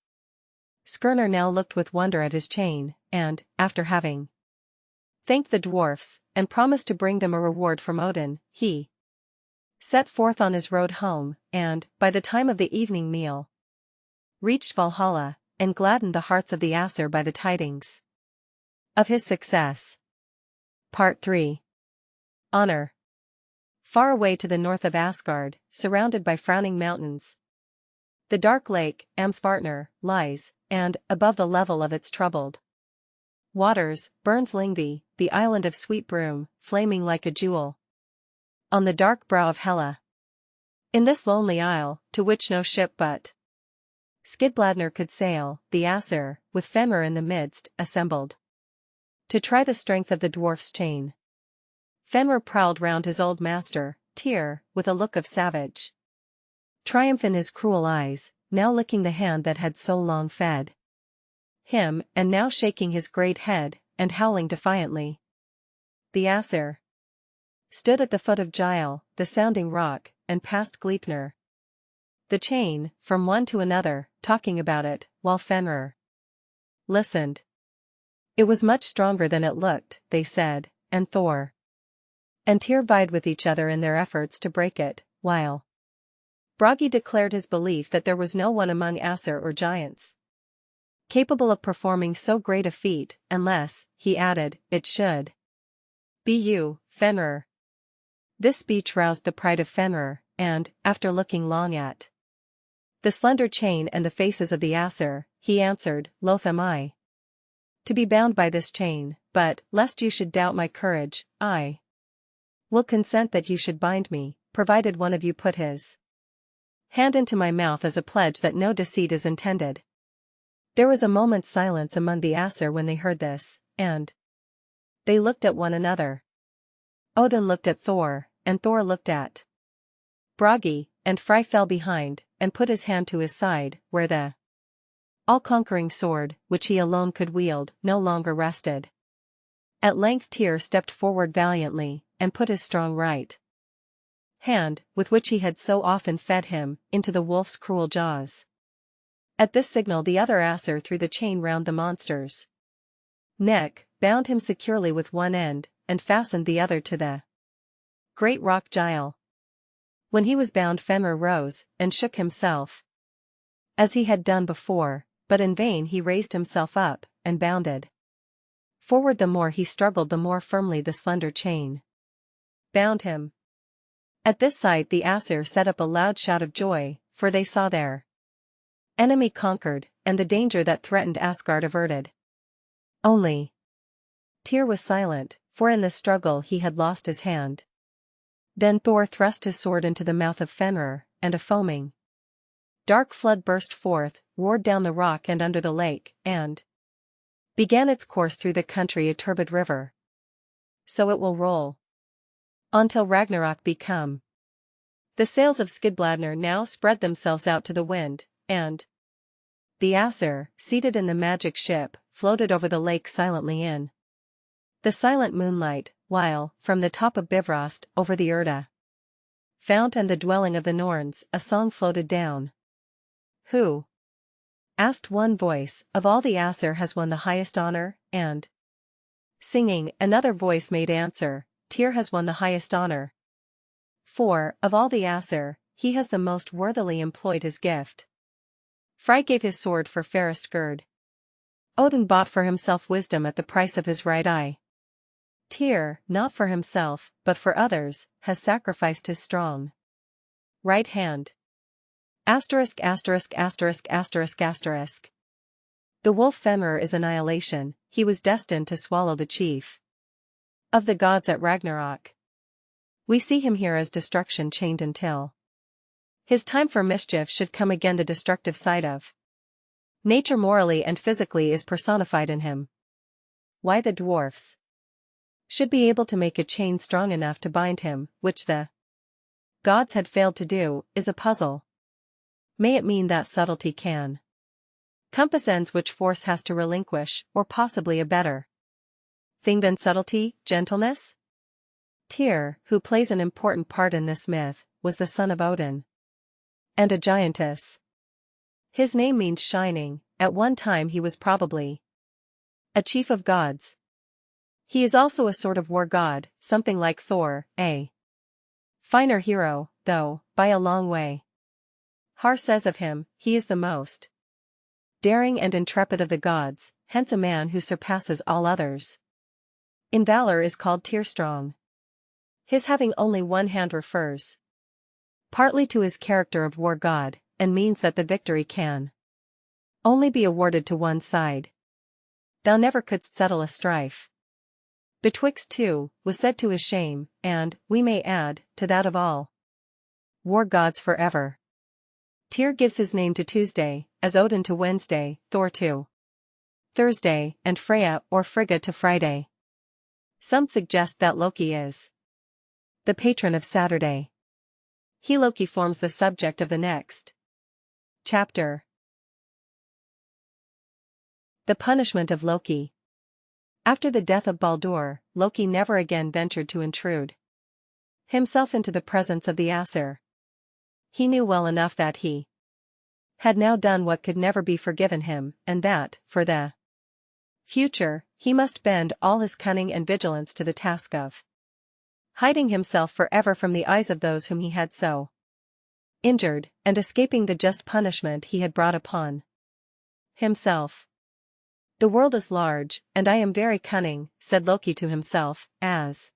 Skirnir now looked with wonder at his chain, and, after having thanked the dwarfs, and promised to bring them a reward from Odin, he set forth on his road home, and, by the time of the evening meal, reached Valhalla, and gladdened the hearts of the Aesir by the tidings of his success. Part 3. Honor. Far away to the north of Asgard, surrounded by frowning mountains, the dark lake, Amsvartnir, lies, and, above the level of its troubled waters, burns Lyngvi, the island of sweet broom, flaming like a jewel on the dark brow of Hela. In this lonely isle, to which no ship but Skidbladnir could sail, the Aesir, with Fenrir in the midst, assembled to try the strength of the dwarf's chain. Fenrir prowled round his old master, Tyr, with a look of savage triumph in his cruel eyes, now licking the hand that had so long fed him, and now shaking his great head, and howling defiantly. The Aesir stood at the foot of Gile, the sounding rock, and passed Gleipnir the chain, from one to another, talking about it, while Fenrir listened. It was much stronger than it looked, they said, and Thor and Tyr vied with each other in their efforts to break it, while Bragi declared his belief that there was no one among Aesir or giants capable of performing so great a feat, unless, he added, it should be you, Fenrir. This speech roused the pride of Fenrir, and, after looking long at the slender chain and the faces of the Aesir, he answered, "Loath am I to be bound by this chain, but, lest you should doubt my courage, I will consent that you should bind me, provided one of you put his hand into my mouth as a pledge that no deceit is intended." There was a moment's silence among the Aesir when they heard this, and they looked at one another. Odin looked at Thor, and Thor looked at Bragi, and Frey fell behind, and put his hand to his side, where the all-conquering sword, which he alone could wield, no longer rested. At length Tyr stepped forward valiantly, and put his strong right hand, with which he had so often fed him, into the wolf's cruel jaws. At this signal the other Aesir threw the chain round the monster's neck, bound him securely with one end, and fastened the other to the great rock Gile. When he was bound, Fenrir rose, and shook himself, as he had done before, but in vain he raised himself up, and bounded forward. The more he struggled, the more firmly the slender chain bound him. At this sight the Aesir set up a loud shout of joy, for they saw their enemy conquered, and the danger that threatened Asgard averted. Only Tyr was silent, for in the struggle he had lost his hand. Then Thor thrust his sword into the mouth of Fenrir, and a foaming dark flood burst forth, roared down the rock and under the lake, and began its course through the country, a turbid river. So it will roll on till Ragnarok be come. The sails of Skidbladnir now spread themselves out to the wind, and the Aesir, seated in the magic ship, floated over the lake silently in the silent moonlight, while, from the top of Bifrost, over the Urda fount and the dwelling of the Norns, a song floated down. "Who," asked one voice, "of all the Aesir has won the highest honor?" And, singing, another voice made answer, "Tyr has won the highest honor. For, of all the Aesir, he has the most worthily employed his gift." Frey gave his sword for fairest gird. Odin bought for himself wisdom at the price of his right eye. Tyr, not for himself, but for others, has sacrificed his strong right hand. Asterisk asterisk asterisk asterisk asterisk. The wolf Fenrir is annihilation. He was destined to swallow the chief of the gods at Ragnarok. We see him here as destruction chained until his time for mischief should come again. The destructive side of nature morally and physically is personified in him. Why the dwarfs should be able to make a chain strong enough to bind him, which the gods had failed to do, is a puzzle. May it mean that subtlety can compass ends which force has to relinquish, or possibly a better thing than subtlety, gentleness? Tyr, who plays an important part in this myth, was the son of Odin and a giantess. His name means shining. At one time he was probably a chief of gods. He is also a sort of war god, something like Thor, a finer hero, though, by a long way. Har says of him, he is the most daring and intrepid of the gods, hence a man who surpasses all others in valor is called Tyrstrong. His having only one hand refers partly to his character of war god, and means that the victory can only be awarded to one side. Thou never couldst settle a strife betwixt two, was said to his shame, and, we may add, to that of all war gods forever. Tyr gives his name to Tuesday, as Odin to Wednesday, Thor to Thursday, and Freya or Frigga to Friday. Some suggest that Loki is the patron of Saturday. Loki forms the subject of the next chapter. The punishment of Loki. After the death of Baldur, Loki never again ventured to intrude himself into the presence of the Aesir. He knew well enough that he had now done what could never be forgiven him, and that, for the future, he must bend all his cunning and vigilance to the task of hiding himself forever from the eyes of those whom he had so injured, and escaping the just punishment he had brought upon himself. The world is large, and I am very cunning, said Loki to himself, as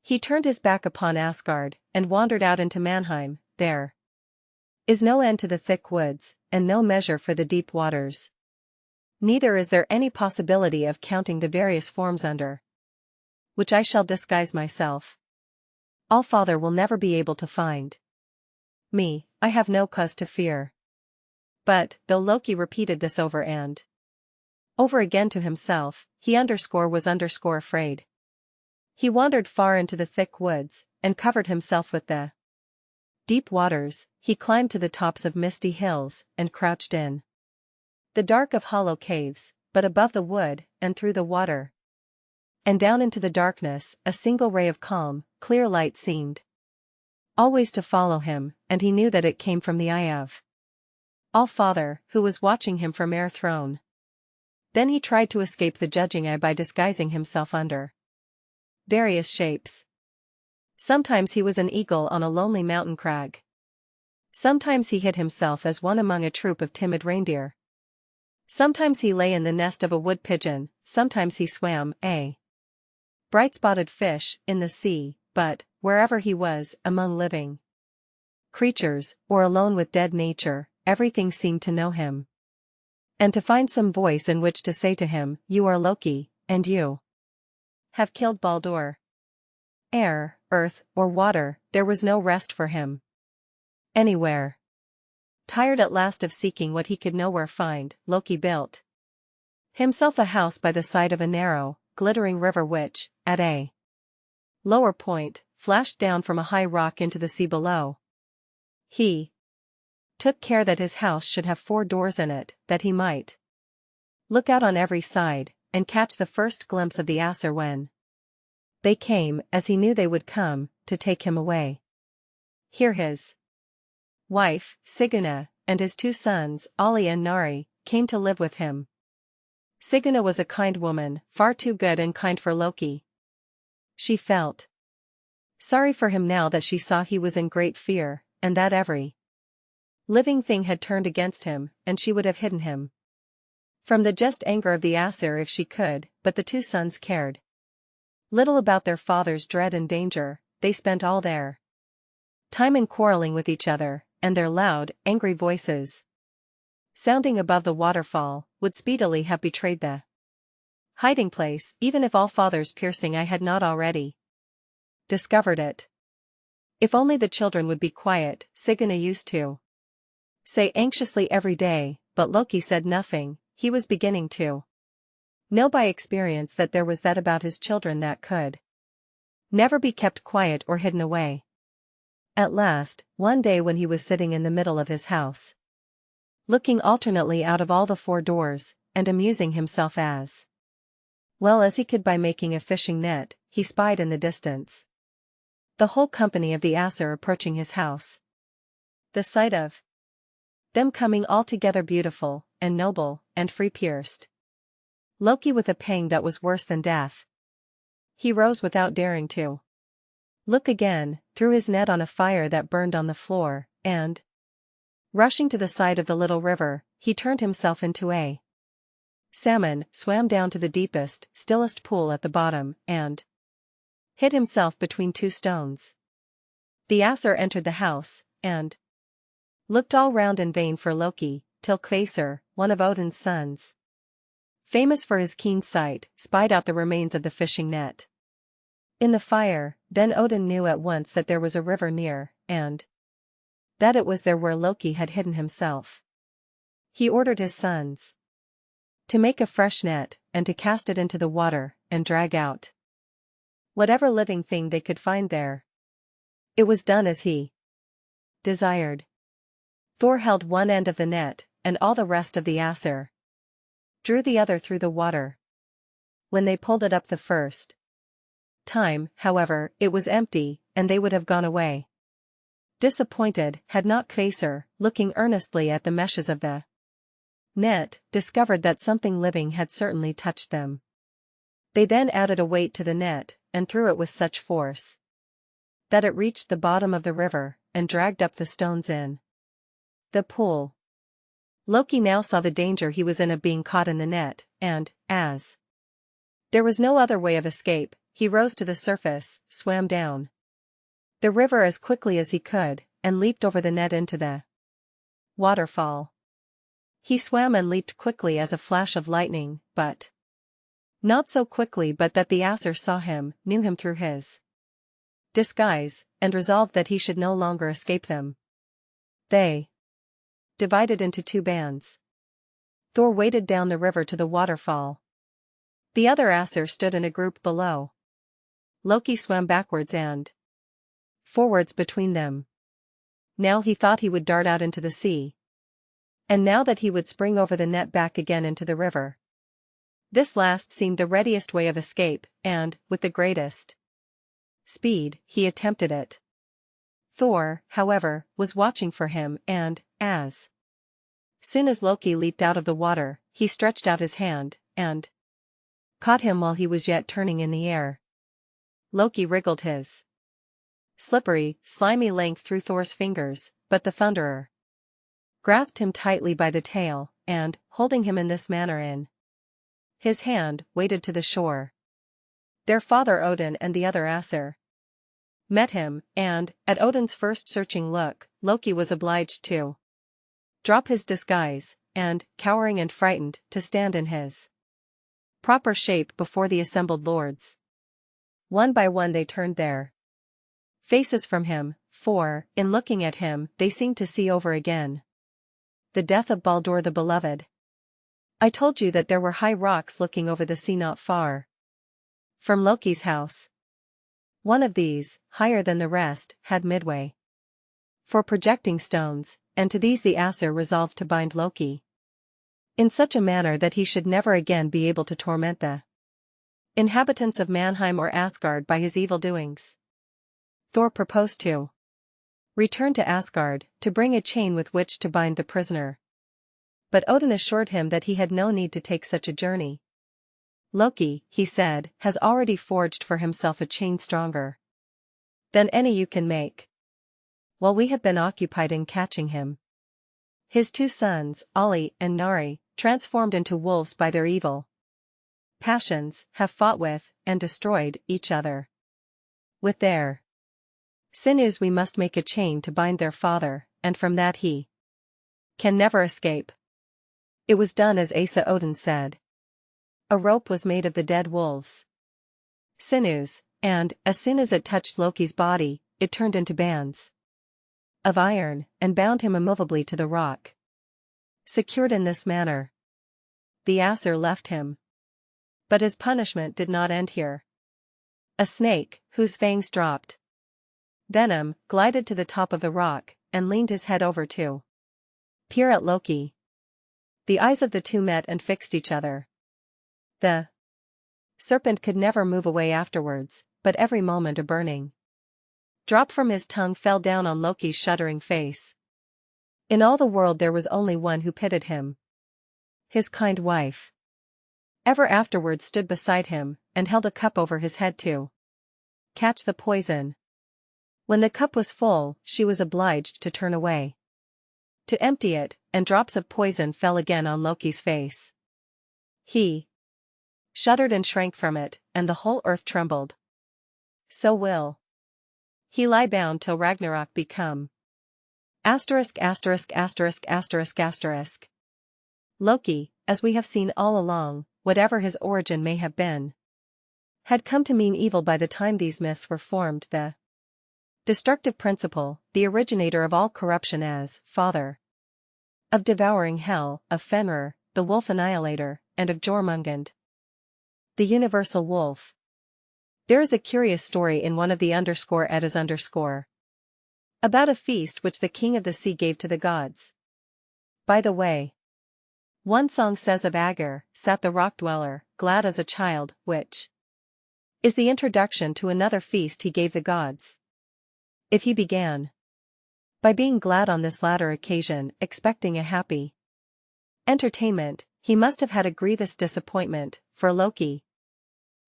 He turned his back upon Asgard, and wandered out into Manheim. There is no end to the thick woods, and no measure for the deep waters. Neither is there any possibility of counting the various forms under which I shall disguise myself. All-Father will never be able to find me. I have no cause to fear. But, though Loki repeated this over and over again to himself, he was afraid. He wandered far into the thick woods, and covered himself with the deep waters. He climbed to the tops of misty hills, and crouched in the dark of hollow caves, but above the wood, and through the water, and down into the darkness, a single ray of calm, clear light seemed always to follow him, and he knew that it came from the eye of All-Father, who was watching him from Air Throne. Then he tried to escape the judging eye by disguising himself under various shapes. Sometimes he was an eagle on a lonely mountain crag. Sometimes he hid himself as one among a troop of timid reindeer. Sometimes he lay in the nest of a wood pigeon, sometimes he swam, a bright-spotted fish, in the sea, but, wherever he was, among living creatures, or alone with dead nature, everything seemed to know him, and to find some voice in which to say to him, "You are Loki, and you have killed Baldur." Air, earth, or water, there was no rest for him anywhere. Tired at last of seeking what he could nowhere find, Loki built himself a house by the side of a narrow, glittering river which, at a lower point, flashed down from a high rock into the sea below. He took care that his house should have 4 doors in it, that he might look out on every side, and catch the first glimpse of the Aesir when they came, as he knew they would come, to take him away. Here his wife, Siguna, and his 2 sons, Olli and Nari, came to live with him. Siguna was a kind woman, far too good and kind for Loki. She felt sorry for him now that she saw he was in great fear, and that every living thing had turned against him, and she would have hidden him from the just anger of the Aesir if she could, but the 2 sons cared little about their father's dread and danger. They spent all their time in quarreling with each other, and their loud, angry voices, sounding above the waterfall, would speedily have betrayed the hiding place, even if All-Father's piercing eye had not already discovered it. If only the children would be quiet, Siguna used to say anxiously every day, but Loki said nothing. He was beginning to know by experience that there was that about his children that could never be kept quiet or hidden away. At last, one day when he was sitting in the middle of his house, looking alternately out of all the 4 doors, and amusing himself as well as he could by making a fishing net, he spied in the distance the whole company of the Aesir approaching his house. The sight of them coming all together beautiful, and noble, and free-pierced Loki with a pang that was worse than death. He rose without daring to look again, threw his net on a fire that burned on the floor, and, rushing to the side of the little river, he turned himself into a salmon, swam down to the deepest, stillest pool at the bottom, and hid himself between 2 stones. The Aesir entered the house, and looked all round in vain for Loki, till Kvasir, one of Odin's sons, famous for his keen sight, spied out the remains of the fishing net in the fire. Then Odin knew at once that there was a river near, and that it was there where Loki had hidden himself. He ordered his sons to make a fresh net, and to cast it into the water, and drag out whatever living thing they could find there. It was done as he desired. Thor held one end of the net, and all the rest of the Aesir drew the other through the water. When they pulled it up the first time, however, it was empty, and they would have gone away disappointed, had not Kvasir, looking earnestly at the meshes of the net, discovered that something living had certainly touched them. They then added a weight to the net, and threw it with such force that it reached the bottom of the river, and dragged up the stones in the pool. Loki now saw the danger he was in of being caught in the net, and, as there was no other way of escape, he rose to the surface, swam down the river as quickly as he could, and leaped over the net into the waterfall. He swam and leaped quickly as a flash of lightning, but not so quickly but that the Aesir saw him, knew him through his disguise, and resolved that he should no longer escape them. They divided into two bands. Thor waded down the river to the waterfall. The other Aesir stood in a group below. Loki swam backwards and forwards between them. Now he thought he would dart out into the sea. And now that he would spring over the net back again into the river. This last seemed the readiest way of escape, and, with the greatest speed, he attempted it. Thor, however, was watching for him and, as soon as Loki leaped out of the water, he stretched out his hand, and caught him while he was yet turning in the air. Loki wriggled his slippery, slimy length through Thor's fingers, but the Thunderer grasped him tightly by the tail, and, holding him in this manner in his hand, waded to the shore. Their father Odin and the other Aesir met him, and, at Odin's first searching look, Loki was obliged to drop his disguise, and, cowering and frightened, to stand in his proper shape before the assembled lords. One by one they turned their faces from him, for, in looking at him, they seemed to see over again the death of Baldur the Beloved. I told you that there were high rocks looking over the sea not far from Loki's house. One of these, higher than the rest, had midway for projecting stones, and to these the Aesir resolved to bind Loki in such a manner that he should never again be able to torment the inhabitants of Manheim or Asgard by his evil doings. Thor proposed to return to Asgard, to bring a chain with which to bind the prisoner. But Odin assured him that he had no need to take such a journey. Loki, he said, has already forged for himself a chain stronger than any you can make, while we have been occupied in catching him. His two sons, Ali and Nari, transformed into wolves by their evil passions, have fought with, and destroyed, each other. With their sinews we must make a chain to bind their father, and from that he can never escape. It was done as Asa Odin said. A rope was made of the dead wolves' sinews, and, as soon as it touched Loki's body, it turned into bands of iron, and bound him immovably to the rock. Secured in this manner, the Aesir left him. But his punishment did not end here. A snake, whose fangs dropped venom, glided to the top of the rock, and leaned his head over to peer at Loki. The eyes of the two met and fixed each other. The serpent could never move away afterwards, but every moment a burning drop from his tongue fell down on Loki's shuddering face. In all the world there was only one who pitied him. His kind wife. Ever afterwards stood beside him, and held a cup over his head to catch the poison. When the cup was full, she was obliged to turn away to empty it, and drops of poison fell again on Loki's face. He shuddered and shrank from it, and the whole earth trembled. So will he lie bound till Ragnarok be come. *************** Loki, as we have seen all along, whatever his origin may have been, had come to mean evil by the time these myths were formed. The destructive principle, the originator of all corruption as father of devouring hell, of Fenrir, the wolf annihilator, and of Jormungand, the universal wolf. There is a curious story in one of the _Eddas_ about a feast which the king of the sea gave to the gods. By the way, one song says of Aegir, sat the rock dweller, glad as a child, which is the introduction to another feast he gave the gods. If he began by being glad on this latter occasion, expecting a happy entertainment, he must have had a grievous disappointment, for Loki,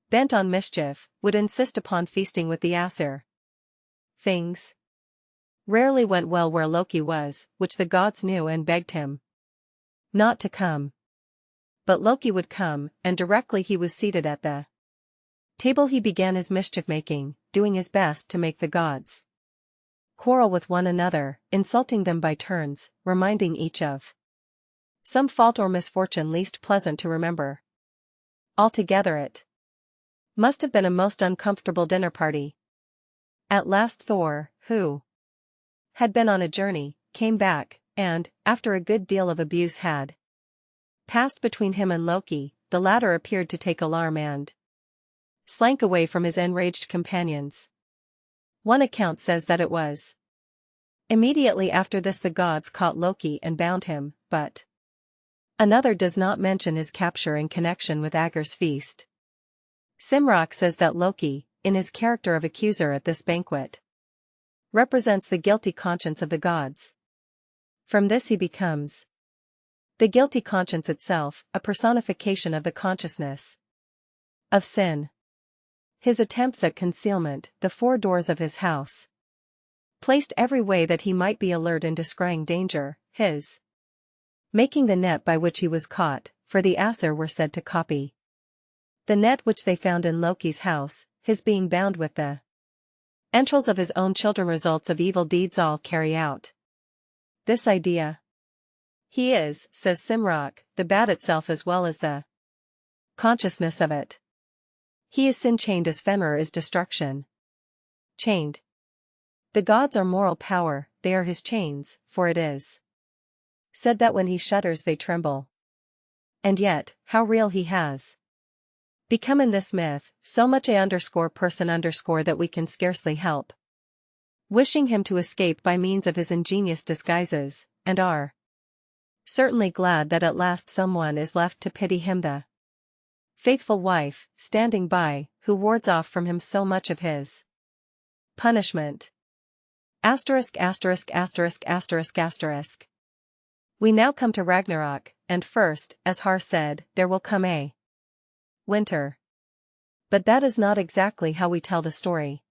bent on mischief, would insist upon feasting with the Aesir. Things rarely went well where Loki was, which the gods knew and begged him not to come. But Loki would come, and directly he was seated at the Table he began his mischief-making, doing his best to make the gods quarrel with one another, insulting them by turns, reminding each of some fault or misfortune least pleasant to remember. Altogether it must have been a most uncomfortable dinner party. At last Thor, who had been on a journey, came back, and, after a good deal of abuse had passed between him and Loki, the latter appeared to take alarm and slank away from his enraged companions. One account says that it was immediately after this the gods caught Loki and bound him, but another does not mention his capture in connection with Agur's feast. Simrock says that Loki, in his character of accuser at this banquet, represents the guilty conscience of the gods. From this he becomes the guilty conscience itself, a personification of the consciousness of sin. His attempts at concealment, the 4 doors of his house, placed every way that he might be alert in descrying danger, his making the net by which he was caught, for the Aesir were said to copy the net which they found in Loki's house, his being bound with the entrails of his own children, results of evil deeds all carry out this idea. He is, says Simrock, the bad itself as well as the consciousness of it. He is sin chained as Fenrir is destruction chained. The gods are moral power, they are his chains, for it is said that when he shudders they tremble. And yet, how real he has become in this myth, so much a_person_ that we can scarcely help wishing him to escape by means of his ingenious disguises, and are certainly glad that at last someone is left to pity him, the faithful wife, standing by, who wards off from him so much of his punishment. ***********. We now come to Ragnarok, and first, as Har said, there will come a winter. But that is not exactly how we tell the story.